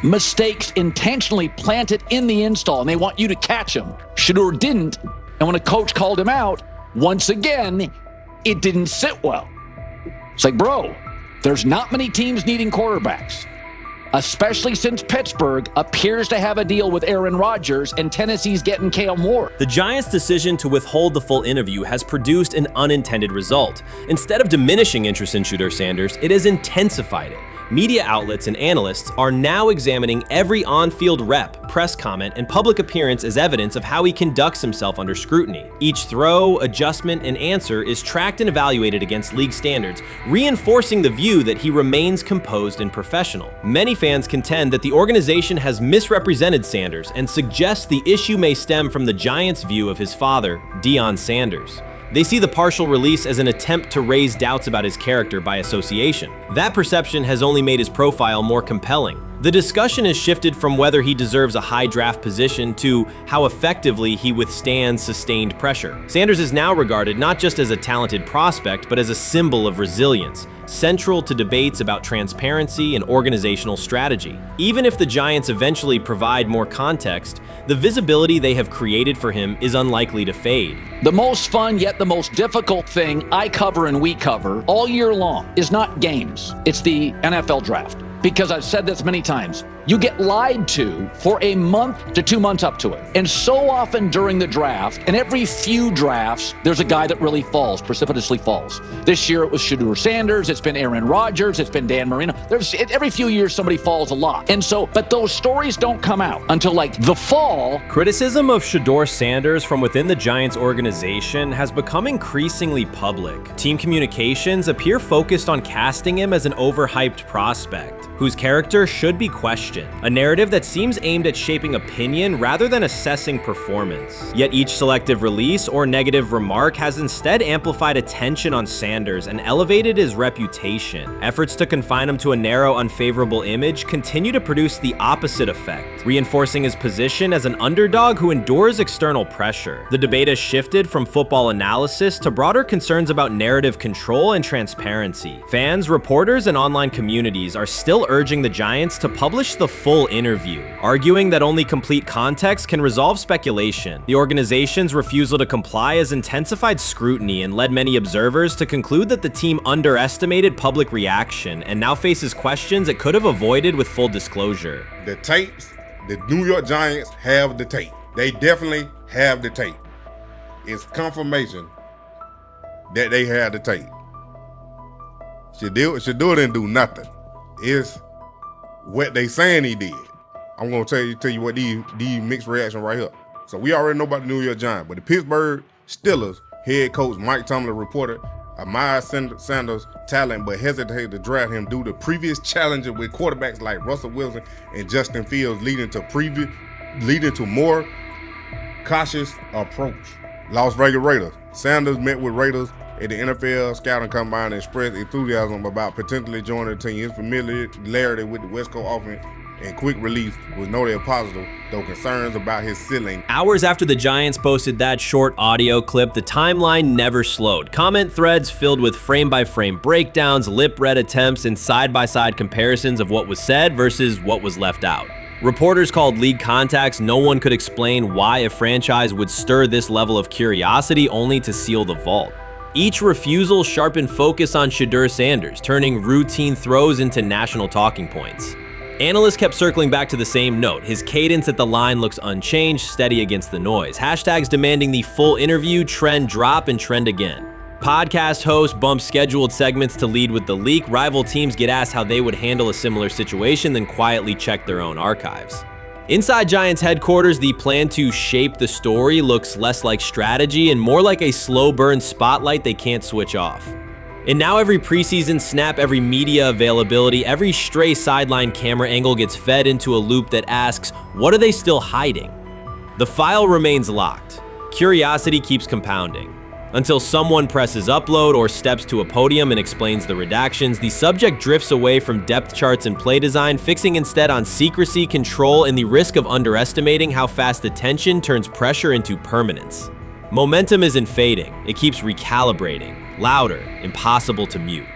mistakes intentionally planted in the install, and they want you to catch them. Shedeur didn't, and when a coach called him out, once again, it didn't sit well. It's like, bro, there's not many teams needing quarterbacks, especially since Pittsburgh appears to have a deal with Aaron Rodgers and Tennessee's getting Kale Moore. The Giants' decision to withhold the full interview has produced an unintended result. Instead of diminishing interest in Shedeur Sanders, it has intensified it. Media outlets and analysts are now examining every on-field rep, press comment, and public appearance as evidence of how he conducts himself under scrutiny. Each throw, adjustment, and answer is tracked and evaluated against league standards, reinforcing the view that he remains composed and professional. Many fans contend that the organization has misrepresented Sanders and suggest the issue may stem from the Giants' view of his father, Deion Sanders. They see the partial release as an attempt to raise doubts about his character by association. That perception has only made his profile more compelling. The discussion has shifted from whether he deserves a high draft position to how effectively he withstands sustained pressure. Sanders is now regarded not just as a talented prospect, but as a symbol of resilience, central to debates about transparency and organizational strategy. Even if the Giants eventually provide more context, the visibility they have created for him is unlikely to fade. The most fun yet the most difficult thing I cover and we cover all year long is not games, it's the NFL draft. Because I've said this many times, you get lied to for a month to 2 months up to it. And so often during the draft, and every few drafts, there's a guy that really falls, precipitously falls. This year it was Shedeur Sanders, it's been Aaron Rodgers, it's been Dan Marino. Every few years somebody falls a lot. And so, but those stories don't come out until like the fall. Criticism of Shedeur Sanders from within the Giants organization has become increasingly public. Team communications appear focused on casting him as an overhyped prospect, whose character should be questioned, a narrative that seems aimed at shaping opinion rather than assessing performance. Yet each selective release or negative remark has instead amplified attention on Sanders and elevated his reputation. Efforts to confine him to a narrow, unfavorable image continue to produce the opposite effect, reinforcing his position as an underdog who endures external pressure. The debate has shifted from football analysis to broader concerns about narrative control and transparency. Fans, reporters, and online communities are still urging the Giants to publish the full interview, arguing that only complete context can resolve speculation. The organization's refusal to comply has intensified scrutiny and led many observers to conclude that the team underestimated public reaction and now faces questions it could have avoided with full disclosure. The tapes, the New York Giants have the tape. They definitely have the tape. It's confirmation that they had the tape. Shedeur didn't do nothing. It's what they saying he did. I'm gonna tell you what these mixed reaction right here. So we already know about the New York Giants, but the Pittsburgh Steelers head coach Mike Tomlin reported admired Sanders' talent, but hesitated to draft him due to previous challenges with quarterbacks like Russell Wilson and Justin Fields, leading to more cautious approach. Las Vegas Raiders. Sanders met with Raiders at the NFL scouting combine and expressed enthusiasm about potentially joining the team. His familiarity with the West Coast offense and quick release was noted positive, though concerns about his ceiling. Hours after the Giants posted that short audio clip, the timeline never slowed. Comment threads filled with frame-by-frame breakdowns, lip-read attempts, and side-by-side comparisons of what was said versus what was left out. Reporters called league contacts. No one could explain why a franchise would stir this level of curiosity only to seal the vault. Each refusal sharpened focus on Shedeur Sanders, turning routine throws into national talking points. Analysts kept circling back to the same note. His cadence at the line looks unchanged, steady against the noise. Hashtags demanding the full interview, trend drop, and trend again. Podcast hosts bump scheduled segments to lead with the leak. Rival teams get asked how they would handle a similar situation, then quietly check their own archives. Inside Giants headquarters, the plan to shape the story looks less like strategy and more like a slow burn spotlight they can't switch off. And now every preseason snap, every media availability, every stray sideline camera angle gets fed into a loop that asks, what are they still hiding? The file remains locked. Curiosity keeps compounding. Until someone presses upload or steps to a podium and explains the redactions, the subject drifts away from depth charts and play design, fixing instead on secrecy, control, and the risk of underestimating how fast attention turns pressure into permanence. Momentum isn't fading, it keeps recalibrating, louder, impossible to mute.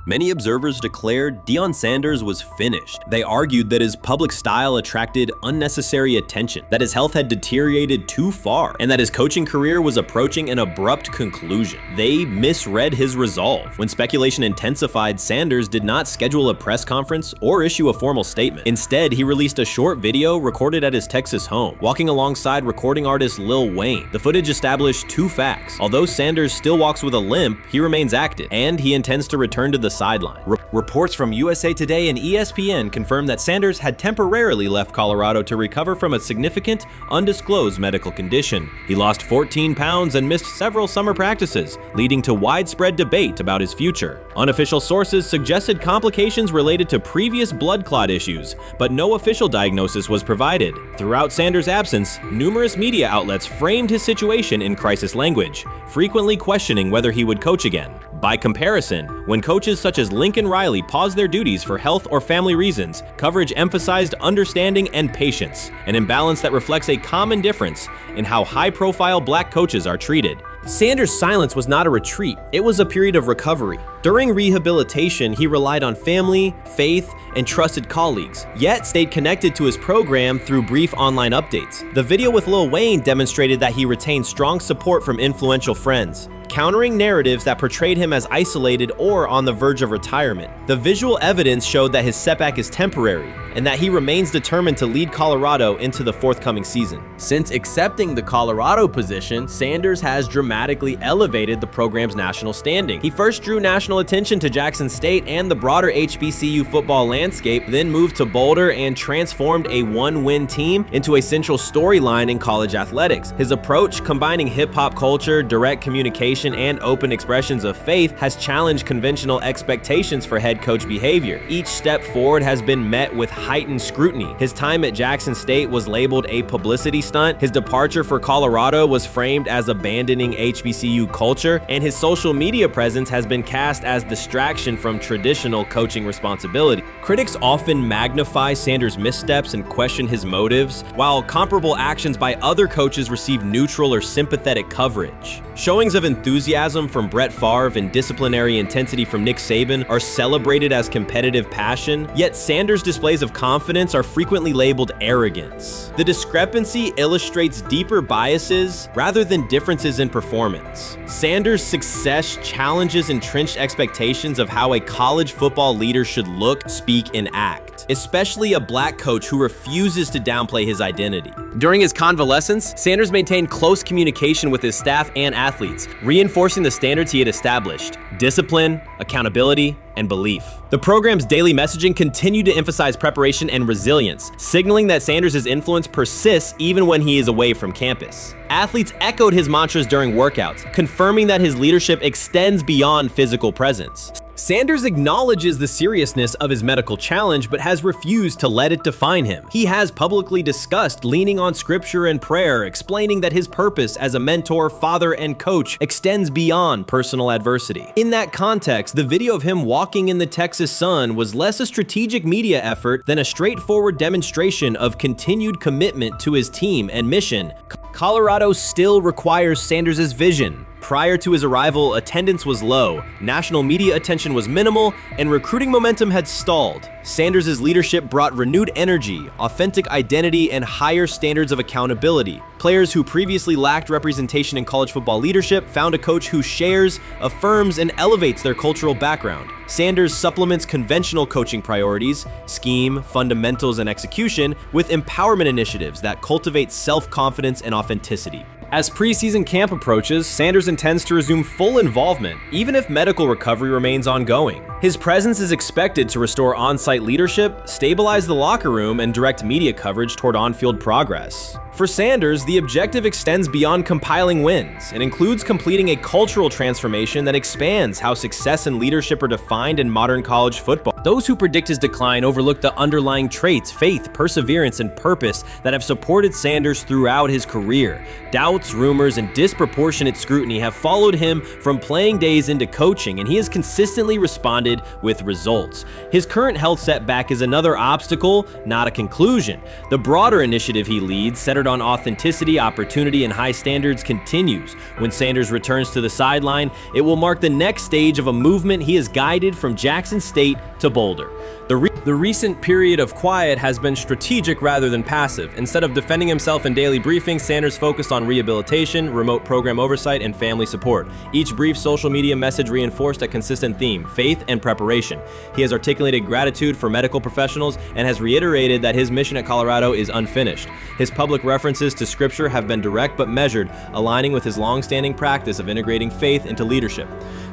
Many observers declared Deion Sanders was finished. They argued that his public style attracted unnecessary attention, that his health had deteriorated too far, and that his coaching career was approaching an abrupt conclusion. They misread his resolve. When speculation intensified, Sanders did not schedule a press conference or issue a formal statement. Instead, he released a short video recorded at his Texas home, walking alongside recording artist Lil Wayne. The footage established two facts. Although Sanders still walks with a limp, he remains active, and he intends to return to the sideline. Reports from USA Today and ESPN confirmed that Sanders had temporarily left Colorado to recover from a significant, undisclosed medical condition. He lost 14 pounds and missed several summer practices, leading to widespread debate about his future. Unofficial sources suggested complications related to previous blood clot issues, but no official diagnosis was provided. Throughout Sanders' absence, numerous media outlets framed his situation in crisis language, frequently questioning whether he would coach again. By comparison, when coaches such as Lincoln Riley paused their duties for health or family reasons, coverage emphasized understanding and patience, an imbalance that reflects a common difference in how high-profile black coaches are treated. Sanders' silence was not a retreat, it was a period of recovery. During rehabilitation, he relied on family, faith, and trusted colleagues, yet stayed connected to his program through brief online updates. The video with Lil Wayne demonstrated that he retained strong support from influential friends, countering narratives that portrayed him as isolated or on the verge of retirement. The visual evidence showed that his setback is temporary, and that he remains determined to lead Colorado into the forthcoming season. Since accepting the Colorado position, Sanders has dramatically elevated the program's national standing. He first drew national attention to Jackson State and the broader HBCU football landscape, then moved to Boulder and transformed a one-win team into a central storyline in college athletics. His approach, combining hip-hop culture, direct communication, and open expressions of faith, has challenged conventional expectations for head coach behavior. Each step forward has been met with heightened scrutiny. His time at Jackson State was labeled a publicity stunt, his departure for Colorado was framed as abandoning HBCU culture, and his social media presence has been cast as distraction from traditional coaching responsibility. Critics often magnify Sanders' missteps and question his motives, while comparable actions by other coaches receive neutral or sympathetic coverage. Showings of enthusiasm from Brett Favre and disciplinary intensity from Nick Saban are celebrated as competitive passion, yet Sanders' displays of confidence are frequently labeled arrogance. The discrepancy illustrates deeper biases rather than differences in performance. Sanders' success challenges entrenched expectations of how a college football leader should look, speak, and act, especially a black coach who refuses to downplay his identity. During his convalescence, Sanders maintained close communication with his staff and athletes, reinforcing the standards he had established: discipline, accountability, and belief. The program's daily messaging continued to emphasize preparation and resilience, signaling that Sanders' influence persists even when he is away from campus. Athletes echoed his mantras during workouts, confirming that his leadership extends beyond physical presence. Sanders acknowledges the seriousness of his medical challenge, but has refused to let it define him. He has publicly discussed leaning on scripture and prayer, explaining that his purpose as a mentor, father, and coach extends beyond personal adversity. In that context, the video of him walking in the Texas sun was less a strategic media effort than a straightforward demonstration of continued commitment to his team and mission. Colorado still requires Sanders' vision. Prior to his arrival, attendance was low, national media attention was minimal, and recruiting momentum had stalled. Sanders' leadership brought renewed energy, authentic identity, and higher standards of accountability. Players who previously lacked representation in college football leadership found a coach who shares, affirms, and elevates their cultural background. Sanders supplements conventional coaching priorities, scheme, fundamentals, and execution with empowerment initiatives that cultivate self-confidence and authenticity. As preseason camp approaches, Sanders intends to resume full involvement, even if medical recovery remains ongoing. His presence is expected to restore on-site leadership, stabilize the locker room, and direct media coverage toward on-field progress. For Sanders, the objective extends beyond compiling wins. It includes completing a cultural transformation that expands how success and leadership are defined in modern college football. Those who predict his decline overlook the underlying traits, faith, perseverance, and purpose that have supported Sanders throughout his career. Doubts, rumors, and disproportionate scrutiny have followed him from playing days into coaching, and he has consistently responded with results. His current health setback is another obstacle, not a conclusion. The broader initiative he leads, centered on authenticity, opportunity, and high standards, continues. When Sanders returns to the sideline, it will mark the next stage of a movement he has guided from Jackson State to Boulder. The recent period of quiet has been strategic rather than passive. Instead of defending himself in daily briefings, Sanders focused on rehabilitation, remote program oversight, and family support. Each brief social media message reinforced a consistent theme: faith and preparation. He has articulated gratitude for medical professionals and has reiterated that his mission at Colorado is unfinished. His public references to scripture have been direct but measured, aligning with his long-standing practice of integrating faith into leadership.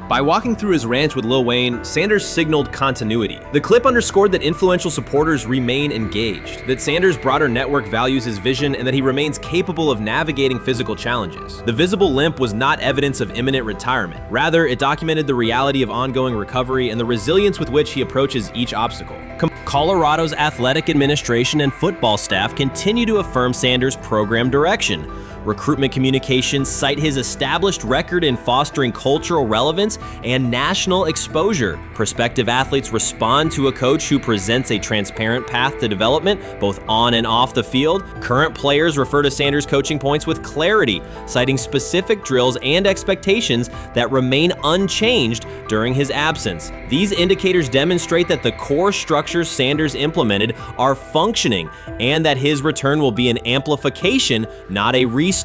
By walking through his ranch with Lil Wayne, Sanders signaled continuity. The clip underscored that influential supporters remain engaged, that Sanders' broader network values his vision, and that he remains capable of navigating physical challenges. The visible limp was not evidence of imminent retirement. Rather, it documented the reality of ongoing recovery and the resilience with which he approaches each obstacle. Colorado's athletic administration and football staff continue to affirm Sanders' program direction. Recruitment communications cite his established record in fostering cultural relevance and national exposure. Prospective athletes respond to a coach who presents a transparent path to development, both on and off the field. Current players refer to Sanders' coaching points with clarity, citing specific drills and expectations that remain unchanged during his absence. These indicators demonstrate that the core structures Sanders implemented are functioning, and that his return will be an amplification, not a restart.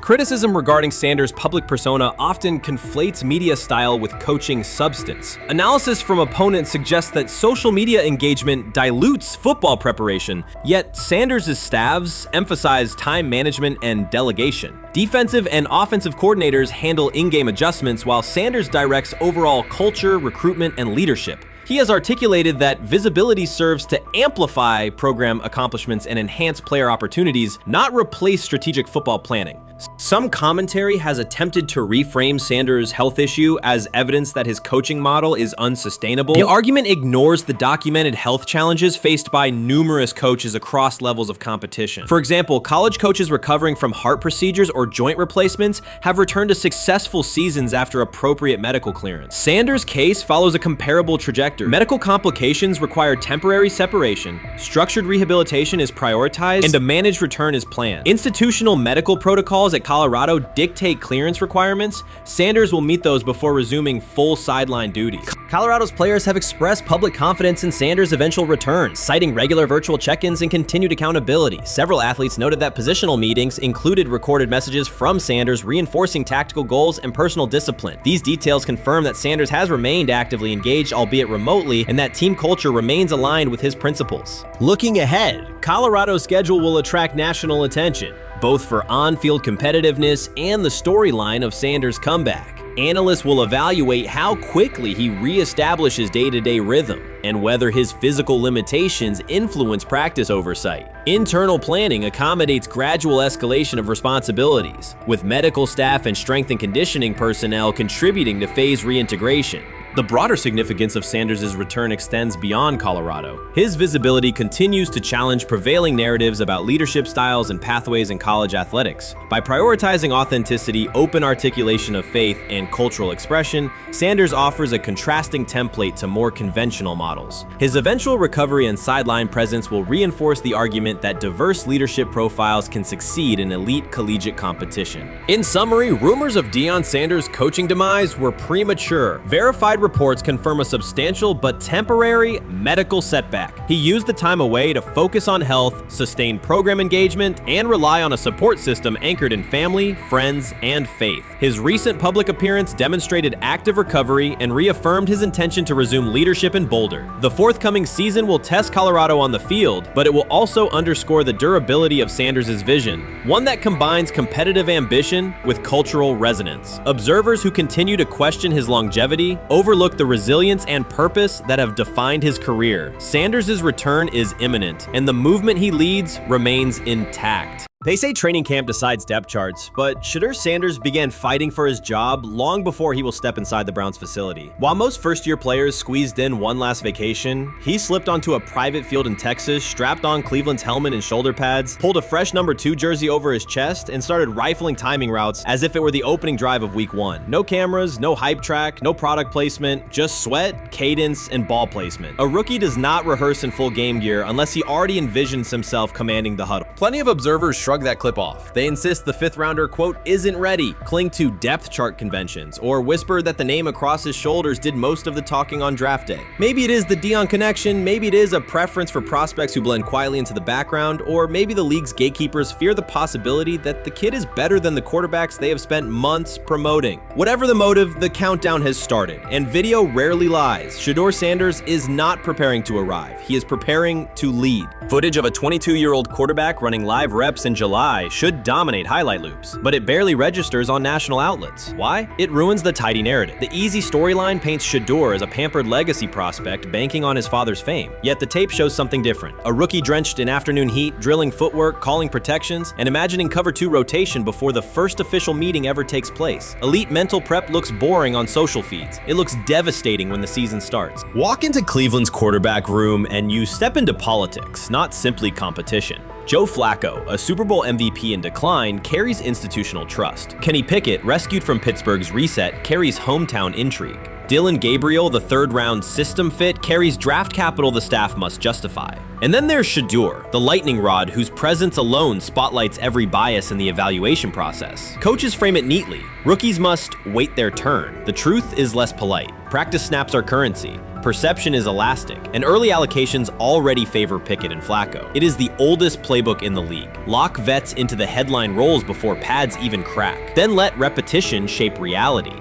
Criticism regarding Sanders' public persona often conflates media style with coaching substance. Analysis from opponents suggests that social media engagement dilutes football preparation, yet Sanders' staffs emphasize time management and delegation. Defensive and offensive coordinators handle in-game adjustments, while Sanders directs overall culture, recruitment, and leadership. He has articulated that visibility serves to amplify program accomplishments and enhance player opportunities, not replace strategic football planning. Some commentary has attempted to reframe Sanders' health issue as evidence that his coaching model is unsustainable. The argument ignores the documented health challenges faced by numerous coaches across levels of competition. For example, college coaches recovering from heart procedures or joint replacements have returned to successful seasons after appropriate medical clearance. Sanders' case follows a comparable trajectory. Medical complications require temporary separation, structured rehabilitation is prioritized, and a managed return is planned. Institutional medical protocols at Colorado dictate clearance requirements. Sanders will meet those before resuming full sideline duties. Colorado's players have expressed public confidence in Sanders' eventual return, citing regular virtual check-ins and continued accountability. Several athletes noted that positional meetings included recorded messages from Sanders reinforcing tactical goals and personal discipline. These details confirm that Sanders has remained actively engaged, albeit remotely, and that team culture remains aligned with his principles. Looking ahead, Colorado's schedule will attract national attention, both for on-field competitiveness and the storyline of Sanders' comeback. Analysts will evaluate how quickly he reestablishes day-to-day rhythm and whether his physical limitations influence practice oversight. Internal planning accommodates gradual escalation of responsibilities, with medical staff and strength and conditioning personnel contributing to phase reintegration. The broader significance of Sanders' return extends beyond Colorado. His visibility continues to challenge prevailing narratives about leadership styles and pathways in college athletics. By prioritizing authenticity, open articulation of faith, and cultural expression, Sanders offers a contrasting template to more conventional models. His eventual recovery and sideline presence will reinforce the argument that diverse leadership profiles can succeed in elite collegiate competition. In summary, rumors of Deion Sanders' coaching demise were premature. Verified reports confirm a substantial but temporary medical setback. He used the time away to focus on health, sustain program engagement, and rely on a support system anchored in family, friends, and faith. His recent public appearance demonstrated active recovery and reaffirmed his intention to resume leadership in Boulder. The forthcoming season will test Colorado on the field, but it will also underscore the durability of Sanders' vision, one that combines competitive ambition with cultural resonance. Observers who continue to question his longevity overlook the resilience and purpose that have defined his career. Sanders' return is imminent, and the movement he leads remains intact. They say training camp decides depth charts, but Shedeur Sanders began fighting for his job long before he will step inside the Browns facility. While most first-year players squeezed in one last vacation, he slipped onto a private field in Texas, strapped on Cleveland's helmet and shoulder pads, pulled a fresh number 2 jersey over his chest, and started rifling timing routes as if it were the opening drive of week 1. No cameras, no hype track, no product placement, just sweat, cadence, and ball placement. A rookie does not rehearse in full game gear unless he already envisions himself commanding the huddle. Plenty of observers shrug that clip off. They insist the 5th rounder, quote, isn't ready, cling to depth chart conventions, or whisper that the name across his shoulders did most of the talking on draft day. Maybe it is the Deion connection, maybe it is a preference for prospects who blend quietly into the background, or maybe the league's gatekeepers fear the possibility that the kid is better than the quarterbacks they have spent months promoting. Whatever the motive, the countdown has started, and video rarely lies. Shedeur Sanders is not preparing to arrive. He is preparing to lead. Footage of a 22-year-old quarterback running live reps in July should dominate highlight loops, but it barely registers on national outlets. Why? It ruins the tidy narrative. The easy storyline paints Shedeur as a pampered legacy prospect banking on his father's fame. Yet the tape shows something different. A rookie drenched in afternoon heat, drilling footwork, calling protections, and imagining cover 2 rotation before the first official meeting ever takes place. Elite mental prep looks boring on social feeds. It looks devastating when the season starts. Walk into Cleveland's quarterback room and you step into politics, not simply competition. Joe Flacco, a Super Bowl MVP in decline, carries institutional trust. Kenny Pickett, rescued from Pittsburgh's reset, carries hometown intrigue. Dillon Gabriel, the 3rd-round system fit, carries draft capital the staff must justify. And then there's Shedeur, the lightning rod whose presence alone spotlights every bias in the evaluation process. Coaches frame it neatly. Rookies must wait their turn. The truth is less polite. Practice snaps are currency. Perception is elastic, and early allocations already favor Pickett and Flacco. It is the oldest playbook in the league. Lock vets into the headline roles before pads even crack. Then let repetition shape reality.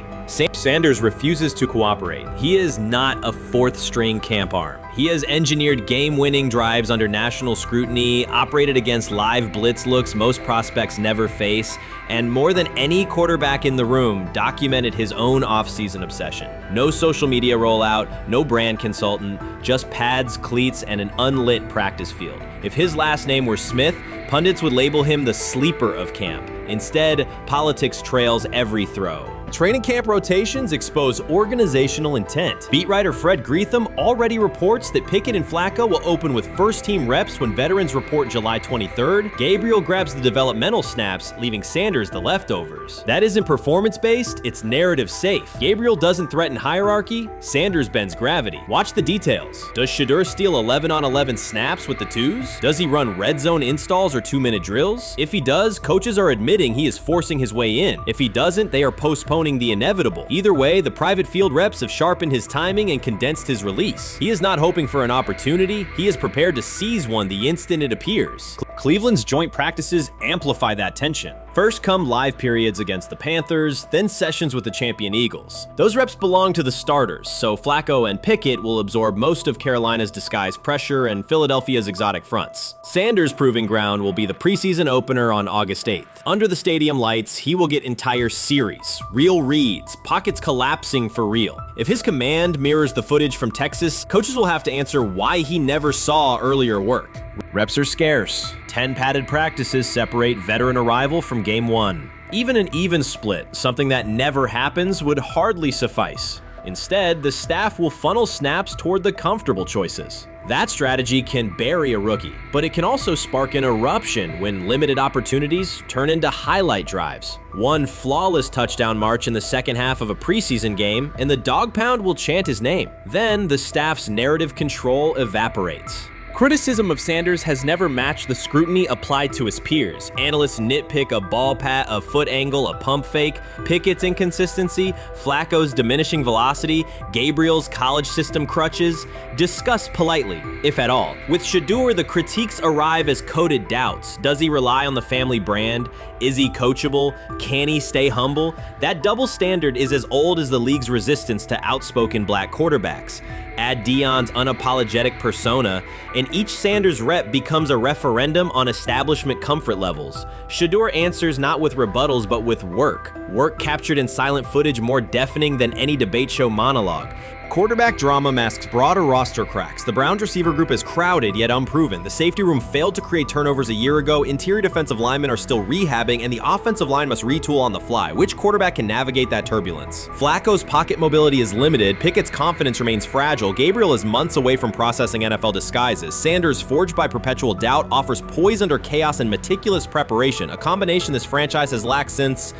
Sanders refuses to cooperate. He is not a 4th-string camp arm. He has engineered game-winning drives under national scrutiny, operated against live blitz looks most prospects never face, and more than any quarterback in the room, documented his own off-season obsession. No social media rollout, no brand consultant, just pads, cleats, and an unlit practice field. If his last name were Smith, pundits would label him the sleeper of camp. Instead, politics trails every throw. Training camp rotations expose organizational intent. Beat writer Fred Greetham already reports that Pickett and Flacco will open with first-team reps when veterans report July 23rd. Gabriel grabs the developmental snaps, leaving Sanders the leftovers. That isn't performance-based, it's narrative-safe. Gabriel doesn't threaten hierarchy, Sanders bends gravity. Watch the details. Does Shedeur steal 11-on-11 snaps with the 2s? Does he run red zone installs or 2-minute drills? If he does, coaches are admitting he is forcing his way in. If he doesn't, they are postponing the inevitable. Either way, the private field reps have sharpened his timing and condensed his release. He is not hoping for an opportunity, he is prepared to seize one the instant it appears. Cleveland's joint practices amplify that tension. First come live periods against the Panthers, then sessions with the champion Eagles. Those reps belong to the starters, so Flacco and Pickett will absorb most of Carolina's disguised pressure and Philadelphia's exotic fronts. Sanders' proving ground will be the preseason opener on August 8th. Under the stadium lights, he will get entire series, real reads, pockets collapsing for real. If his command mirrors the footage from Texas, coaches will have to answer why he never saw earlier work. Reps are scarce. 10 padded practices separate veteran arrival from game 1. Even an even split, something that never happens, would hardly suffice. Instead, the staff will funnel snaps toward the comfortable choices. That strategy can bury a rookie, but it can also spark an eruption when limited opportunities turn into highlight drives. One flawless touchdown march in the second half of a preseason game, and the dog pound will chant his name. Then the staff's narrative control evaporates. Criticism of Sanders has never matched the scrutiny applied to his peers. Analysts nitpick a ball pat, a foot angle, a pump fake, Pickett's inconsistency, Flacco's diminishing velocity, Gabriel's college system crutches. Discuss politely, if at all. With Shedeur, the critiques arrive as coded doubts. Does he rely on the family brand? Is he coachable? Can he stay humble? That double standard is as old as the league's resistance to outspoken black quarterbacks. Add Deion's unapologetic persona, and each Sanders rep becomes a referendum on establishment comfort levels. Shedeur answers not with rebuttals, but with work. Work captured in silent footage more deafening than any debate show monologue. Quarterback drama masks broader roster cracks. The Browns receiver group is crowded yet unproven. The safety room failed to create turnovers a year ago. Interior defensive linemen are still rehabbing, and the offensive line must retool on the fly. Which quarterback can navigate that turbulence? Flacco's pocket mobility is limited. Pickett's confidence remains fragile. Gabriel is months away from processing NFL disguises. Sanders, forged by perpetual doubt, offers poise under chaos and meticulous preparation, a combination this franchise has lacked since,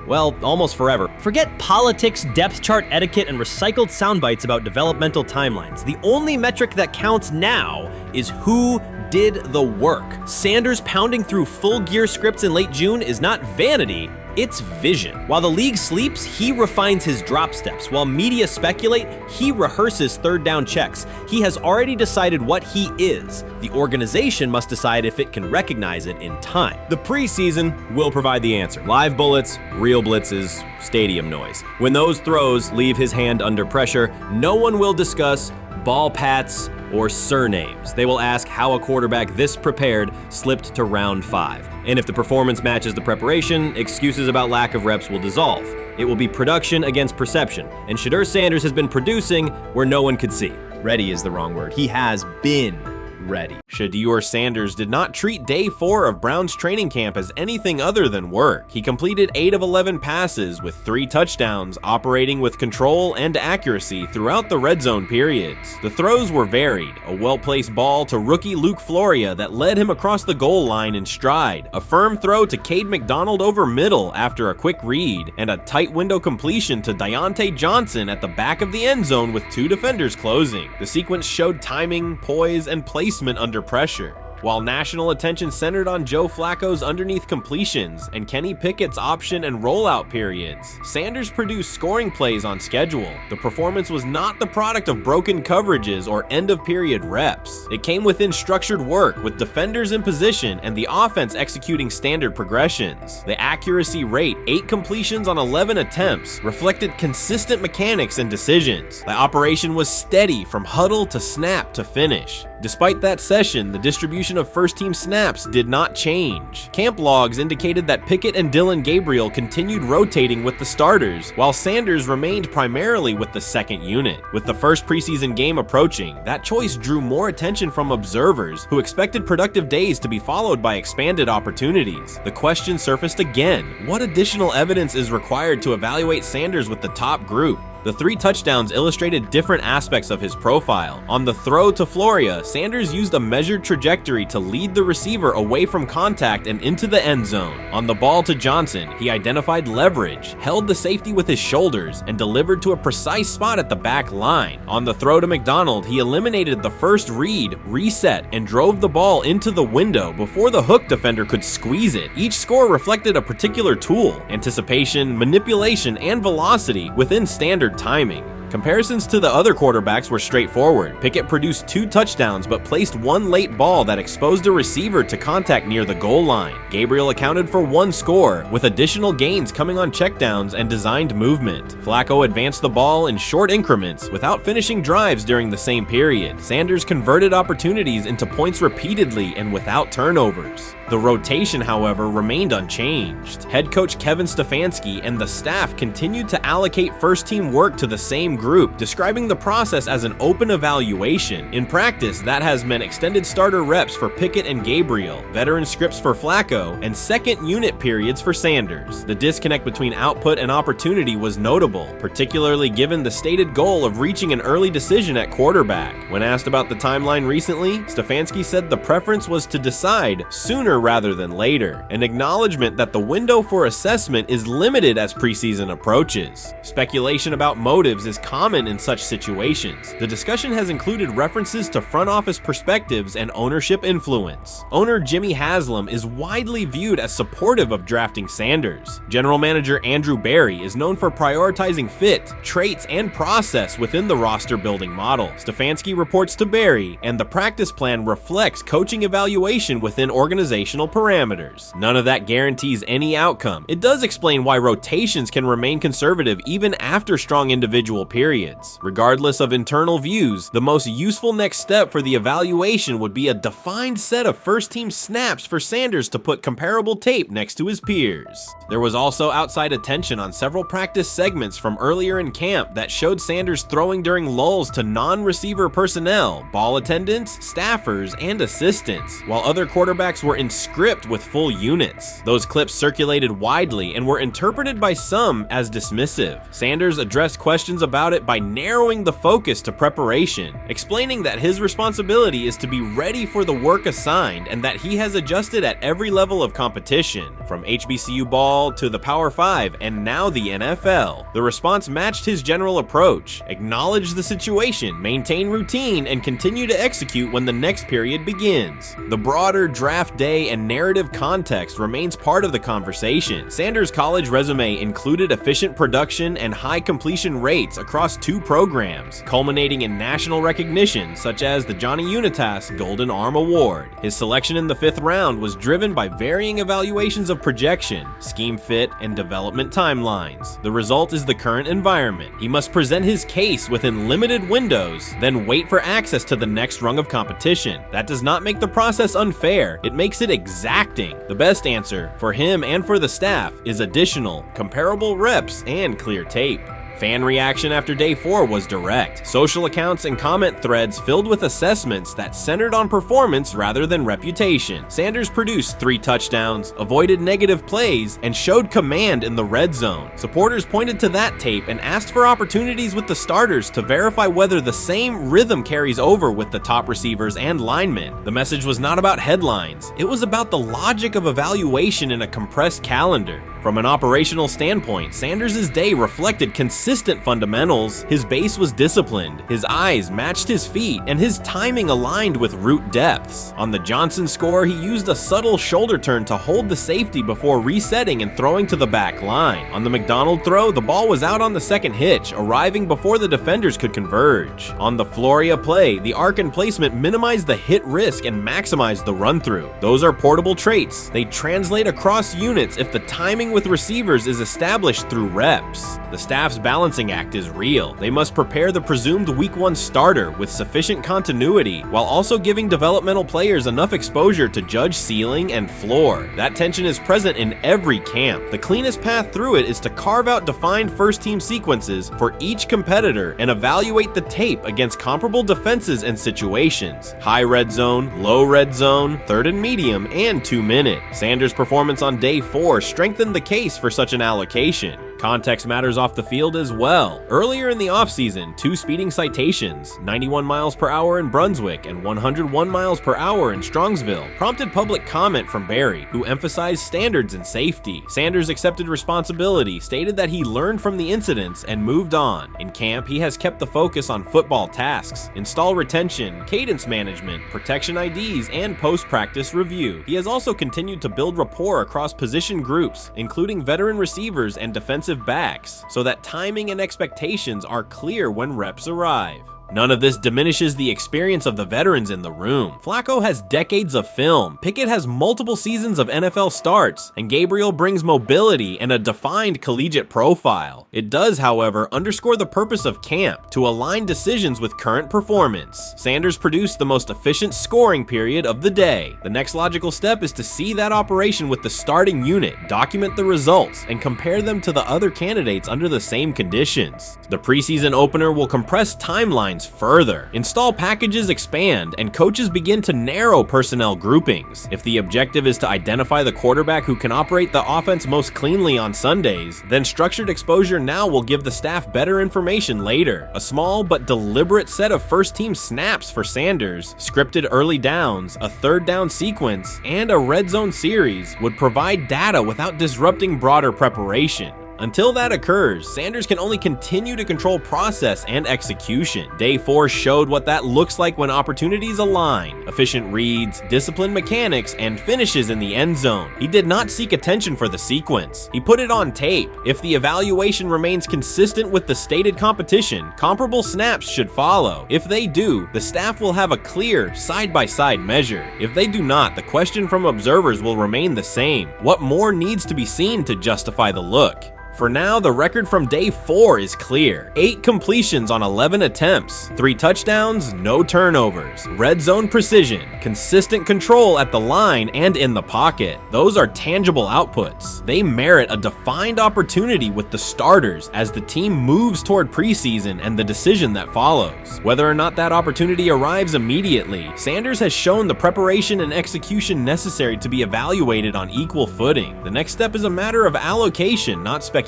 well, almost forever. Forget politics, depth chart etiquette, and recycled sound bites about developmental timelines. The only metric that counts now is who did the work. Sanders pounding through full gear scripts in late June is not vanity, it's vision. While the league sleeps, he refines his drop steps. While media speculate, he rehearses third down checks. He has already decided what he is. The organization must decide if it can recognize it in time. The preseason will provide the answer. Live bullets, real blitzes, stadium noise. When those throws leave his hand under pressure, no one will discuss ball pats or surnames. They will ask how a quarterback this prepared slipped to round 5. And if the performance matches the preparation, excuses about lack of reps will dissolve. It will be production against perception, and Shedeur Sanders has been producing where no one could see. Ready is the wrong word. He has been ready. Shedeur Sanders did not treat day 4 of Browns training camp as anything other than work. He completed 8 of 11 passes with 3 touchdowns, operating with control and accuracy throughout the red zone periods. The throws were varied, a well-placed ball to rookie Luke Floria that led him across the goal line in stride, a firm throw to Cade McDonald over middle after a quick read, and a tight window completion to Diontae Johnson at the back of the end zone with 2 defenders closing. The sequence showed timing, poise, and placement under pressure. While national attention centered on Joe Flacco's underneath completions and Kenny Pickett's option and rollout periods, Sanders produced scoring plays on schedule. The performance was not the product of broken coverages or end-of-period reps. It came within structured work with defenders in position and the offense executing standard progressions. The accuracy rate, 8 completions on 11 attempts, reflected consistent mechanics and decisions. The operation was steady from huddle to snap to finish. Despite that session, the distribution of first-team snaps did not change. Camp logs indicated that Pickett and Dillon Gabriel continued rotating with the starters, while Sanders remained primarily with the second unit. With the first preseason game approaching, that choice drew more attention from observers who expected productive days to be followed by expanded opportunities. The question surfaced again: what additional evidence is required to evaluate Sanders with the top group? The 3 touchdowns illustrated different aspects of his profile. On the throw to Floria, Sanders used a measured trajectory to lead the receiver away from contact and into the end zone. On the ball to Johnson, he identified leverage, held the safety with his shoulders, and delivered to a precise spot at the back line. On the throw to McDonald, he eliminated the first read, reset, and drove the ball into the window before the hook defender could squeeze it. Each score reflected a particular tool: anticipation, manipulation, and velocity within standard timing. Comparisons to the other quarterbacks were straightforward. Pickett produced 2 touchdowns but placed 1 late ball that exposed a receiver to contact near the goal line. Gabriel accounted for 1 score, with additional gains coming on checkdowns and designed movement. Flacco advanced the ball in short increments without finishing drives during the same period. Sanders converted opportunities into points repeatedly and without turnovers. The rotation, however, remained unchanged. Head coach Kevin Stefanski and the staff continued to allocate first-team work to the same same group, describing the process as an open evaluation. In practice, that has meant extended starter reps for Pickett and Gabriel, veteran scripts for Flacco, and second unit periods for Sanders. The disconnect between output and opportunity was notable, particularly given the stated goal of reaching an early decision at quarterback. When asked about the timeline recently, Stefanski said the preference was to decide sooner rather than later, an acknowledgement that the window for assessment is limited as preseason approaches. Speculation about motives is common in such situations. The discussion has included references to front office perspectives and ownership influence. Owner Jimmy Haslam is widely viewed as supportive of drafting Sanders. General manager Andrew Berry is known for prioritizing fit, traits, and process within the roster building model. Stefanski reports to Berry, and the practice plan reflects coaching evaluation within organizational parameters. None of that guarantees any outcome. It does explain why rotations can remain conservative even after strong individual periods. Regardless of internal views, the most useful next step for the evaluation would be a defined set of first-team snaps for Sanders to put comparable tape next to his peers. There was also outside attention on several practice segments from earlier in camp that showed Sanders throwing during lulls to non-receiver personnel, ball attendants, staffers, and assistants, while other quarterbacks were in script with full units. Those clips circulated widely and were interpreted by some as dismissive. Sanders addressed questions about it by narrowing the focus to preparation, explaining that his responsibility is to be ready for the work assigned and that he has adjusted at every level of competition, from HBCU ball to the Power 5 and now the NFL. The response matched his general approach: acknowledge the situation, maintain routine, and continue to execute when the next period begins. The broader draft day and narrative context remains part of the conversation. Sanders' college resume included efficient production and high completion rates across 2 programs, culminating in national recognition such as the Johnny Unitas Golden Arm Award. His selection in the 5th round was driven by varying evaluations of projection, scheme fit, and development timelines. The result is the current environment. He must present his case within limited windows, then wait for access to the next rung of competition. That does not make the process unfair, it makes it exacting. The best answer, for him and for the staff, is additional, comparable reps and clear tape. Fan reaction after day 4 was direct. Social accounts and comment threads filled with assessments that centered on performance rather than reputation. Sanders produced 3 touchdowns, avoided negative plays, and showed command in the red zone. Supporters pointed to that tape and asked for opportunities with the starters to verify whether the same rhythm carries over with the top receivers and linemen. The message was not about headlines. It was about the logic of evaluation in a compressed calendar. From an operational standpoint, Sanders' day reflected consistent fundamentals. His base was disciplined, his eyes matched his feet, and his timing aligned with route depths. On the Johnson score, he used a subtle shoulder turn to hold the safety before resetting and throwing to the back line. On the McDonald throw, the ball was out on the second hitch, arriving before the defenders could converge. On the Floria play, the arc and placement minimized the hit risk and maximized the run-through. Those are portable traits. They translate across units if the timing with receivers is established through reps. The staff's balancing act is real. They must prepare the presumed week 1 starter with sufficient continuity while also giving developmental players enough exposure to judge ceiling and floor. That tension is present in every camp. The cleanest path through it is to carve out defined first-team sequences for each competitor and evaluate the tape against comparable defenses and situations: high red zone, low red zone, 3rd and medium, and 2-minute. Sanders' performance on day 4 strengthened the case for such an allocation. Context matters off the field as well. Earlier in the offseason, 2 speeding citations, 91 miles per hour in Brunswick and 101 miles per hour in Strongsville, prompted public comment from Berry, who emphasized standards and safety. Sanders accepted responsibility, stated that he learned from the incidents and moved on. In camp, he has kept the focus on football tasks, install retention, cadence management, protection IDs, and post-practice review. He has also continued to build rapport across position groups, including veteran receivers and defensive backs, so that timing and expectations are clear when reps arrive. None of this diminishes the experience of the veterans in the room. Flacco has decades of film, Pickett has multiple seasons of NFL starts, and Gabriel brings mobility and a defined collegiate profile. It does, however, underscore the purpose of camp, to align decisions with current performance. Sanders produced the most efficient scoring period of the day. The next logical step is to see that operation with the starting unit, document the results, and compare them to the other candidates under the same conditions. The preseason opener will compress timelines further. Install packages expand, and coaches begin to narrow personnel groupings. If the objective is to identify the quarterback who can operate the offense most cleanly on Sundays, then structured exposure now will give the staff better information later. A small but deliberate set of first-team snaps for Sanders, scripted early downs, a third down sequence, and a red zone series would provide data without disrupting broader preparation. Until that occurs, Sanders can only continue to control process and execution. Day 4 showed what that looks like when opportunities align. Efficient reads, disciplined mechanics, and finishes in the end zone. He did not seek attention for the sequence. He put it on tape. If the evaluation remains consistent with the stated competition, comparable snaps should follow. If they do, the staff will have a clear, side-by-side measure. If they do not, the question from observers will remain the same. What more needs to be seen to justify the look? For now, the record from day 4 is clear. 8 completions on 11 attempts, 3 touchdowns, no turnovers, red zone precision, consistent control at the line and in the pocket. Those are tangible outputs. They merit a defined opportunity with the starters as the team moves toward preseason and the decision that follows. Whether or not that opportunity arrives immediately, Sanders has shown the preparation and execution necessary to be evaluated on equal footing. The next step is a matter of allocation, not speculation.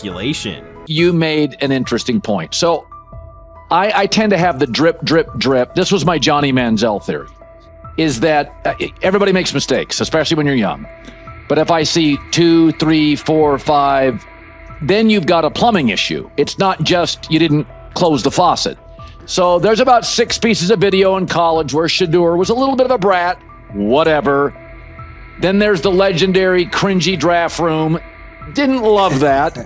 You made an interesting point. So I tend to have the drip, drip, drip. This was my Johnny Manziel theory, is that everybody makes mistakes, especially when you're young. But if I see 2, 3, 4, 5, then you've got a plumbing issue. It's not just you didn't close the faucet. So there's about 6 pieces of video in college where Shedeur was a little bit of a brat, whatever. Then there's the legendary cringy draft room. Didn't love that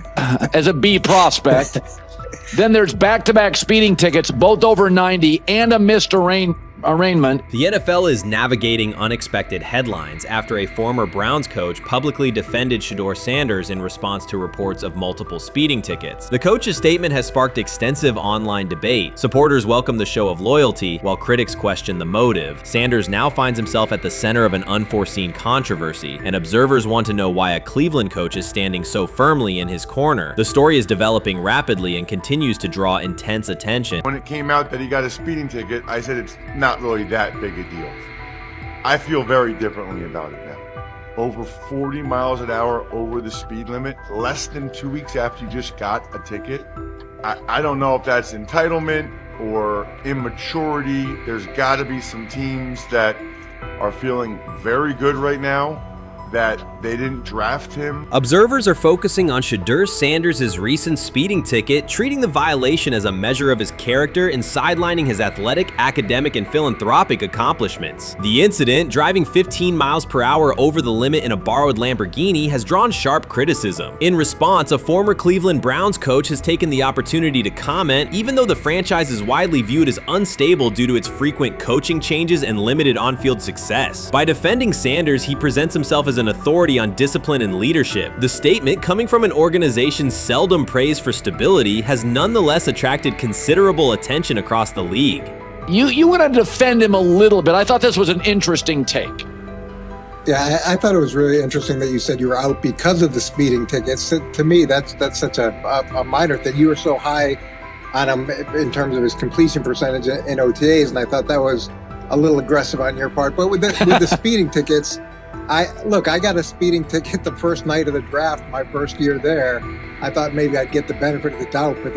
as a B prospect. Then there's back-to-back speeding tickets, both over 90, and a missed arraignment. The NFL is navigating unexpected headlines after a former Browns coach publicly defended Shedeur Sanders in response to reports of multiple speeding tickets. The coach's statement has sparked extensive online debate. Supporters welcome the show of loyalty, while critics question the motive. Sanders now finds himself at the center of an unforeseen controversy, and observers want to know why a Cleveland coach is standing so firmly in his corner. The story is developing rapidly and continues to draw intense attention. When it came out that he got a speeding ticket, I said it's not really that big a deal. I feel very differently about it now. Over 40 miles an hour over the speed limit, less than 2 weeks after you just got a ticket. I don't know if that's entitlement or immaturity. There's got to be some teams that are feeling very good right now that they didn't draft him. Observers are focusing on Shedeur Sanders' recent speeding ticket, treating the violation as a measure of his character and sidelining his athletic, academic, and philanthropic accomplishments. The incident, driving 15 miles per hour over the limit in a borrowed Lamborghini, has drawn sharp criticism. In response, a former Cleveland Browns coach has taken the opportunity to comment, even though the franchise is widely viewed as unstable due to its frequent coaching changes and limited on-field success. By defending Sanders, he presents himself as an authority on discipline and leadership. The statement, coming from an organization seldom praised for stability, has nonetheless attracted considerable attention across the league. You want to defend him a little bit. I thought this was an interesting take. Yeah, I thought it was really interesting that you said you were out because of the speeding tickets. To me, that's such a minor thing. You were so high on him in terms of his completion percentage in OTAs, and I thought that was a little aggressive on your part. But with the speeding tickets, I got a speeding ticket the first night of the draft, my first year there. I thought maybe I'd get the benefit of the doubt, but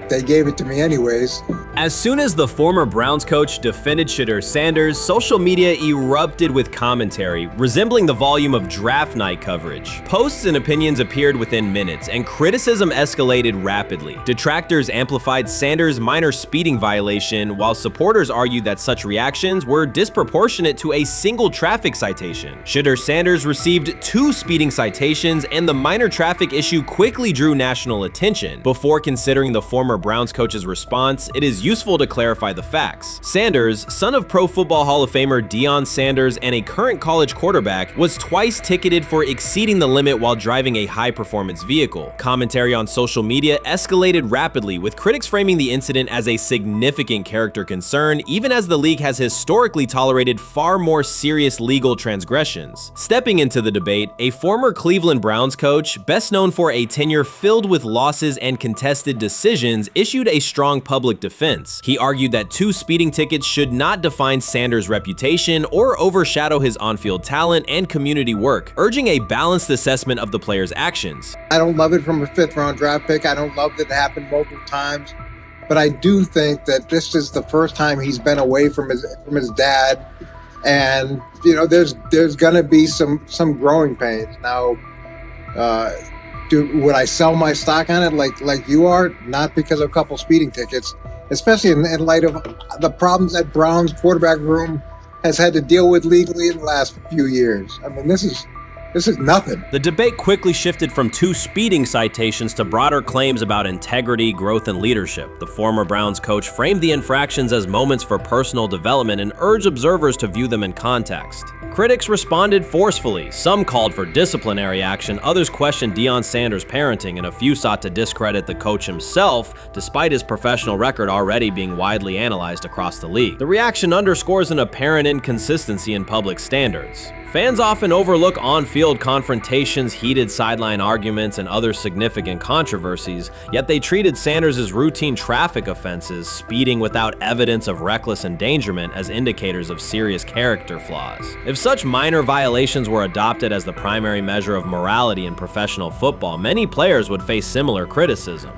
they gave it to me anyways. As soon as the former Browns coach defended Shedeur Sanders, social media erupted with commentary, resembling the volume of draft night coverage. Posts and opinions appeared within minutes, and criticism escalated rapidly. Detractors amplified Sanders' minor speeding violation, while supporters argued that such reactions were disproportionate to a single traffic citation. Shedeur Sanders received 2 speeding citations, and the minor traffic issue quickly drew national attention. Before considering the former Browns coach's response, it is is useful to clarify the facts. Sanders, son of Pro Football Hall of Famer Deion Sanders and a current college quarterback, was twice ticketed for exceeding the limit while driving a high-performance vehicle. Commentary on social media escalated rapidly, with critics framing the incident as a significant character concern, even as the league has historically tolerated far more serious legal transgressions. Stepping into the debate, a former Cleveland Browns coach, best known for a tenure filled with losses and contested decisions, issued a strong public defense. He argued that 2 speeding tickets should not define Sanders' reputation or overshadow his on-field talent and community work, urging a balanced assessment of the player's actions. I don't love it from a 5th-round draft pick. I don't love that it happened multiple times. But I do think that this is the first time he's been away from his dad. And, you know, there's going to be some growing pains. Now, would I sell my stock on it like you are? Not because of a couple speeding tickets, especially in light of the problems that Brown's quarterback room has had to deal with legally in the last few years. I mean, this is nothing. The debate quickly shifted from 2 speeding citations to broader claims about integrity, growth, and leadership. The former Browns coach framed the infractions as moments for personal development and urged observers to view them in context. Critics responded forcefully. Some called for disciplinary action, others questioned Deion Sanders' parenting, and a few sought to discredit the coach himself, despite his professional record already being widely analyzed across the league. The reaction underscores an apparent inconsistency in public standards. Fans often overlook on-field confrontations, heated sideline arguments, and other significant controversies, yet they treated Sanders' routine traffic offenses, speeding without evidence of reckless endangerment, as indicators of serious character flaws. If such minor violations were adopted as the primary measure of morality in professional football, many players would face similar criticism.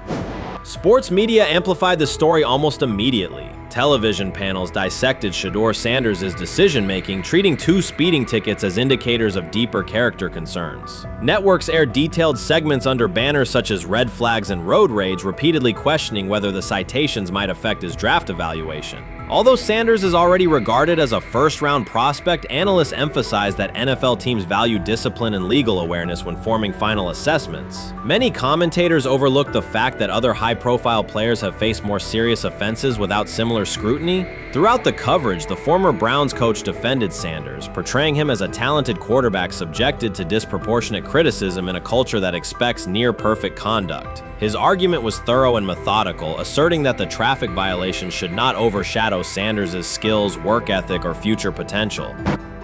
Sports media amplified the story almost immediately. Television panels dissected Shedeur Sanders' decision-making, treating 2 speeding tickets as indicators of deeper character concerns. Networks aired detailed segments under banners such as red flags and road rage, repeatedly questioning whether the citations might affect his draft evaluation. Although Sanders is already regarded as a first-round prospect, analysts emphasize that NFL teams value discipline and legal awareness when forming final assessments. Many commentators overlook the fact that other high-profile players have faced more serious offenses without similar scrutiny. Throughout the coverage, the former Browns coach defended Sanders, portraying him as a talented quarterback subjected to disproportionate criticism in a culture that expects near-perfect conduct. His argument was thorough and methodical, asserting that the traffic violation should not overshadow Sanders' skills, work ethic, or future potential.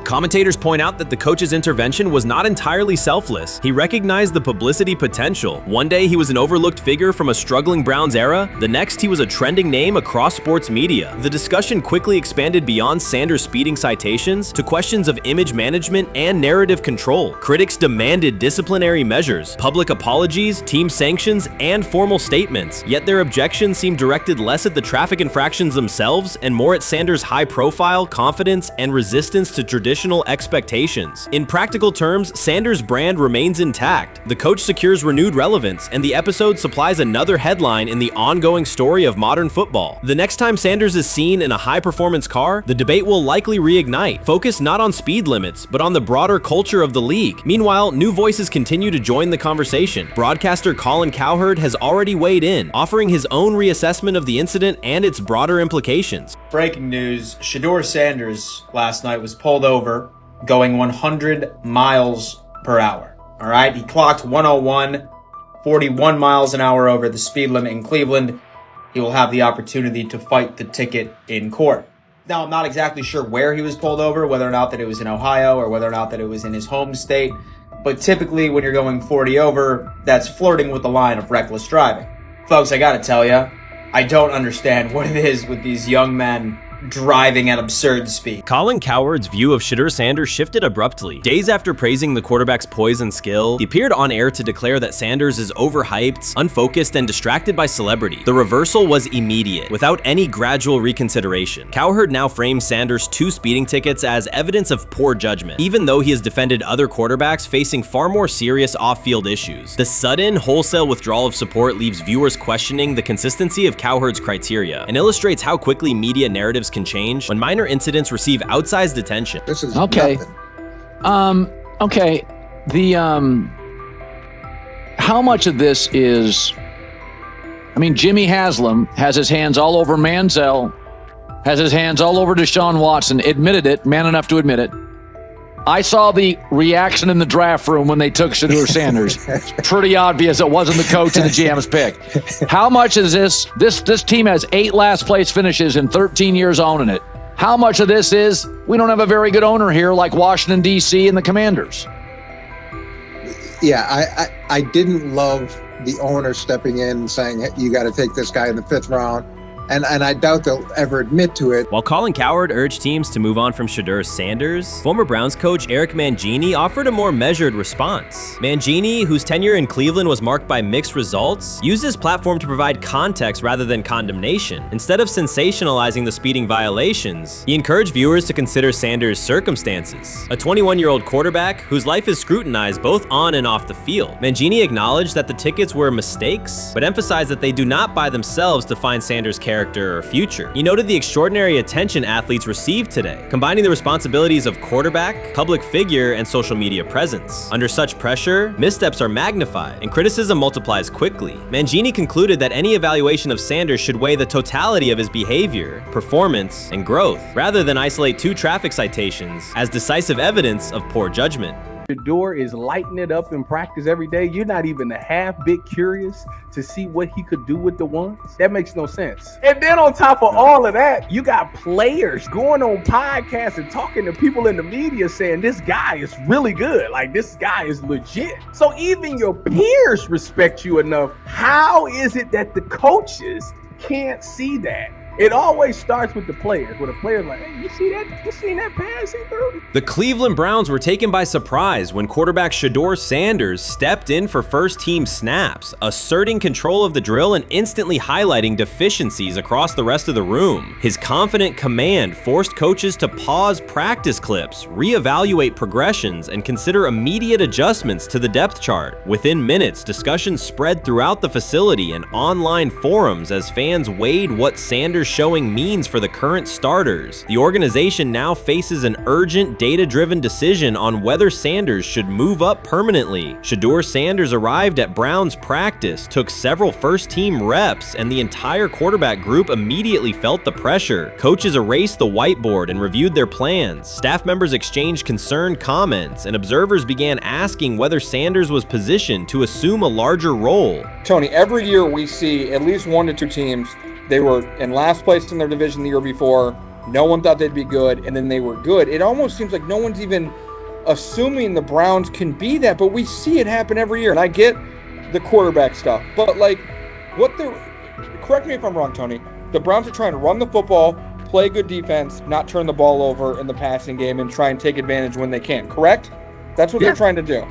Commentators point out that the coach's intervention was not entirely selfless. He recognized the publicity potential. One day he was an overlooked figure from a struggling Browns era, the next he was a trending name across sports media. The discussion quickly expanded beyond Sanders' speeding citations to questions of image management and narrative control. Critics demanded disciplinary measures, public apologies, team sanctions, and formal statements, yet their objections seemed directed less at the traffic infractions themselves and more at Sanders' high profile, confidence, and resistance to traditional expectations. In practical terms, Sanders' brand remains intact. The coach secures renewed relevance, and the episode supplies another headline in the ongoing story of modern football. The next time Sanders is seen in a high-performance car, the debate will likely reignite, focused not on speed limits, but on the broader culture of the league. Meanwhile, new voices continue to join the conversation. Broadcaster Colin Cowherd has already weighed in, offering his own reassessment of the incident and its broader implications. Breaking news, Shedeur Sanders last night was pulled over going 100 miles per hour. All right, he clocked 101, 41 miles an hour over the speed limit in Cleveland. He will have the opportunity to fight the ticket in court. Now, I'm not exactly sure where he was pulled over, whether or not that it was in Ohio or whether or not that it was in his home state. But typically when you're going 40 over, that's flirting with the line of reckless driving. Folks, I gotta tell you, I don't understand what it is with these young men driving at absurd speed. Colin Cowherd's view of Shedeur Sanders shifted abruptly. Days after praising the quarterback's poise and skill, he appeared on air to declare that Sanders is overhyped, unfocused, and distracted by celebrity. The reversal was immediate, without any gradual reconsideration. Cowherd now frames Sanders' 2 speeding tickets as evidence of poor judgment, even though he has defended other quarterbacks facing far more serious off-field issues. The sudden, wholesale withdrawal of support leaves viewers questioning the consistency of Cowherd's criteria and illustrates how quickly media narratives can change when minor incidents receive outsized attention. This is okay. Okay. How much of this is I mean, Jimmy Haslam has his hands all over Manziel, has his hands all over Deshaun Watson, admitted it, man enough to admit it. I saw the reaction in the draft room when they took Shedeur Sanders. Pretty obvious it wasn't the coach and the GM's pick. How much is this team has 8 last place finishes in 13 years owning it. How much of this is we don't have a very good owner here like Washington, D.C. and the Commanders? Yeah, I didn't love the owner stepping in and saying, you got to take this guy in the 5th round. And I doubt they'll ever admit to it. While Colin Cowherd urged teams to move on from Shedeur Sanders, former Browns coach Eric Mangini offered a more measured response. Mangini, whose tenure in Cleveland was marked by mixed results, used his platform to provide context rather than condemnation. Instead of sensationalizing the speeding violations, he encouraged viewers to consider Sanders' circumstances. A 21-year-old quarterback whose life is scrutinized both on and off the field. Mangini acknowledged that the tickets were mistakes, but emphasized that they do not by themselves define Sanders' character or future. He noted the extraordinary attention athletes received today, combining the responsibilities of quarterback, public figure, and social media presence. Under such pressure, missteps are magnified, and criticism multiplies quickly. Mangini concluded that any evaluation of Sanders should weigh the totality of his behavior, performance, and growth, rather than isolate 2 traffic citations as decisive evidence of poor judgment. Shedeur is lighting it up in practice every day. You're not even a half bit curious to see what he could do with the ones. That makes no sense. And then on top of all of that, you got players going on podcasts and talking to people in the media saying this guy is really good. Like, this guy is legit. So even your peers respect you enough. How is it that the coaches can't see that? It always starts with the players, where the players like, hey, you see that? You seen that pass he threw? The Cleveland Browns were taken by surprise when quarterback Shedeur Sanders stepped in for first-team snaps, asserting control of the drill and instantly highlighting deficiencies across the rest of the room. His confident command forced coaches to pause practice clips, reevaluate progressions, and consider immediate adjustments to the depth chart. Within minutes, discussions spread throughout the facility and online forums as fans weighed what Sanders' showing means for the current starters. The organization now faces an urgent, data-driven decision on whether Sanders should move up permanently. Shedeur Sanders arrived at Browns practice, took several first-team reps, and the entire quarterback group immediately felt the pressure. Coaches erased the whiteboard and reviewed their plans. Staff members exchanged concerned comments, and observers began asking whether Sanders was positioned to assume a larger role. Tony, every year we see at least 1 to 2 teams. They were in last place in their division the year before. No one thought they'd be good, and then they were good. It almost seems like no one's even assuming the Browns can be that, but we see it happen every year. And I get the quarterback stuff, but like, correct me if I'm wrong, Tony. The Browns are trying to run the football, play good defense, not turn the ball over in the passing game, and try and take advantage when they can, correct? That's what they're trying to do.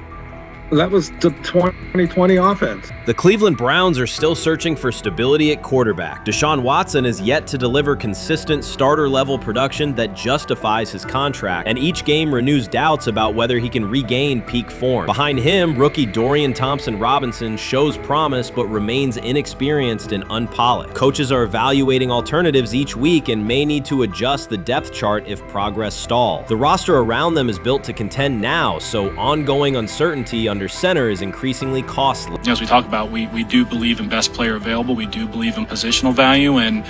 That was the 2020 offense. The Cleveland Browns are still searching for stability at quarterback. Deshaun Watson is yet to deliver consistent starter-level production that justifies his contract, and each game renews doubts about whether he can regain peak form. Behind him, rookie Dorian Thompson-Robinson shows promise but remains inexperienced and unpolished. Coaches are evaluating alternatives each week and may need to adjust the depth chart if progress stalls. The roster around them is built to contend now, so ongoing uncertainty under center is increasingly costly. As we talk about, we do believe in best player available. We do believe in positional value, and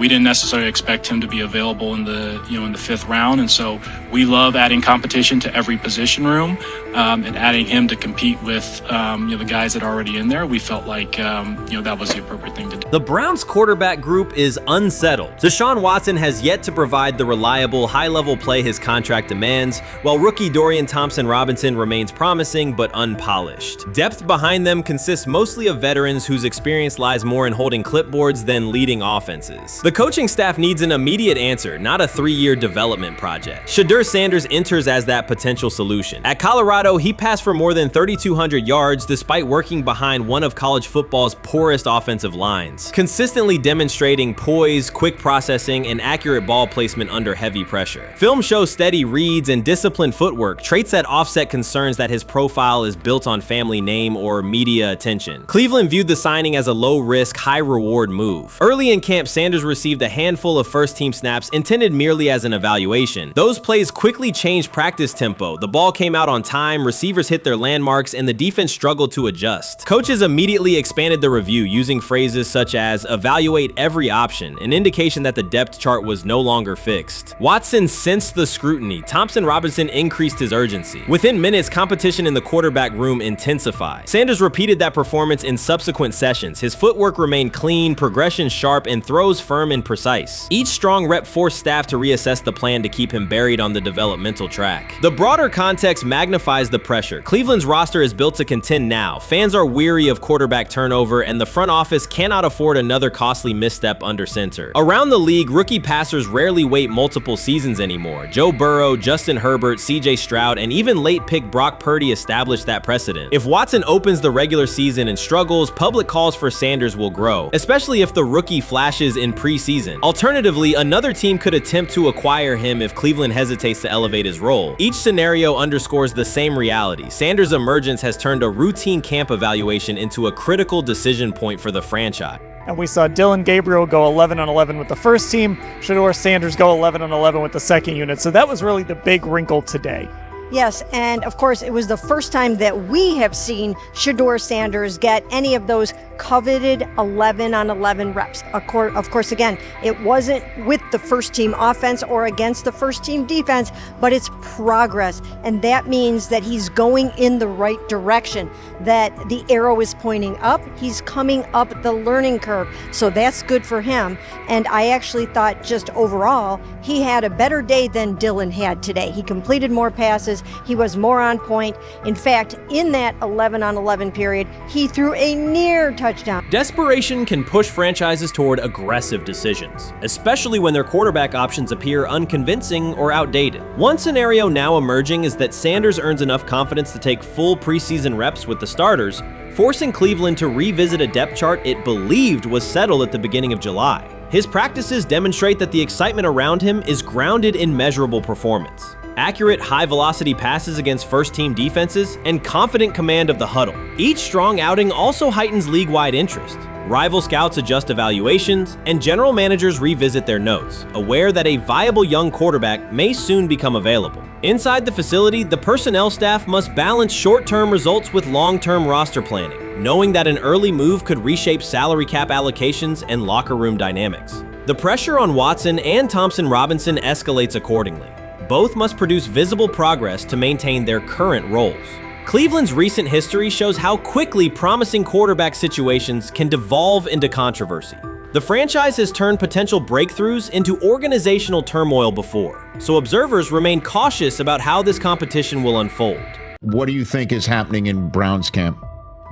we didn't necessarily expect him to be available in the in the 5th round, and so we love adding competition to every position room and adding him to compete with the guys that are already in there. We felt like that was the appropriate thing to do. The Browns quarterback group is unsettled. Deshaun Watson has yet to provide the reliable, high-level play his contract demands, while rookie Dorian Thompson-Robinson remains promising but unpolished. Depth behind them consists mostly of veterans whose experience lies more in holding clipboards than leading offenses. The coaching staff needs an immediate answer, not a 3-year development project. Shedeur Sanders enters as that potential solution. At Colorado, he passed for more than 3,200 yards despite working behind one of college football's poorest offensive lines, consistently demonstrating poise, quick processing, and accurate ball placement under heavy pressure. Film shows steady reads and disciplined footwork, traits that offset concerns that his profile is built on family name or media attention. Cleveland viewed the signing as a low-risk, high-reward move. Early in camp, Sanders received a handful of first-team snaps intended merely as an evaluation. Those plays quickly changed practice tempo. The ball came out on time, receivers hit their landmarks, and the defense struggled to adjust. Coaches immediately expanded the review using phrases such as evaluate every option, an indication that the depth chart was no longer fixed. Watson sensed the scrutiny. Thompson Robinson increased his urgency. Within minutes, competition in the quarterback room intensified. Sanders repeated that performance in subsequent sessions. His footwork remained clean, progression sharp, and throws firm and precise. Each strong rep forced staff to reassess the plan to keep him buried on the developmental track. The broader context magnifies the pressure. Cleveland's roster is built to contend now. Fans are weary of quarterback turnover, and the front office cannot afford another costly misstep under center. Around the league, rookie passers rarely wait multiple seasons anymore. Joe Burrow, Justin Herbert, CJ Stroud, and even late pick Brock Purdy established that precedent. If Watson opens the regular season and struggles, public calls for Sanders will grow, especially if the rookie flashes in preseason. Alternatively, another team could attempt to acquire him if Cleveland hesitates to elevate his role. Each scenario underscores the same reality. Sanders' emergence has turned a routine camp evaluation into a critical decision point for the franchise. And we saw Dylan Gabriel go 11-on-11 with the first team, Shedeur Sanders go 11-on-11 with the second unit. So that was really the big wrinkle today. Yes, and of course, it was the first time that we have seen Shedeur Sanders get any of those coveted 11-on-11 reps. Of course, again, it wasn't with the first team offense or against the first team defense, but it's progress. And that means that he's going in the right direction, that the arrow is pointing up. He's coming up the learning curve. So that's good for him. And I actually thought just overall, he had a better day than Dylan had today. He completed more passes. He was more on point. In fact, in that 11-on-11 period, he threw a near touchdown. Desperation can push franchises toward aggressive decisions, especially when their quarterback options appear unconvincing or outdated. One scenario now emerging is that Sanders earns enough confidence to take full preseason reps with the starters, forcing Cleveland to revisit a depth chart it believed was settled at the beginning of July. His practices demonstrate that the excitement around him is grounded in measurable performance. Accurate, high-velocity passes against first-team defenses, and confident command of the huddle. Each strong outing also heightens league-wide interest. Rival scouts adjust evaluations, and general managers revisit their notes, aware that a viable young quarterback may soon become available. Inside the facility, the personnel staff must balance short-term results with long-term roster planning, knowing that an early move could reshape salary cap allocations and locker room dynamics. The pressure on Watson and Thompson Robinson escalates accordingly. Both must produce visible progress to maintain their current roles. Cleveland's recent history shows how quickly promising quarterback situations can devolve into controversy. The franchise has turned potential breakthroughs into organizational turmoil before, so observers remain cautious about how this competition will unfold. What do you think is happening in Browns camp?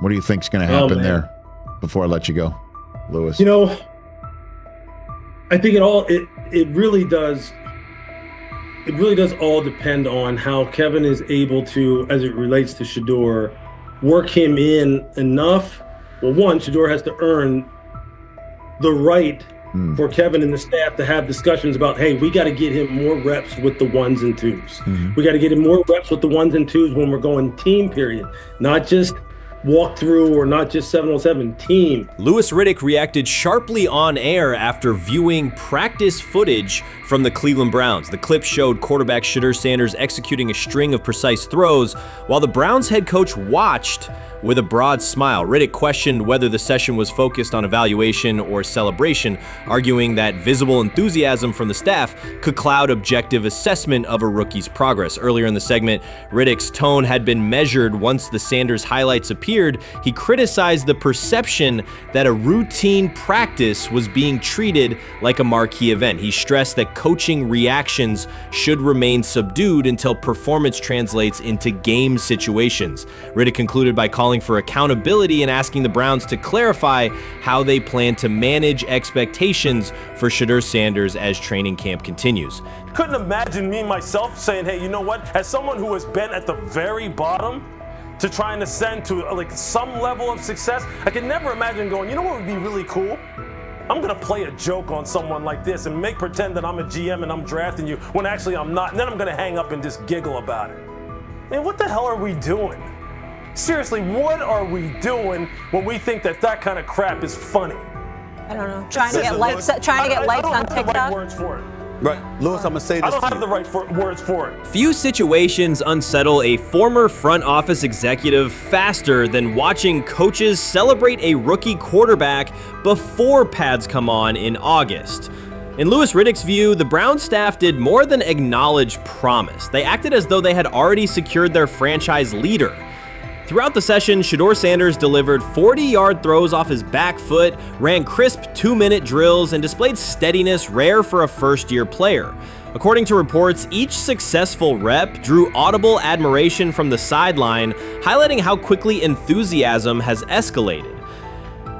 What do you think is going to happen there? Before I let you go, Lewis. You know, I think it really does. It really does all depend on how Kevin is able to, as it relates to Shedeur, work him in enough. Well, one, Shedeur has to earn the right for Kevin and the staff to have discussions about, hey, we got to get him more reps with the ones and twos. We got to get him more reps with the ones and twos when we're going team period, not just walk through or not just 7-on-7 team. Louis Riddick reacted sharply on air after viewing practice footage from the Cleveland Browns. The clip showed quarterback Shedeur Sanders executing a string of precise throws while the Browns head coach watched with a broad smile. Riddick questioned whether the session was focused on evaluation or celebration, arguing that visible enthusiasm from the staff could cloud objective assessment of a rookie's progress. Earlier in the segment, Riddick's tone had been measured once the Sanders highlights appeared. He criticized the perception that a routine practice was being treated like a marquee event. He stressed that coaching reactions should remain subdued until performance translates into game situations. Riddick concluded by calling for accountability and asking the Browns to clarify how they plan to manage expectations for Shedeur Sanders as training camp continues. Couldn't imagine me myself saying, hey, you know what, as someone who has been at the very bottom to try and ascend to like some level of success, I could never imagine going, you know what would be really cool? I'm gonna play a joke on someone like this and make pretend that I'm a GM and I'm drafting you when actually I'm not, and then I'm gonna hang up and just giggle about it. Man, what the hell are we doing? Seriously, what are we doing when we think that that kind of crap is funny? I don't know. Trying to get likes on TikTok. I don't have the right words for it. Right, Lewis, I'm gonna say this. I don't have the right words for it. Few situations unsettle a former front office executive faster than watching coaches celebrate a rookie quarterback before pads come on in August. In Louis Riddick's view, the Browns staff did more than acknowledge promise. They acted as though they had already secured their franchise leader. Throughout the session, Shedeur Sanders delivered 40-yard throws off his back foot, ran crisp 2-minute drills, and displayed steadiness rare for a first-year player. According to reports, each successful rep drew audible admiration from the sideline, highlighting how quickly enthusiasm has escalated.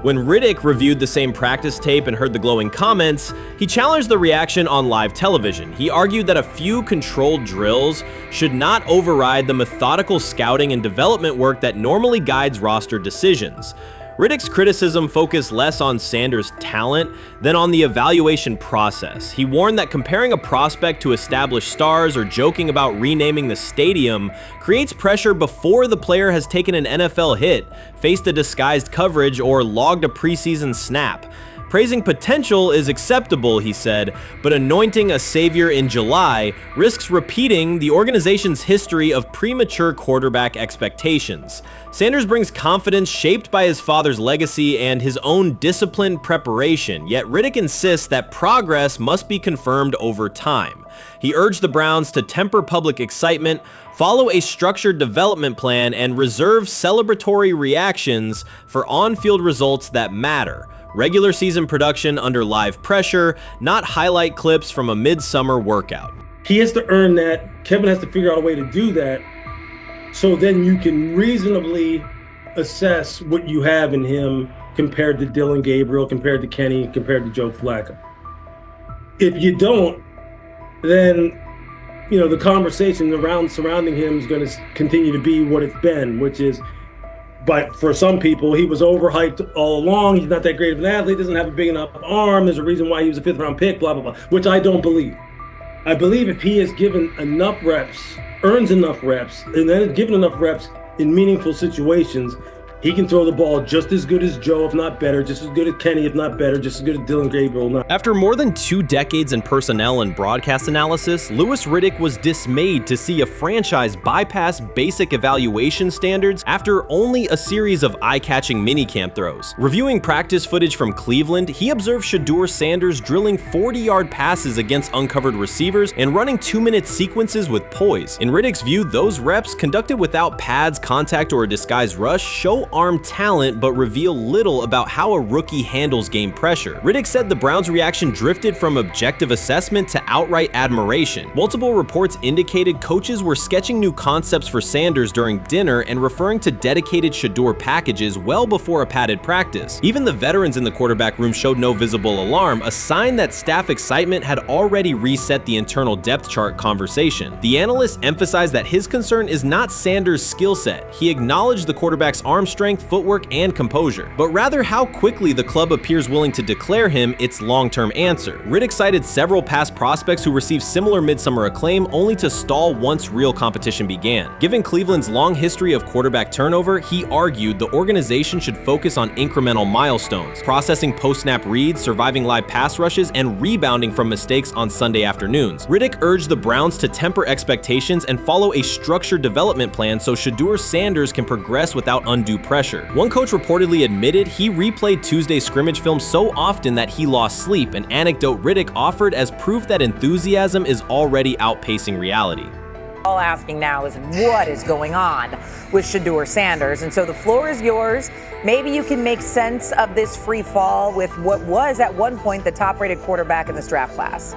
When Riddick reviewed the same practice tape and heard the glowing comments, he challenged the reaction on live television. He argued that a few controlled drills should not override the methodical scouting and development work that normally guides roster decisions. Riddick's criticism focused less on Sanders' talent than on the evaluation process. He warned that comparing a prospect to established stars or joking about renaming the stadium creates pressure before the player has taken an NFL hit, faced a disguised coverage, or logged a preseason snap. Praising potential is acceptable, he said, but anointing a savior in July risks repeating the organization's history of premature quarterback expectations. Sanders brings confidence shaped by his father's legacy and his own disciplined preparation, yet Riddick insists that progress must be confirmed over time. He urged the Browns to temper public excitement, follow a structured development plan, and reserve celebratory reactions for on-field results that matter. Regular season production under live pressure, not highlight clips from a midsummer workout. He has to earn that. Kevin has to figure out a way to do that. So then you can reasonably assess what you have in him compared to Dylan Gabriel, compared to Kenny, compared to Joe Flacco. If you don't, then the conversation surrounding him is going to continue to be what it's been, which is, but for some people, he was overhyped all along. He's not that great of an athlete, doesn't have a big enough arm. There's a reason why he was a 5th-round pick, blah, blah, blah, which I don't believe. I believe if he is given enough reps, earns enough reps, and then is given enough reps in meaningful situations, he can throw the ball just as good as Joe, if not better, just as good as Kenny, if not better, just as good as Dylan Gabriel. After more than 2 decades in personnel and broadcast analysis, Louis Riddick was dismayed to see a franchise bypass basic evaluation standards after only a series of eye-catching minicamp throws. Reviewing practice footage from Cleveland, he observed Shedeur Sanders drilling 40-yard passes against uncovered receivers and running 2-minute sequences with poise. In Riddick's view, those reps, conducted without pads, contact, or a disguised rush, show arm talent but reveal little about how a rookie handles game pressure. Riddick said the Browns' reaction drifted from objective assessment to outright admiration. Multiple reports indicated coaches were sketching new concepts for Sanders during dinner and referring to dedicated Shedeur packages well before a padded practice. Even the veterans in the quarterback room showed no visible alarm, a sign that staff excitement had already reset the internal depth chart conversation. The analyst emphasized that his concern is not Sanders' skill set. He acknowledged the quarterback's arm strength, footwork, and composure, but rather how quickly the club appears willing to declare him its long-term answer. Riddick cited several past prospects who received similar midsummer acclaim only to stall once real competition began. Given Cleveland's long history of quarterback turnover, he argued the organization should focus on incremental milestones, processing post-snap reads, surviving live pass rushes, and rebounding from mistakes on Sunday afternoons. Riddick urged the Browns to temper expectations and follow a structured development plan so Shedeur Sanders can progress without undue pressure. One coach reportedly admitted he replayed Tuesday's scrimmage film so often that he lost sleep, an anecdote Riddick offered as proof that enthusiasm is already outpacing reality. All asking now is what is going on with Shedeur Sanders, and so the floor is yours. Maybe you can make sense of this free fall with what was at one point the top-rated quarterback in this draft class.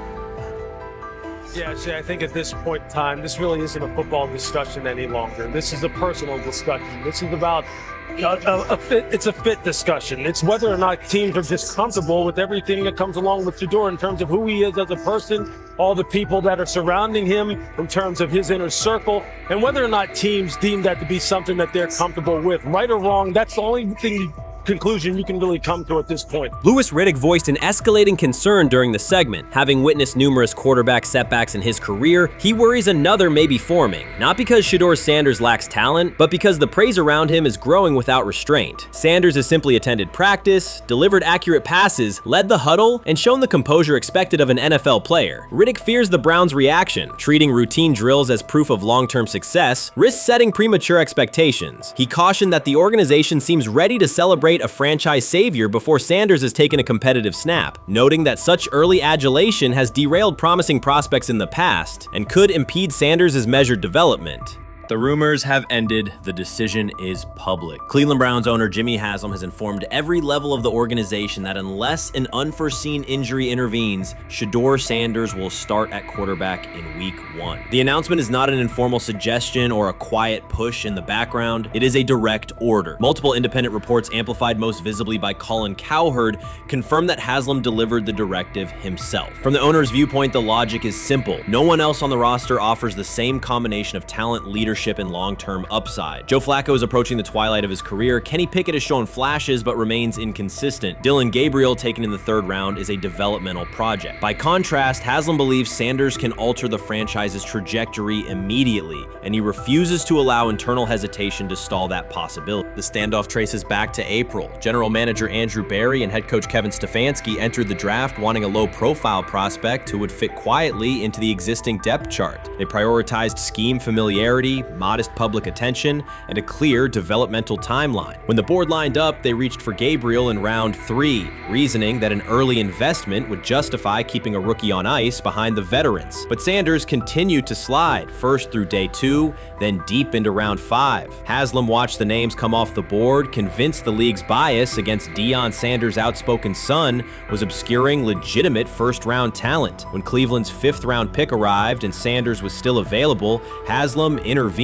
Yeah, Shay, I think at this point in time, this really isn't a football discussion any longer. This is a personal discussion. This is about it's a fit discussion. It's whether or not teams are just comfortable with everything that comes along with Shedeur in terms of who he is as a person, all the people that are surrounding him in terms of his inner circle, and whether or not teams deem that to be something that they're comfortable with. Right or wrong, that's the only thing you conclusion you can really come to at this point. Louis Riddick voiced an escalating concern during the segment. Having witnessed numerous quarterback setbacks in his career, he worries another may be forming. Not because Shedeur Sanders lacks talent, but because the praise around him is growing without restraint. Sanders has simply attended practice, delivered accurate passes, led the huddle, and shown the composure expected of an NFL player. Riddick fears the Browns' reaction, treating routine drills as proof of long-term success, risks setting premature expectations. He cautioned that the organization seems ready to celebrate a franchise savior before Sanders has taken a competitive snap, noting that such early adulation has derailed promising prospects in the past and could impede Sanders' measured development. The rumors have ended. The decision is public. Cleveland Browns owner Jimmy Haslam has informed every level of the organization that unless an unforeseen injury intervenes, Shedeur Sanders will start at quarterback in week 1. The announcement is not an informal suggestion or a quiet push in the background. It is a direct order. Multiple independent reports, amplified most visibly by Colin Cowherd, confirm that Haslam delivered the directive himself. From the owner's viewpoint, the logic is simple. No one else on the roster offers the same combination of talent, leadership, and long-term upside. Joe Flacco is approaching the twilight of his career. Kenny Pickett has shown flashes but remains inconsistent. Dillon Gabriel, taken in the 3rd round, is a developmental project. By contrast, Haslam believes Sanders can alter the franchise's trajectory immediately, and he refuses to allow internal hesitation to stall that possibility. The standoff traces back to April. General manager Andrew Berry and head coach Kevin Stefanski entered the draft wanting a low-profile prospect who would fit quietly into the existing depth chart. They prioritized scheme familiarity, modest public attention, and a clear developmental timeline. When the board lined up, they reached for Gabriel in round 3, reasoning that an early investment would justify keeping a rookie on ice behind the veterans. But Sanders continued to slide, first through day 2, then deep into round 5. Haslam watched the names come off the board, convinced the league's bias against Deion Sanders' outspoken son was obscuring legitimate first-round talent. When Cleveland's 5th-round pick arrived and Sanders was still available, Haslam intervened.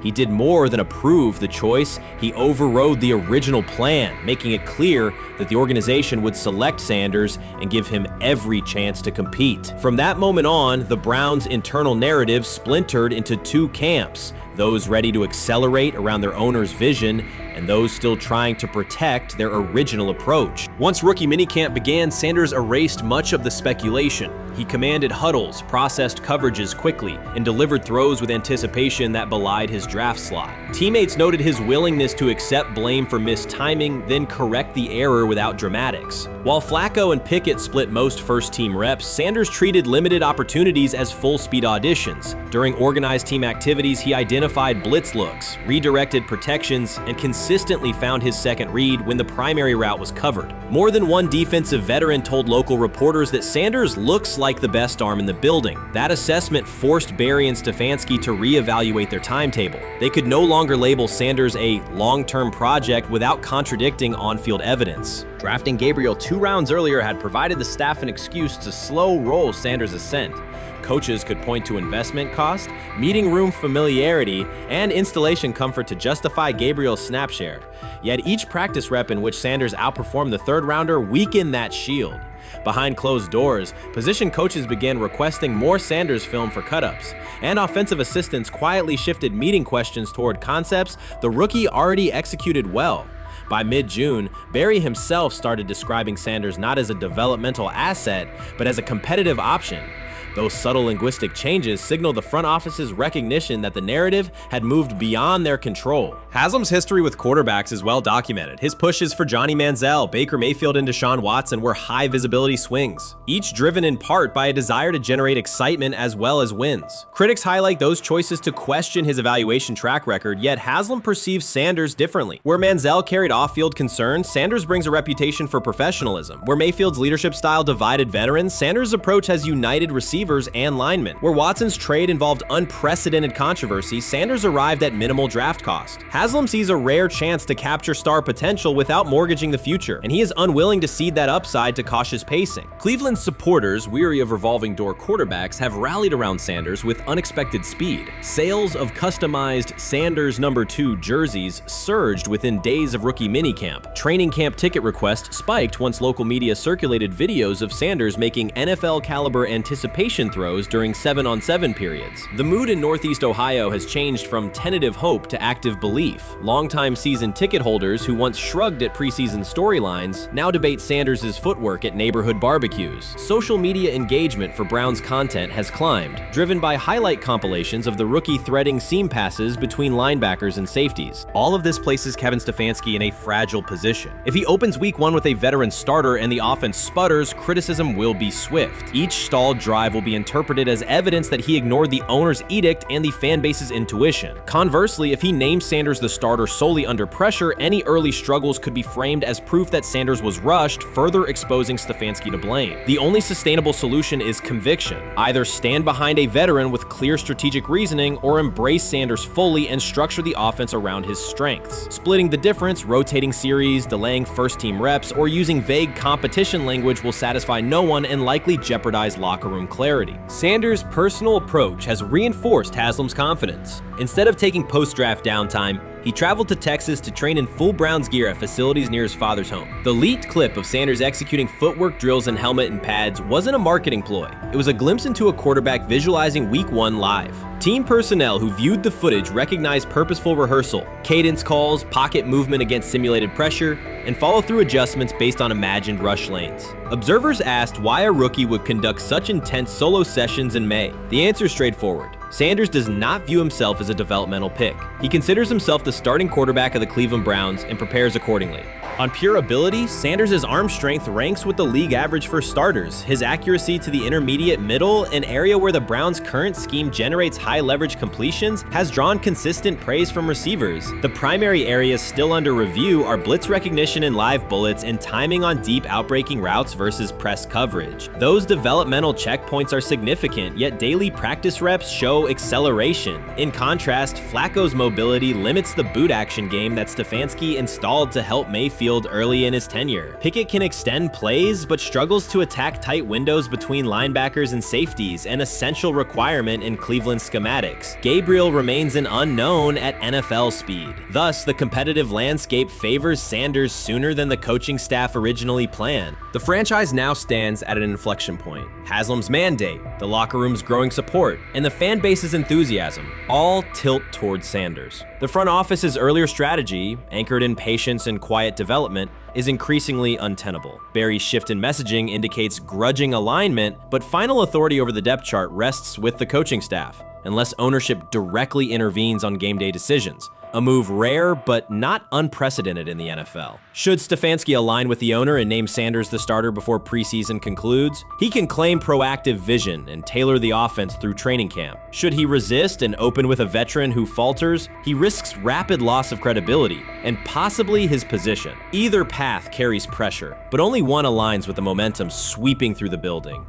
He did more than approve the choice, he overrode the original plan, making it clear that the organization would select Sanders and give him every chance to compete. From that moment on, the Browns' internal narrative splintered into 2 camps, those ready to accelerate around their owner's vision, and those still trying to protect their original approach. Once rookie minicamp began, Sanders erased much of the speculation. He commanded huddles, processed coverages quickly, and delivered throws with anticipation that belied his draft slot. Teammates noted his willingness to accept blame for missed timing, then correct the error without dramatics. While Flacco and Pickett split most first-team reps, Sanders treated limited opportunities as full-speed auditions. During organized team activities, he identified blitz looks, redirected protections, and consistently found his second read when the primary route was covered. More than one defensive veteran told local reporters that Sanders looks like the best arm in the building. That assessment forced Berry and Stefanski to reevaluate their timetable. They could no longer label Sanders a long-term project without contradicting on-field evidence. Drafting Gabriel 2 rounds earlier had provided the staff an excuse to slow roll Sanders' ascent. Coaches could point to investment cost, meeting room familiarity, and installation comfort to justify Gabriel's snap share. Yet each practice rep in which Sanders outperformed the 3rd rounder weakened that shield. Behind closed doors, position coaches began requesting more Sanders film for cut-ups, and offensive assistants quietly shifted meeting questions toward concepts the rookie already executed well. By mid-June, Berry himself started describing Sanders not as a developmental asset, but as a competitive option. Those subtle linguistic changes signal the front office's recognition that the narrative had moved beyond their control. Haslam's history with quarterbacks is well documented. His pushes for Johnny Manziel, Baker Mayfield, and Deshaun Watson were high-visibility swings, each driven in part by a desire to generate excitement as well as wins. Critics highlight those choices to question his evaluation track record, yet Haslam perceives Sanders differently. Where Manziel carried off-field concerns, Sanders brings a reputation for professionalism. Where Mayfield's leadership style divided veterans, Sanders' approach has united receivers and linemen. Where Watson's trade involved unprecedented controversy, Sanders arrived at minimal draft cost. Haslam sees a rare chance to capture star potential without mortgaging the future, and he is unwilling to cede that upside to cautious pacing. Cleveland's supporters, weary of revolving door quarterbacks, have rallied around Sanders with unexpected speed. Sales of customized Sanders number 2 jerseys surged within days of rookie minicamp. Training camp ticket requests spiked once local media circulated videos of Sanders making NFL-caliber anticipation rotation throws during 7-on-7 periods. The mood in Northeast Ohio has changed from tentative hope to active belief. Longtime season ticket holders who once shrugged at preseason storylines now debate Sanders' footwork at neighborhood barbecues. Social media engagement for Brown's content has climbed, driven by highlight compilations of the rookie threading seam passes between linebackers and safeties. All of this places Kevin Stefanski in a fragile position. If he opens week 1 with a veteran starter and the offense sputters, criticism will be swift. Each stalled drive will be interpreted as evidence that he ignored the owner's edict and the fan base's intuition. Conversely, if he names Sanders the starter solely under pressure, any early struggles could be framed as proof that Sanders was rushed, further exposing Stefanski to blame. The only sustainable solution is conviction. Either stand behind a veteran with clear strategic reasoning or embrace Sanders fully and structure the offense around his strengths. Splitting the difference, rotating series, delaying first-team reps, or using vague competition language will satisfy no one and likely jeopardize locker room clarity. Sanders' personal approach has reinforced Haslam's confidence. Instead of taking post-draft downtime, he traveled to Texas to train in full Browns gear at facilities near his father's home. The leaked clip of Sanders executing footwork drills in helmet and pads wasn't a marketing ploy. It was a glimpse into a quarterback visualizing Week 1 live. Team personnel who viewed the footage recognized purposeful rehearsal, cadence calls, pocket movement against simulated pressure, and follow-through adjustments based on imagined rush lanes. Observers asked why a rookie would conduct such intense solo sessions in May. The answer is straightforward. Sanders does not view himself as a developmental pick. He considers himself the starting quarterback of the Cleveland Browns and prepares accordingly. On pure ability, Sanders' arm strength ranks with the league average for starters. His accuracy to the intermediate middle, an area where the Browns' current scheme generates high leverage completions, has drawn consistent praise from receivers. The primary areas still under review are blitz recognition and live bullets and timing on deep outbreaking routes versus press coverage. Those developmental checkpoints are significant, yet daily practice reps show acceleration. In contrast, Flacco's mobility limits the boot action game that Stefanski installed to help Mayfield early in his tenure. Pickett can extend plays, but struggles to attack tight windows between linebackers and safeties, an essential requirement in Cleveland schematics. Gabriel remains an unknown at NFL speed. Thus, the competitive landscape favors Sanders sooner than the coaching staff originally planned. The franchise now stands at an inflection point. Haslam's mandate, the locker room's growing support, and the fan base's enthusiasm all tilt towards Sanders. The front office's earlier strategy, anchored in patience and quiet development, is increasingly untenable. Barry's shift in messaging indicates grudging alignment, but final authority over the depth chart rests with the coaching staff, unless ownership directly intervenes on game day decisions. A move rare, but not unprecedented in the NFL. Should Stefanski align with the owner and name Sanders the starter before preseason concludes, he can claim proactive vision and tailor the offense through training camp. Should he resist and open with a veteran who falters, he risks rapid loss of credibility and possibly his position. Either path carries pressure, but only one aligns with the momentum sweeping through the building.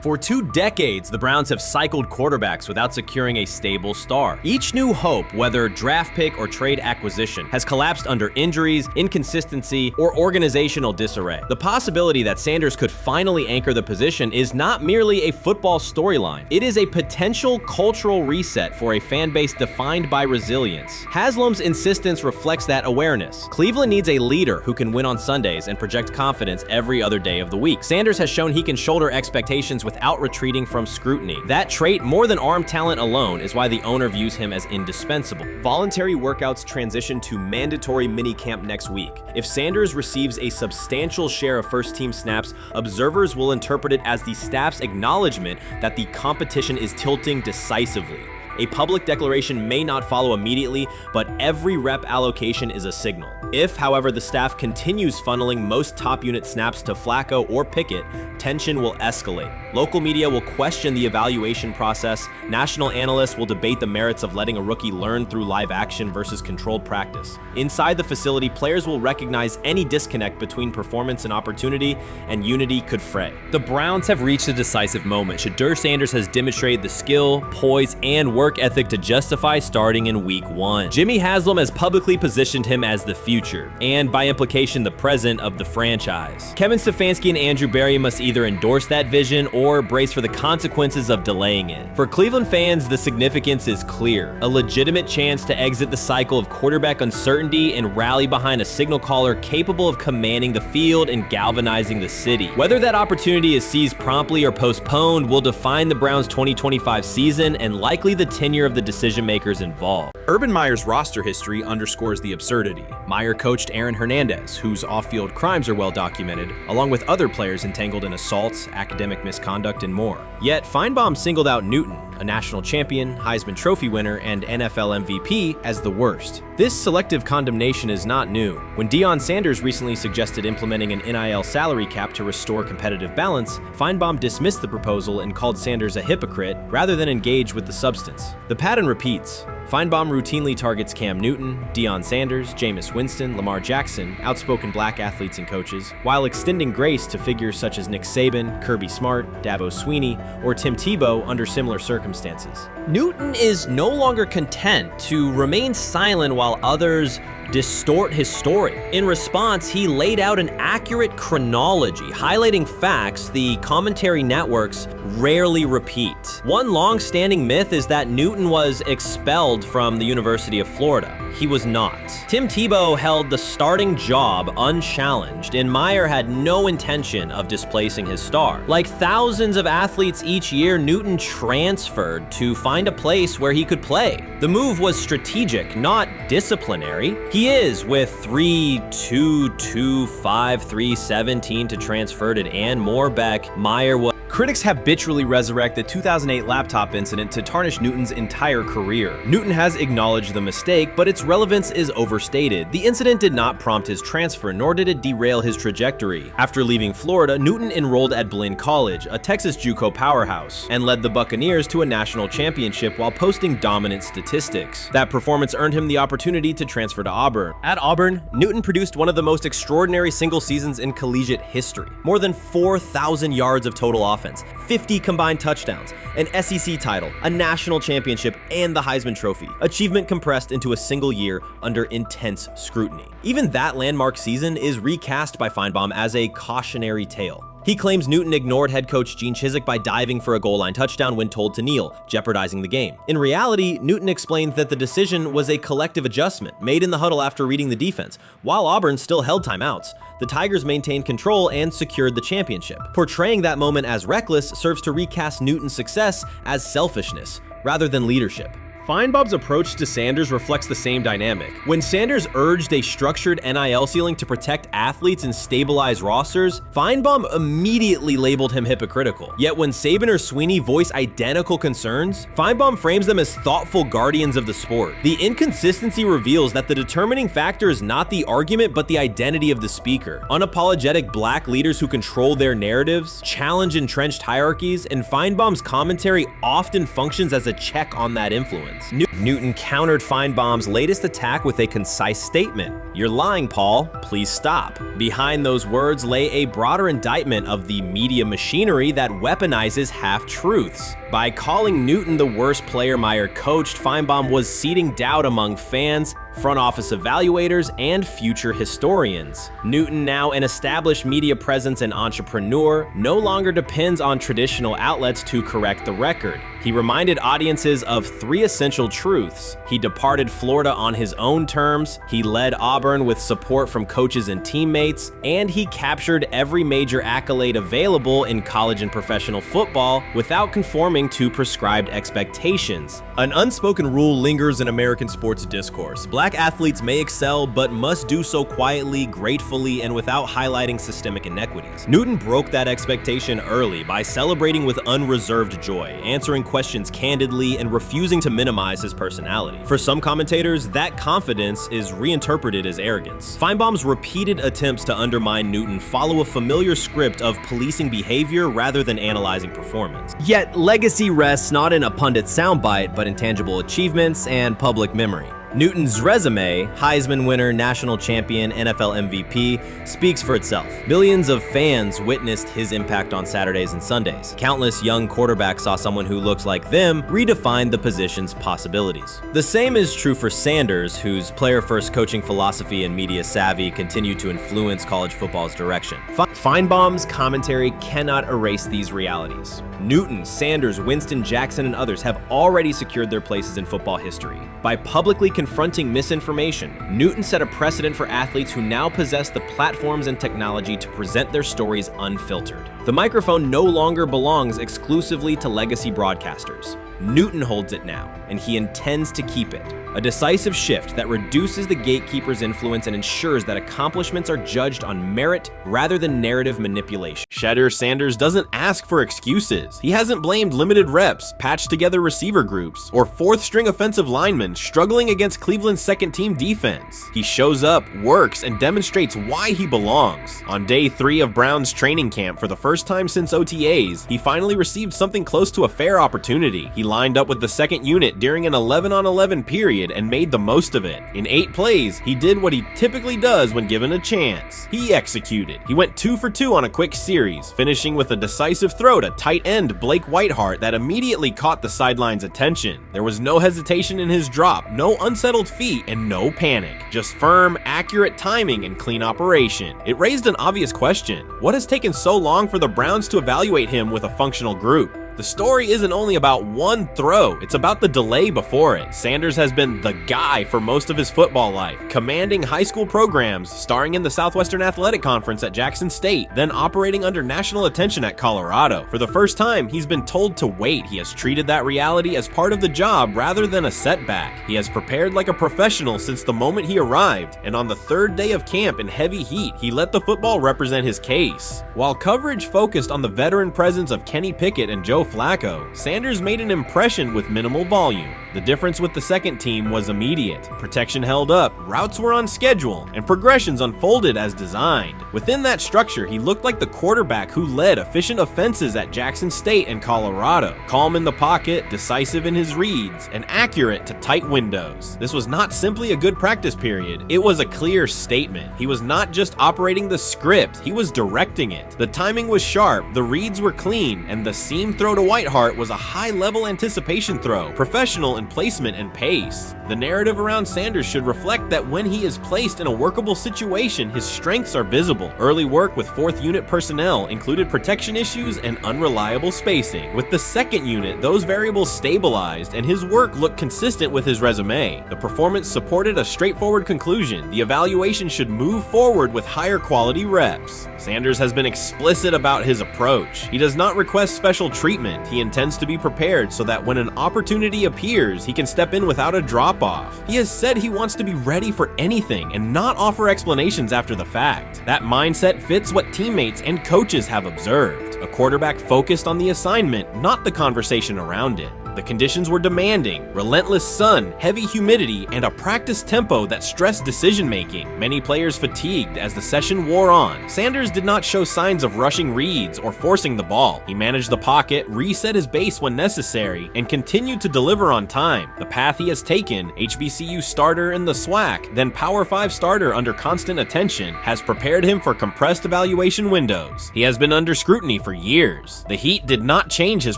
For 2 decades, the Browns have cycled quarterbacks without securing a stable star. Each new hope, whether draft pick or trade acquisition, has collapsed under injuries, inconsistency, or organizational disarray. The possibility that Sanders could finally anchor the position is not merely a football storyline. It is a potential cultural reset for a fan base defined by resilience. Haslam's insistence reflects that awareness. Cleveland needs a leader who can win on Sundays and project confidence every other day of the week. Sanders has shown he can shoulder expectations without retreating from scrutiny. That trait, more than arm talent alone, is why the owner views him as indispensable. Voluntary workouts transition to mandatory minicamp next week. If Sanders receives a substantial share of first-team snaps, observers will interpret it as the staff's acknowledgement that the competition is tilting decisively. A public declaration may not follow immediately, but every rep allocation is a signal. If, however, the staff continues funneling most top unit snaps to Flacco or Pickett, tension will escalate. Local media will question the evaluation process. National analysts will debate the merits of letting a rookie learn through live action versus controlled practice. Inside the facility, players will recognize any disconnect between performance and opportunity, and unity could fray. The Browns have reached a decisive moment. Shedeur Sanders has demonstrated the skill, poise, and work ethic to justify starting in Week 1. Jimmy Haslam has publicly positioned him as the future, and by implication the present, of the franchise. Kevin Stefanski and Andrew Barry must either endorse that vision or brace for the consequences of delaying it. For Cleveland fans, the significance is clear. A legitimate chance to exit the cycle of quarterback uncertainty and rally behind a signal caller capable of commanding the field and galvanizing the city. Whether that opportunity is seized promptly or postponed will define the Browns' 2025 season and likely the tenure of the decision makers involved. Urban Meyer's roster history underscores the absurdity. Meyer coached Aaron Hernandez, whose off-field crimes are well documented, along with other players entangled in assaults, academic misconduct, and more. Yet Feinbaum singled out Newton, a national champion, Heisman Trophy winner, and NFL MVP, as the worst. This selective condemnation is not new. When Deion Sanders recently suggested implementing an NIL salary cap to restore competitive balance, Feinbaum dismissed the proposal and called Sanders a hypocrite rather than engage with the substance. The pattern repeats. Feinbaum routinely targets Cam Newton, Deion Sanders, Jameis Winston, Lamar Jackson, outspoken black athletes and coaches, while extending grace to figures such as Nick Saban, Kirby Smart, Dabo Swinney, or Tim Tebow under similar circumstances. Newton is no longer content to remain silent while others distort his story. In response, he laid out an accurate chronology, highlighting facts the commentary networks rarely repeat. One long-standing myth is that Newton was expelled from the University of Florida. He was not. Tim Tebow held the starting job unchallenged, and Meyer had no intention of displacing his star. Like thousands of athletes each year, Newton transferred to find a place where he could play. The move was strategic, not disciplinary. He is, with 3-2-2-5-3-17 to transfer to and more back, Meyer was. Critics habitually resurrect the 2008 laptop incident to tarnish Newton's entire career. Newton has acknowledged the mistake, but its relevance is overstated. The incident did not prompt his transfer, nor did it derail his trajectory. After leaving Florida, Newton enrolled at Blinn College, a Texas JUCO powerhouse, and led the Buccaneers to a national championship while posting dominant statistics. That performance earned him the opportunity to transfer to Auburn. At Auburn, Newton produced one of the most extraordinary single seasons in collegiate history. More than 4,000 yards of total offense, 50 combined touchdowns, an SEC title, a national championship, and the Heisman Trophy. Achievement compressed into a single year under intense scrutiny. Even that landmark season is recast by Feinbaum as a cautionary tale. He claims Newton ignored head coach Gene Chizik by diving for a goal line touchdown when told to kneel, jeopardizing the game. In reality, Newton explained that the decision was a collective adjustment made in the huddle after reading the defense, while Auburn still held timeouts. The Tigers maintained control and secured the championship. Portraying that moment as reckless serves to recast Newton's success as selfishness rather than leadership. Feinbaum's approach to Sanders reflects the same dynamic. When Sanders urged a structured NIL ceiling to protect athletes and stabilize rosters, Feinbaum immediately labeled him hypocritical. Yet when Saban or Swinney voice identical concerns, Feinbaum frames them as thoughtful guardians of the sport. The inconsistency reveals that the determining factor is not the argument but the identity of the speaker. Unapologetic black leaders who control their narratives, challenge entrenched hierarchies, and Feinbaum's commentary often functions as a check on that influence. Newton countered Feinbaum's latest attack with a concise statement. "You're lying, Paul. Please stop." Behind those words lay a broader indictment of the media machinery that weaponizes half-truths. By calling Newton the worst player Meyer coached, Feinbaum was seeding doubt among fans, front office evaluators, and future historians. Newton, now an established media presence and entrepreneur, no longer depends on traditional outlets to correct the record. He reminded audiences of three essential truths. He departed Florida on his own terms, he led Auburn with support from coaches and teammates, and he captured every major accolade available in college and professional football without conforming to prescribed expectations. An unspoken rule lingers in American sports discourse. Black athletes may excel, but must do so quietly, gratefully, and without highlighting systemic inequities. Newton broke that expectation early by celebrating with unreserved joy, answering questions candidly, and refusing to minimize his personality. For some commentators, that confidence is reinterpreted as arrogance. Feinbaum's repeated attempts to undermine Newton follow a familiar script of policing behavior rather than analyzing performance. Yet legacy rests not in a pundit soundbite, but in tangible achievements and public memory. Newton's resume, Heisman winner, national champion, NFL MVP, speaks for itself. Millions of fans witnessed his impact on Saturdays and Sundays. Countless young quarterbacks saw someone who looks like them redefine the position's possibilities. The same is true for Sanders, whose player-first coaching philosophy and media savvy continue to influence college football's direction. Feinbaum's commentary cannot erase these realities. Newton, Sanders, Winston, Jackson, and others have already secured their places in football history. By publicly confronting misinformation, Newton set a precedent for athletes who now possess the platforms and technology to present their stories unfiltered. The microphone no longer belongs exclusively to legacy broadcasters. Newton holds it now, and he intends to keep it. A decisive shift that reduces the gatekeeper's influence and ensures that accomplishments are judged on merit rather than narrative manipulation. Shedeur Sanders doesn't ask for excuses. He hasn't blamed limited reps, patched together receiver groups, or fourth-string offensive linemen struggling against Cleveland's second-team defense. He shows up, works, and demonstrates why he belongs. On day 3 of Brown's training camp, for the first time since OTAs, he finally received something close to a fair opportunity. He lined up with the second unit during an 11-on-11 period and made the most of it. In 8 plays, he did what he typically does when given a chance. He executed. He went 2 for 2 on a quick series, finishing with a decisive throw to tight end Blake Whiteheart that immediately caught the sideline's attention. There was no hesitation in his drop, no unsettled feet, and no panic. Just firm, accurate timing and clean operation. It raised an obvious question. What has taken so long for the Browns to evaluate him with a functional group? The story isn't only about one throw, it's about the delay before it. Sanders has been the guy for most of his football life, commanding high school programs, starring in the Southwestern Athletic Conference at Jackson State, then operating under national attention at Colorado. For the first time, he's been told to wait. He has treated that reality as part of the job rather than a setback. He has prepared like a professional since the moment he arrived, and on the 3rd day of camp in heavy heat, he let the football represent his case. While coverage focused on the veteran presence of Kenny Pickett and Joe Flacco, Sanders made an impression with minimal volume. The difference with the second team was immediate. Protection held up, routes were on schedule, and progressions unfolded as designed. Within that structure, he looked like the quarterback who led efficient offenses at Jackson State and Colorado. Calm in the pocket, decisive in his reads, and accurate to tight windows. This was not simply a good practice period, it was a clear statement. He was not just operating the script, he was directing it. The timing was sharp, the reads were clean, and the seam throw to Whiteheart was a high-level anticipation throw, professional in placement and pace. The narrative around Sanders should reflect that when he is placed in a workable situation, his strengths are visible. Early work with 4th unit personnel included protection issues and unreliable spacing. With the 2nd unit, those variables stabilized and his work looked consistent with his resume. The performance supported a straightforward conclusion. The evaluation should move forward with higher quality reps. Sanders has been explicit about his approach. He does not request special treatment. He intends to be prepared so that when an opportunity appears, he can step in without a drop-off. He has said he wants to be ready for anything and not offer explanations after the fact. That mindset fits what teammates and coaches have observed. A quarterback focused on the assignment, not the conversation around it. The conditions were demanding, relentless sun, heavy humidity, and a practice tempo that stressed decision-making. Many players fatigued as the session wore on. Sanders did not show signs of rushing reads or forcing the ball. He managed the pocket, reset his base when necessary, and continued to deliver on time. The path he has taken, HBCU starter in the SWAC, then Power 5 starter under constant attention, has prepared him for compressed evaluation windows. He has been under scrutiny for years. The heat did not change his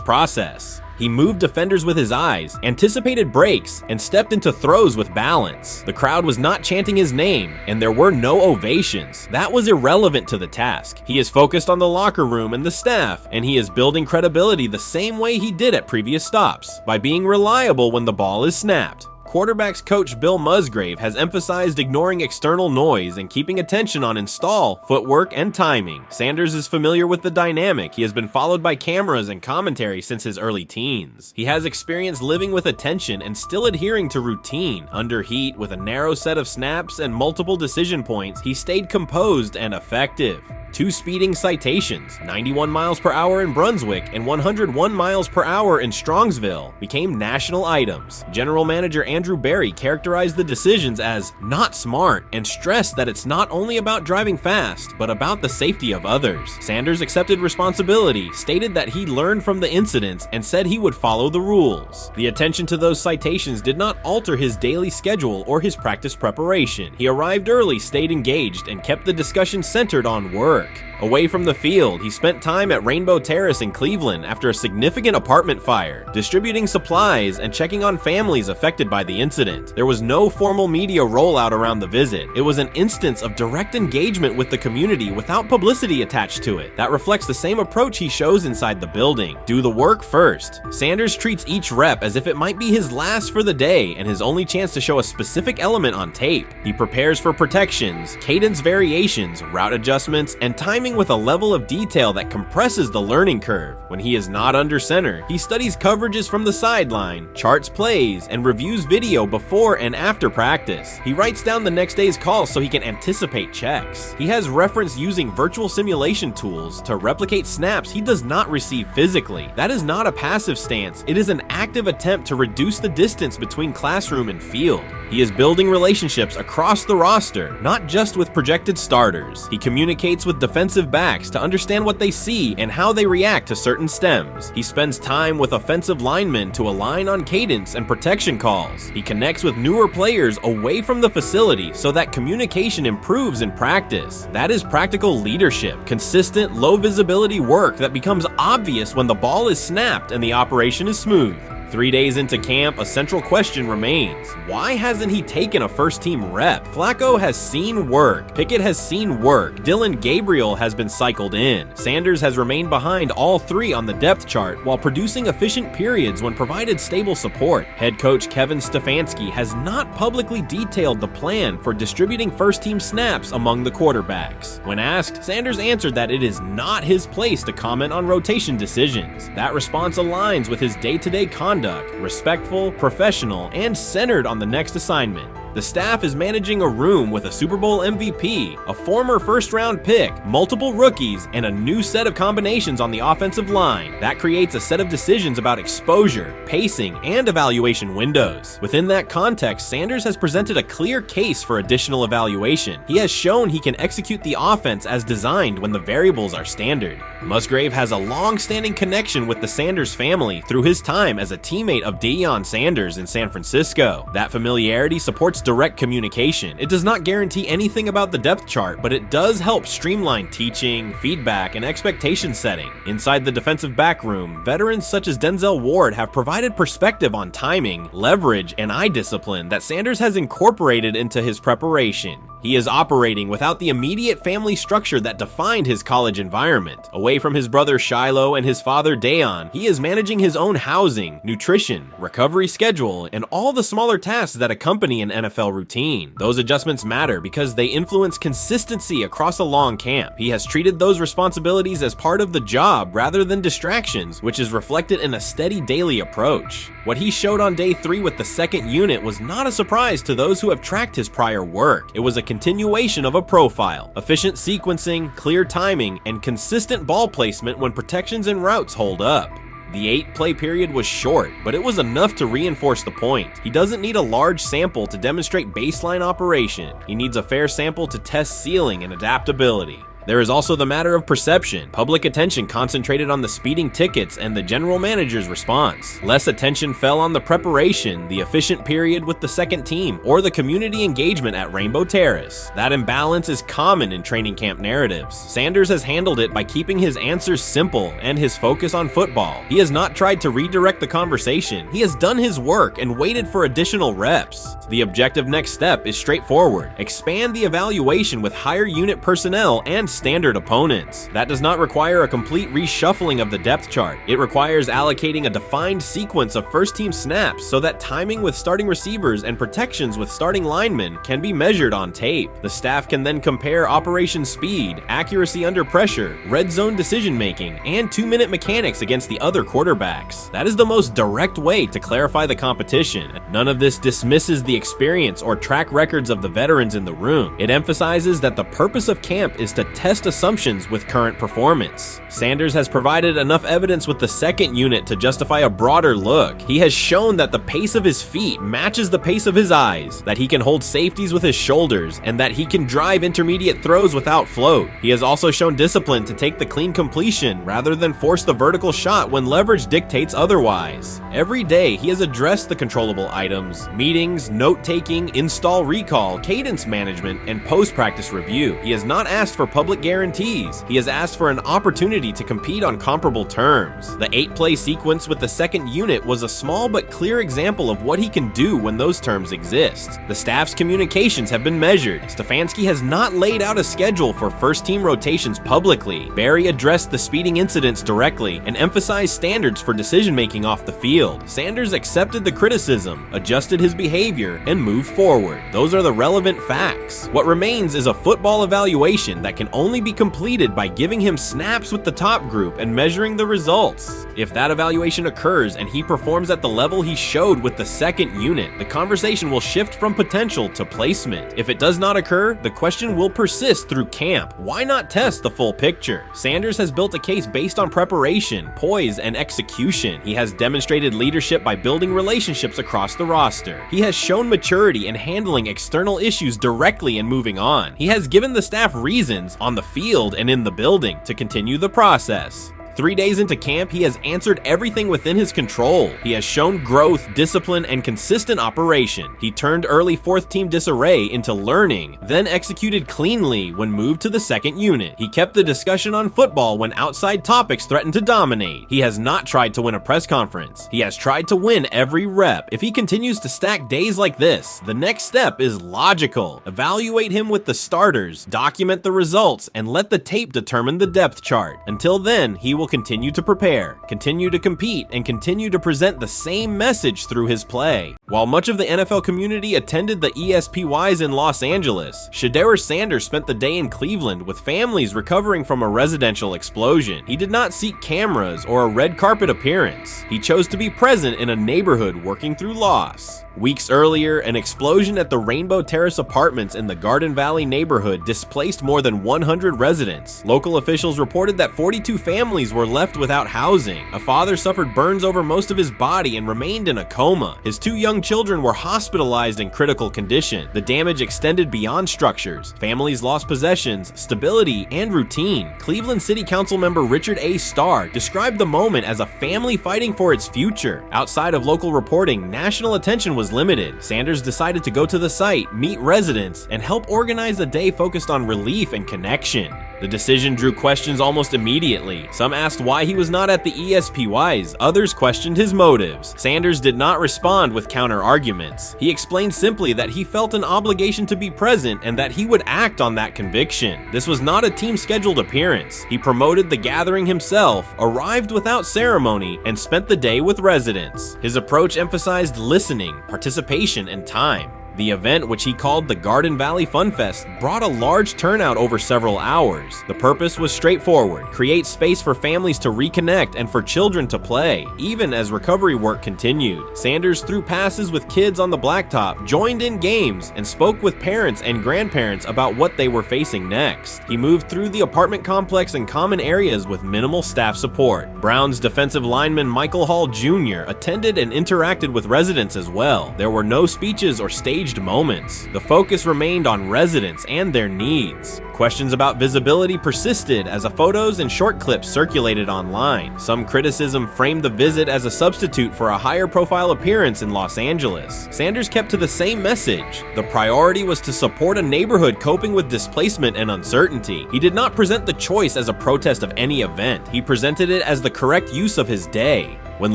process. He moved defenders with his eyes, anticipated breaks, and stepped into throws with balance. The crowd was not chanting his name, and there were no ovations. That was irrelevant to the task. He is focused on the locker room and the staff, and he is building credibility the same way he did at previous stops, by being reliable when the ball is snapped. Quarterbacks coach Bill Musgrave has emphasized ignoring external noise and keeping attention on install, footwork, and timing. Sanders is familiar with the dynamic. He has been followed by cameras and commentary since his early teens. He has experience living with attention and still adhering to routine. Under heat, with a narrow set of snaps and multiple decision points, he stayed composed and effective. 2 speeding citations, 91 miles per hour in Brunswick and 101 miles per hour in Strongsville, became national items. General Manager Andrew Berry characterized the decisions as not smart and stressed that it's not only about driving fast, but about the safety of others. Sanders accepted responsibility, stated that he learned from the incidents, and said he would follow the rules. The attention to those citations did not alter his daily schedule or his practice preparation. He arrived early, stayed engaged, and kept the discussion centered on work. Away from the field, he spent time at Rainbow Terrace in Cleveland after a significant apartment fire, distributing supplies and checking on families affected by the incident. There was no formal media rollout around the visit. It was an instance of direct engagement with the community without publicity attached to it. That reflects the same approach he shows inside the building. Do the work first. Sanders treats each rep as if it might be his last for the day and his only chance to show a specific element on tape. He prepares for protections, cadence variations, route adjustments, and timing with a level of detail that compresses the learning curve. When he is not under center, he studies coverages from the sideline, charts plays, and reviews video before and after practice. He writes down the next day's calls so he can anticipate checks. He has reference using virtual simulation tools to replicate snaps he does not receive physically. That is not a passive stance, it is an active attempt to reduce the distance between classroom and field. He is building relationships across the roster, not just with projected starters. He communicates with defensive backs to understand what they see and how they react to certain stems. He spends time with offensive linemen to align on cadence and protection calls. He connects with newer players away from the facility so that communication improves in practice. That is practical leadership, consistent, low visibility work that becomes obvious when the ball is snapped and the operation is smooth. 3 days into camp, a central question remains. Why hasn't he taken a first-team rep? Flacco has seen work. Pickett has seen work. Dillon Gabriel has been cycled in. Sanders has remained behind all three on the depth chart while producing efficient periods when provided stable support. Head coach Kevin Stefanski has not publicly detailed the plan for distributing first-team snaps among the quarterbacks. When asked, Sanders answered that it is not his place to comment on rotation decisions. That response aligns with his day-to-day conduct, respectful, professional, and centered on the next assignment. The staff is managing a room with a Super Bowl MVP, a former first-round pick, multiple rookies, and a new set of combinations on the offensive line. That creates a set of decisions about exposure, pacing, and evaluation windows. Within that context, Sanders has presented a clear case for additional evaluation. He has shown he can execute the offense as designed when the variables are standard. Musgrave has a long-standing connection with the Sanders family through his time as a teammate of Deion Sanders in San Francisco. That familiarity supports direct communication. It does not guarantee anything about the depth chart, but it does help streamline teaching, feedback, and expectation setting. Inside the defensive back room, veterans such as Denzel Ward have provided perspective on timing, leverage, and eye discipline that Sanders has incorporated into his preparation. He is operating without the immediate family structure that defined his college environment. Away from his brother Shiloh and his father Deion, he is managing his own housing, nutrition, recovery schedule, and all the smaller tasks that accompany an NFL routine. Those adjustments matter because they influence consistency across a long camp. He has treated those responsibilities as part of the job rather than distractions, which is reflected in a steady daily approach. What he showed on day 3 with the second unit was not a surprise to those who have tracked his prior work. It was a continuation of a profile, efficient sequencing, clear timing, and consistent ball placement when protections and routes hold up. The 8-play period was short, but it was enough to reinforce the point. He doesn't need a large sample to demonstrate baseline operation. He needs a fair sample to test ceiling and adaptability. There is also the matter of perception. Public attention concentrated on the speeding tickets and the general manager's response. Less attention fell on the preparation, the efficient period with the second team, or the community engagement at Rainbow Terrace. That imbalance is common in training camp narratives. Sanders has handled it by keeping his answers simple and his focus on football. He has not tried to redirect the conversation. He has done his work and waited for additional reps. The objective next step is straightforward. Expand the evaluation with higher unit personnel and standard opponents. That does not require a complete reshuffling of the depth chart. It requires allocating a defined sequence of first-team snaps so that timing with starting receivers and protections with starting linemen can be measured on tape. The staff can then compare operation speed, accuracy under pressure, red zone decision-making, and 2-minute mechanics against the other quarterbacks. That is the most direct way to clarify the competition. None of this dismisses the experience or track records of the veterans in the room. It emphasizes that the purpose of camp is to test assumptions with current performance. Sanders has provided enough evidence with the second unit to justify a broader look. He has shown that the pace of his feet matches the pace of his eyes, that he can hold safeties with his shoulders, and that he can drive intermediate throws without float. He has also shown discipline to take the clean completion rather than force the vertical shot when leverage dictates otherwise. Every day, he has addressed the controllable items, meetings, note-taking, install recall, cadence management, and post-practice review. He has not asked for public public guarantees. He has asked for an opportunity to compete on comparable terms. The 8-play sequence with the second unit was a small but clear example of what he can do when those terms exist. The staff's communications have been measured. Stefanski has not laid out a schedule for first-team rotations publicly. Barry addressed the speeding incidents directly and emphasized standards for decision-making off the field. Sanders accepted the criticism, adjusted his behavior, and moved forward. Those are the relevant facts. What remains is a football evaluation that can only be completed by giving him snaps with the top group and measuring the results. If that evaluation occurs and he performs at the level he showed with the second unit, the conversation will shift from potential to placement. If it does not occur, the question will persist through camp. Why not test the full picture? Sanders has built a case based on preparation, poise, and execution. He has demonstrated leadership by building relationships across the roster. He has shown maturity in handling external issues directly and moving on. He has given the staff reasons, on the field and in the building, to continue the process. 3 days into camp, he has answered everything within his control. He has shown growth, discipline, and consistent operation. He turned early fourth-team disarray into learning, then executed cleanly when moved to the second unit. He kept the discussion on football when outside topics threatened to dominate. He has not tried to win a press conference. He has tried to win every rep. If he continues to stack days like this, the next step is logical. Evaluate him with the starters, document the results, and let the tape determine the depth chart. Until then, he will continue to prepare, continue to compete, and continue to present the same message through his play. While much of the NFL community attended the ESPYs in Los Angeles, Shedeur Sanders spent the day in Cleveland with families recovering from a residential explosion. He did not seek cameras or a red carpet appearance. He chose to be present in a neighborhood working through loss. Weeks earlier, an explosion at the Rainbow Terrace Apartments in the Garden Valley neighborhood displaced more than 100 residents. Local officials reported that 42 families were left without housing. A father suffered burns over most of his body and remained in a coma. His 2 young children were hospitalized in critical condition. The damage extended beyond structures. Families lost possessions, stability, and routine. Cleveland City Council member Richard A. Starr described the moment as a family fighting for its future. Outside of local reporting, national attention was limited. Sanders decided to go to the site, meet residents, and help organize a day focused on relief and connection. The decision drew questions almost immediately. Some asked why he was not at the ESPYs, others questioned his motives. Sanders did not respond with counter-arguments. He explained simply that he felt an obligation to be present and that he would act on that conviction. This was not a team-scheduled appearance. He promoted the gathering himself, arrived without ceremony, and spent the day with residents. His approach emphasized listening, participation, and time. The event, which he called the Garden Valley Fun Fest, brought a large turnout over several hours. The purpose was straightforward: create space for families to reconnect and for children to play, even as recovery work continued. Sanders threw passes with kids on the blacktop, joined in games, and spoke with parents and grandparents about what they were facing next. He moved through the apartment complex and common areas with minimal staff support. Browns defensive lineman Michael Hall Jr. attended and interacted with residents as well. There were no speeches or staged moments. The focus remained on residents and their needs. Questions about visibility persisted as photos and short clips circulated online. Some criticism framed the visit as a substitute for a higher profile appearance in Los Angeles. Sanders kept to the same message. The priority was to support a neighborhood coping with displacement and uncertainty. He did not present the choice as a protest of any event. He presented it as the correct use of his day. When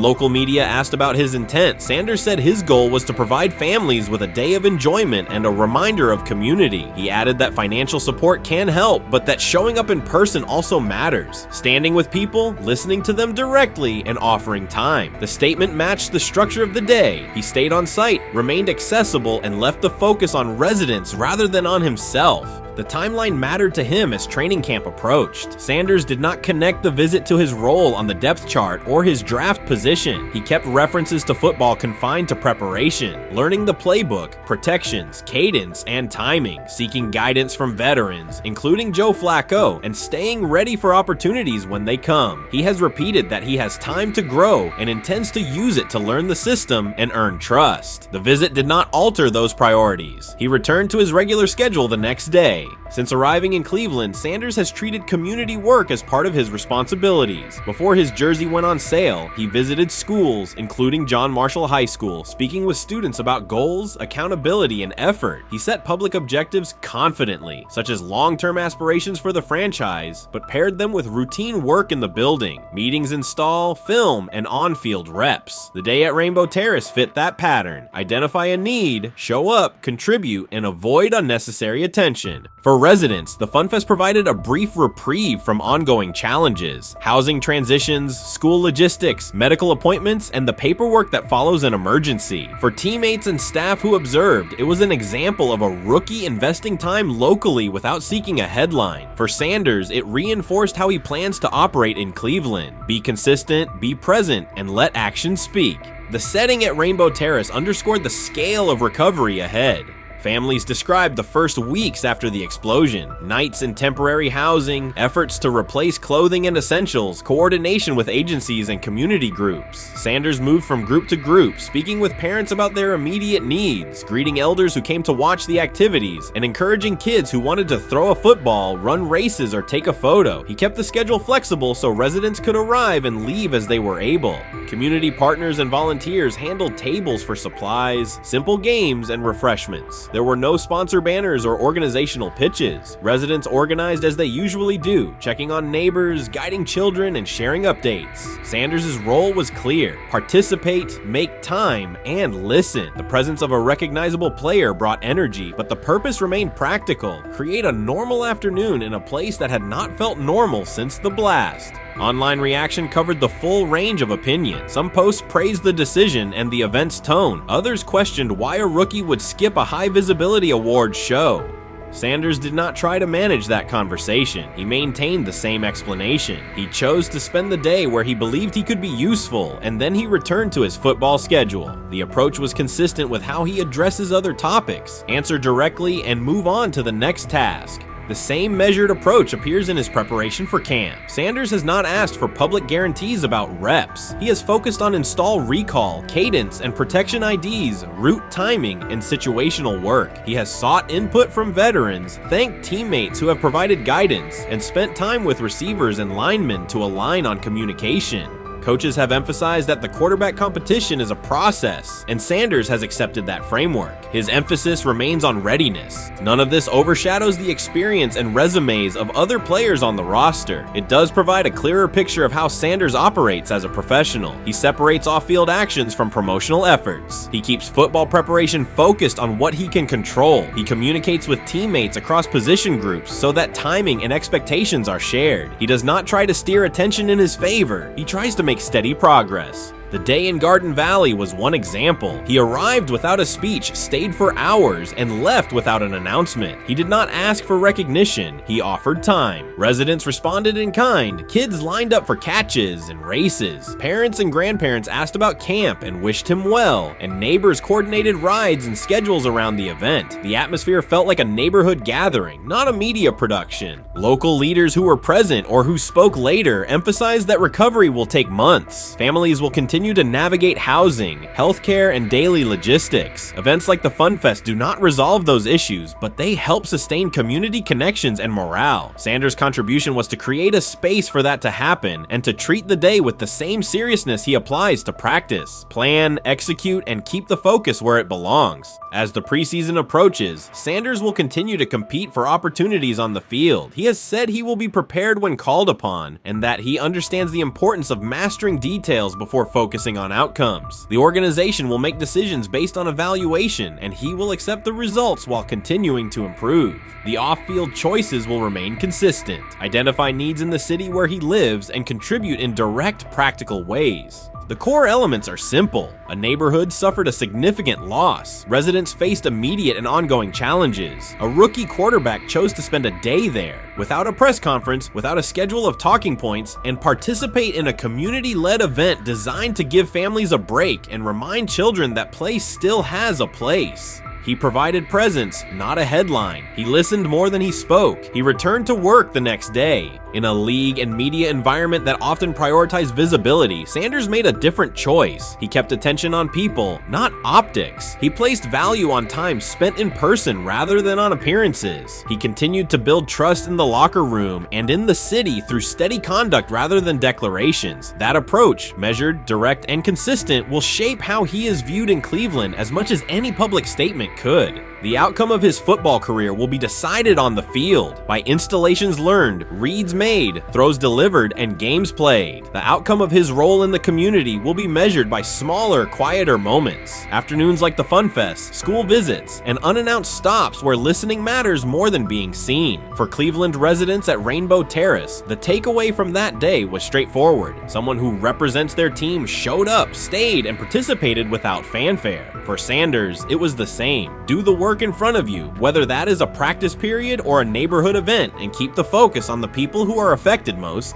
local media asked about his intent, Sanders said his goal was to provide families with a day of enjoyment and a reminder of community. He added that financial support can help, but that showing up in person also matters. Standing with people, listening to them directly, and offering time. The statement matched the structure of the day. He stayed on site, remained accessible, and left the focus on residents rather than on himself. The timeline mattered to him as training camp approached. Sanders did not connect the visit to his role on the depth chart or his draft position. He kept references to football confined to preparation, learning the playbook, protections, cadence, and timing, seeking guidance from veterans, including Joe Flacco, and staying ready for opportunities when they come. He has repeated that he has time to grow and intends to use it to learn the system and earn trust. The visit did not alter those priorities. He returned to his regular schedule the next day. day. Since arriving in Cleveland, Sanders has treated community work as part of his responsibilities. Before his jersey went on sale, he visited schools, including John Marshall High School, speaking with students about goals, accountability, and effort. He set public objectives confidently, such as long-term aspirations for the franchise, but paired them with routine work in the building, meetings install, film, and on-field reps. The day at Rainbow Terrace fit that pattern. Identify a need, show up, contribute, and avoid unnecessary attention. For residents, the FunFest provided a brief reprieve from ongoing challenges: housing transitions, school logistics, medical appointments, and the paperwork that follows an emergency. For teammates and staff who observed, it was an example of a rookie investing time locally without seeking a headline. For Sanders, it reinforced how he plans to operate in Cleveland: be consistent, be present, and let actions speak. The setting at Rainbow Terrace underscored the scale of recovery ahead. Families described the first weeks after the explosion: nights in temporary housing, efforts to replace clothing and essentials, coordination with agencies and community groups. Sanders moved from group to group, speaking with parents about their immediate needs, greeting elders who came to watch the activities, and encouraging kids who wanted to throw a football, run races, or take a photo. He kept the schedule flexible so residents could arrive and leave as they were able. Community partners and volunteers handled tables for supplies, simple games, and refreshments. There were no sponsor banners or organizational pitches. Residents organized as they usually do, checking on neighbors, guiding children, and sharing updates. Sanders' role was clear: participate, make time, and listen. The presence of a recognizable player brought energy, but the purpose remained practical: create a normal afternoon in a place that had not felt normal since the blast. Online reaction covered the full range of opinion. Some posts praised the decision and the event's tone. Others questioned why a rookie would skip a high visibility awards show. Sanders did not try to manage that conversation. He maintained the same explanation. He chose to spend the day where he believed he could be useful, and then he returned to his football schedule. The approach was consistent with how he addresses other topics: answer directly and move on to the next task. The same measured approach appears in his preparation for camp. Sanders has not asked for public guarantees about reps. He has focused on install recall, cadence, and protection IDs, route timing, and situational work. He has sought input from veterans, thanked teammates who have provided guidance, and spent time with receivers and linemen to align on communication. Coaches have emphasized that the quarterback competition is a process, and Sanders has accepted that framework. His emphasis remains on readiness. None of this overshadows the experience and resumes of other players on the roster. It does provide a clearer picture of how Sanders operates as a professional. He separates off-field actions from promotional efforts. He keeps football preparation focused on what he can control. He communicates with teammates across position groups so that timing and expectations are shared. He does not try to steer attention in his favor. He tries to make steady progress. The day in Garden Valley was one example. He arrived without a speech, stayed for hours, and left without an announcement. He did not ask for recognition. He offered time. Residents responded in kind. Kids lined up for catches and races. Parents and grandparents asked about camp and wished him well, and neighbors coordinated rides and schedules around the event. The atmosphere felt like a neighborhood gathering, not a media production. Local leaders who were present or who spoke later emphasized that recovery will take months. Families will continue to navigate housing, healthcare, and daily logistics. Events like the FunFest do not resolve those issues, but they help sustain community connections and morale. Sanders' contribution was to create a space for that to happen and to treat the day with the same seriousness he applies to practice: plan, execute, and keep the focus where it belongs. As the preseason approaches, Sanders will continue to compete for opportunities on the field. He has said he will be prepared when called upon, and that he understands the importance of mastering details before focusing on outcomes. The organization will make decisions based on evaluation, and he will accept the results while continuing to improve. The off-field choices will remain consistent: identify needs in the city where he lives and contribute in direct, practical ways. The core elements are simple. A neighborhood suffered a significant loss. Residents faced immediate and ongoing challenges. A rookie quarterback chose to spend a day there, without a press conference, without a schedule of talking points, and participate in a community-led event designed to give families a break and remind children that play still has a place. He provided presence, not a headline. He listened more than he spoke. He returned to work the next day. In a league and media environment that often prioritize visibility, Sanders made a different choice. He kept attention on people, not optics. He placed value on time spent in person rather than on appearances. He continued to build trust in the locker room and in the city through steady conduct rather than declarations. That approach, measured, direct, and consistent, will shape how he is viewed in Cleveland as much as any public statement could. The outcome of his football career will be decided on the field by installations learned, reads made, throws delivered, and games played. The outcome of his role in the community will be measured by smaller, quieter moments. Afternoons like the Fun Fest, school visits, and unannounced stops where listening matters more than being seen. For Cleveland residents at Rainbow Terrace, the takeaway from that day was straightforward. Someone who represents their team showed up, stayed, and participated without fanfare. For Sanders, it was the same. Do the work in front of you, whether that is a practice period or a neighborhood event, and keep the focus on the people who are affected most.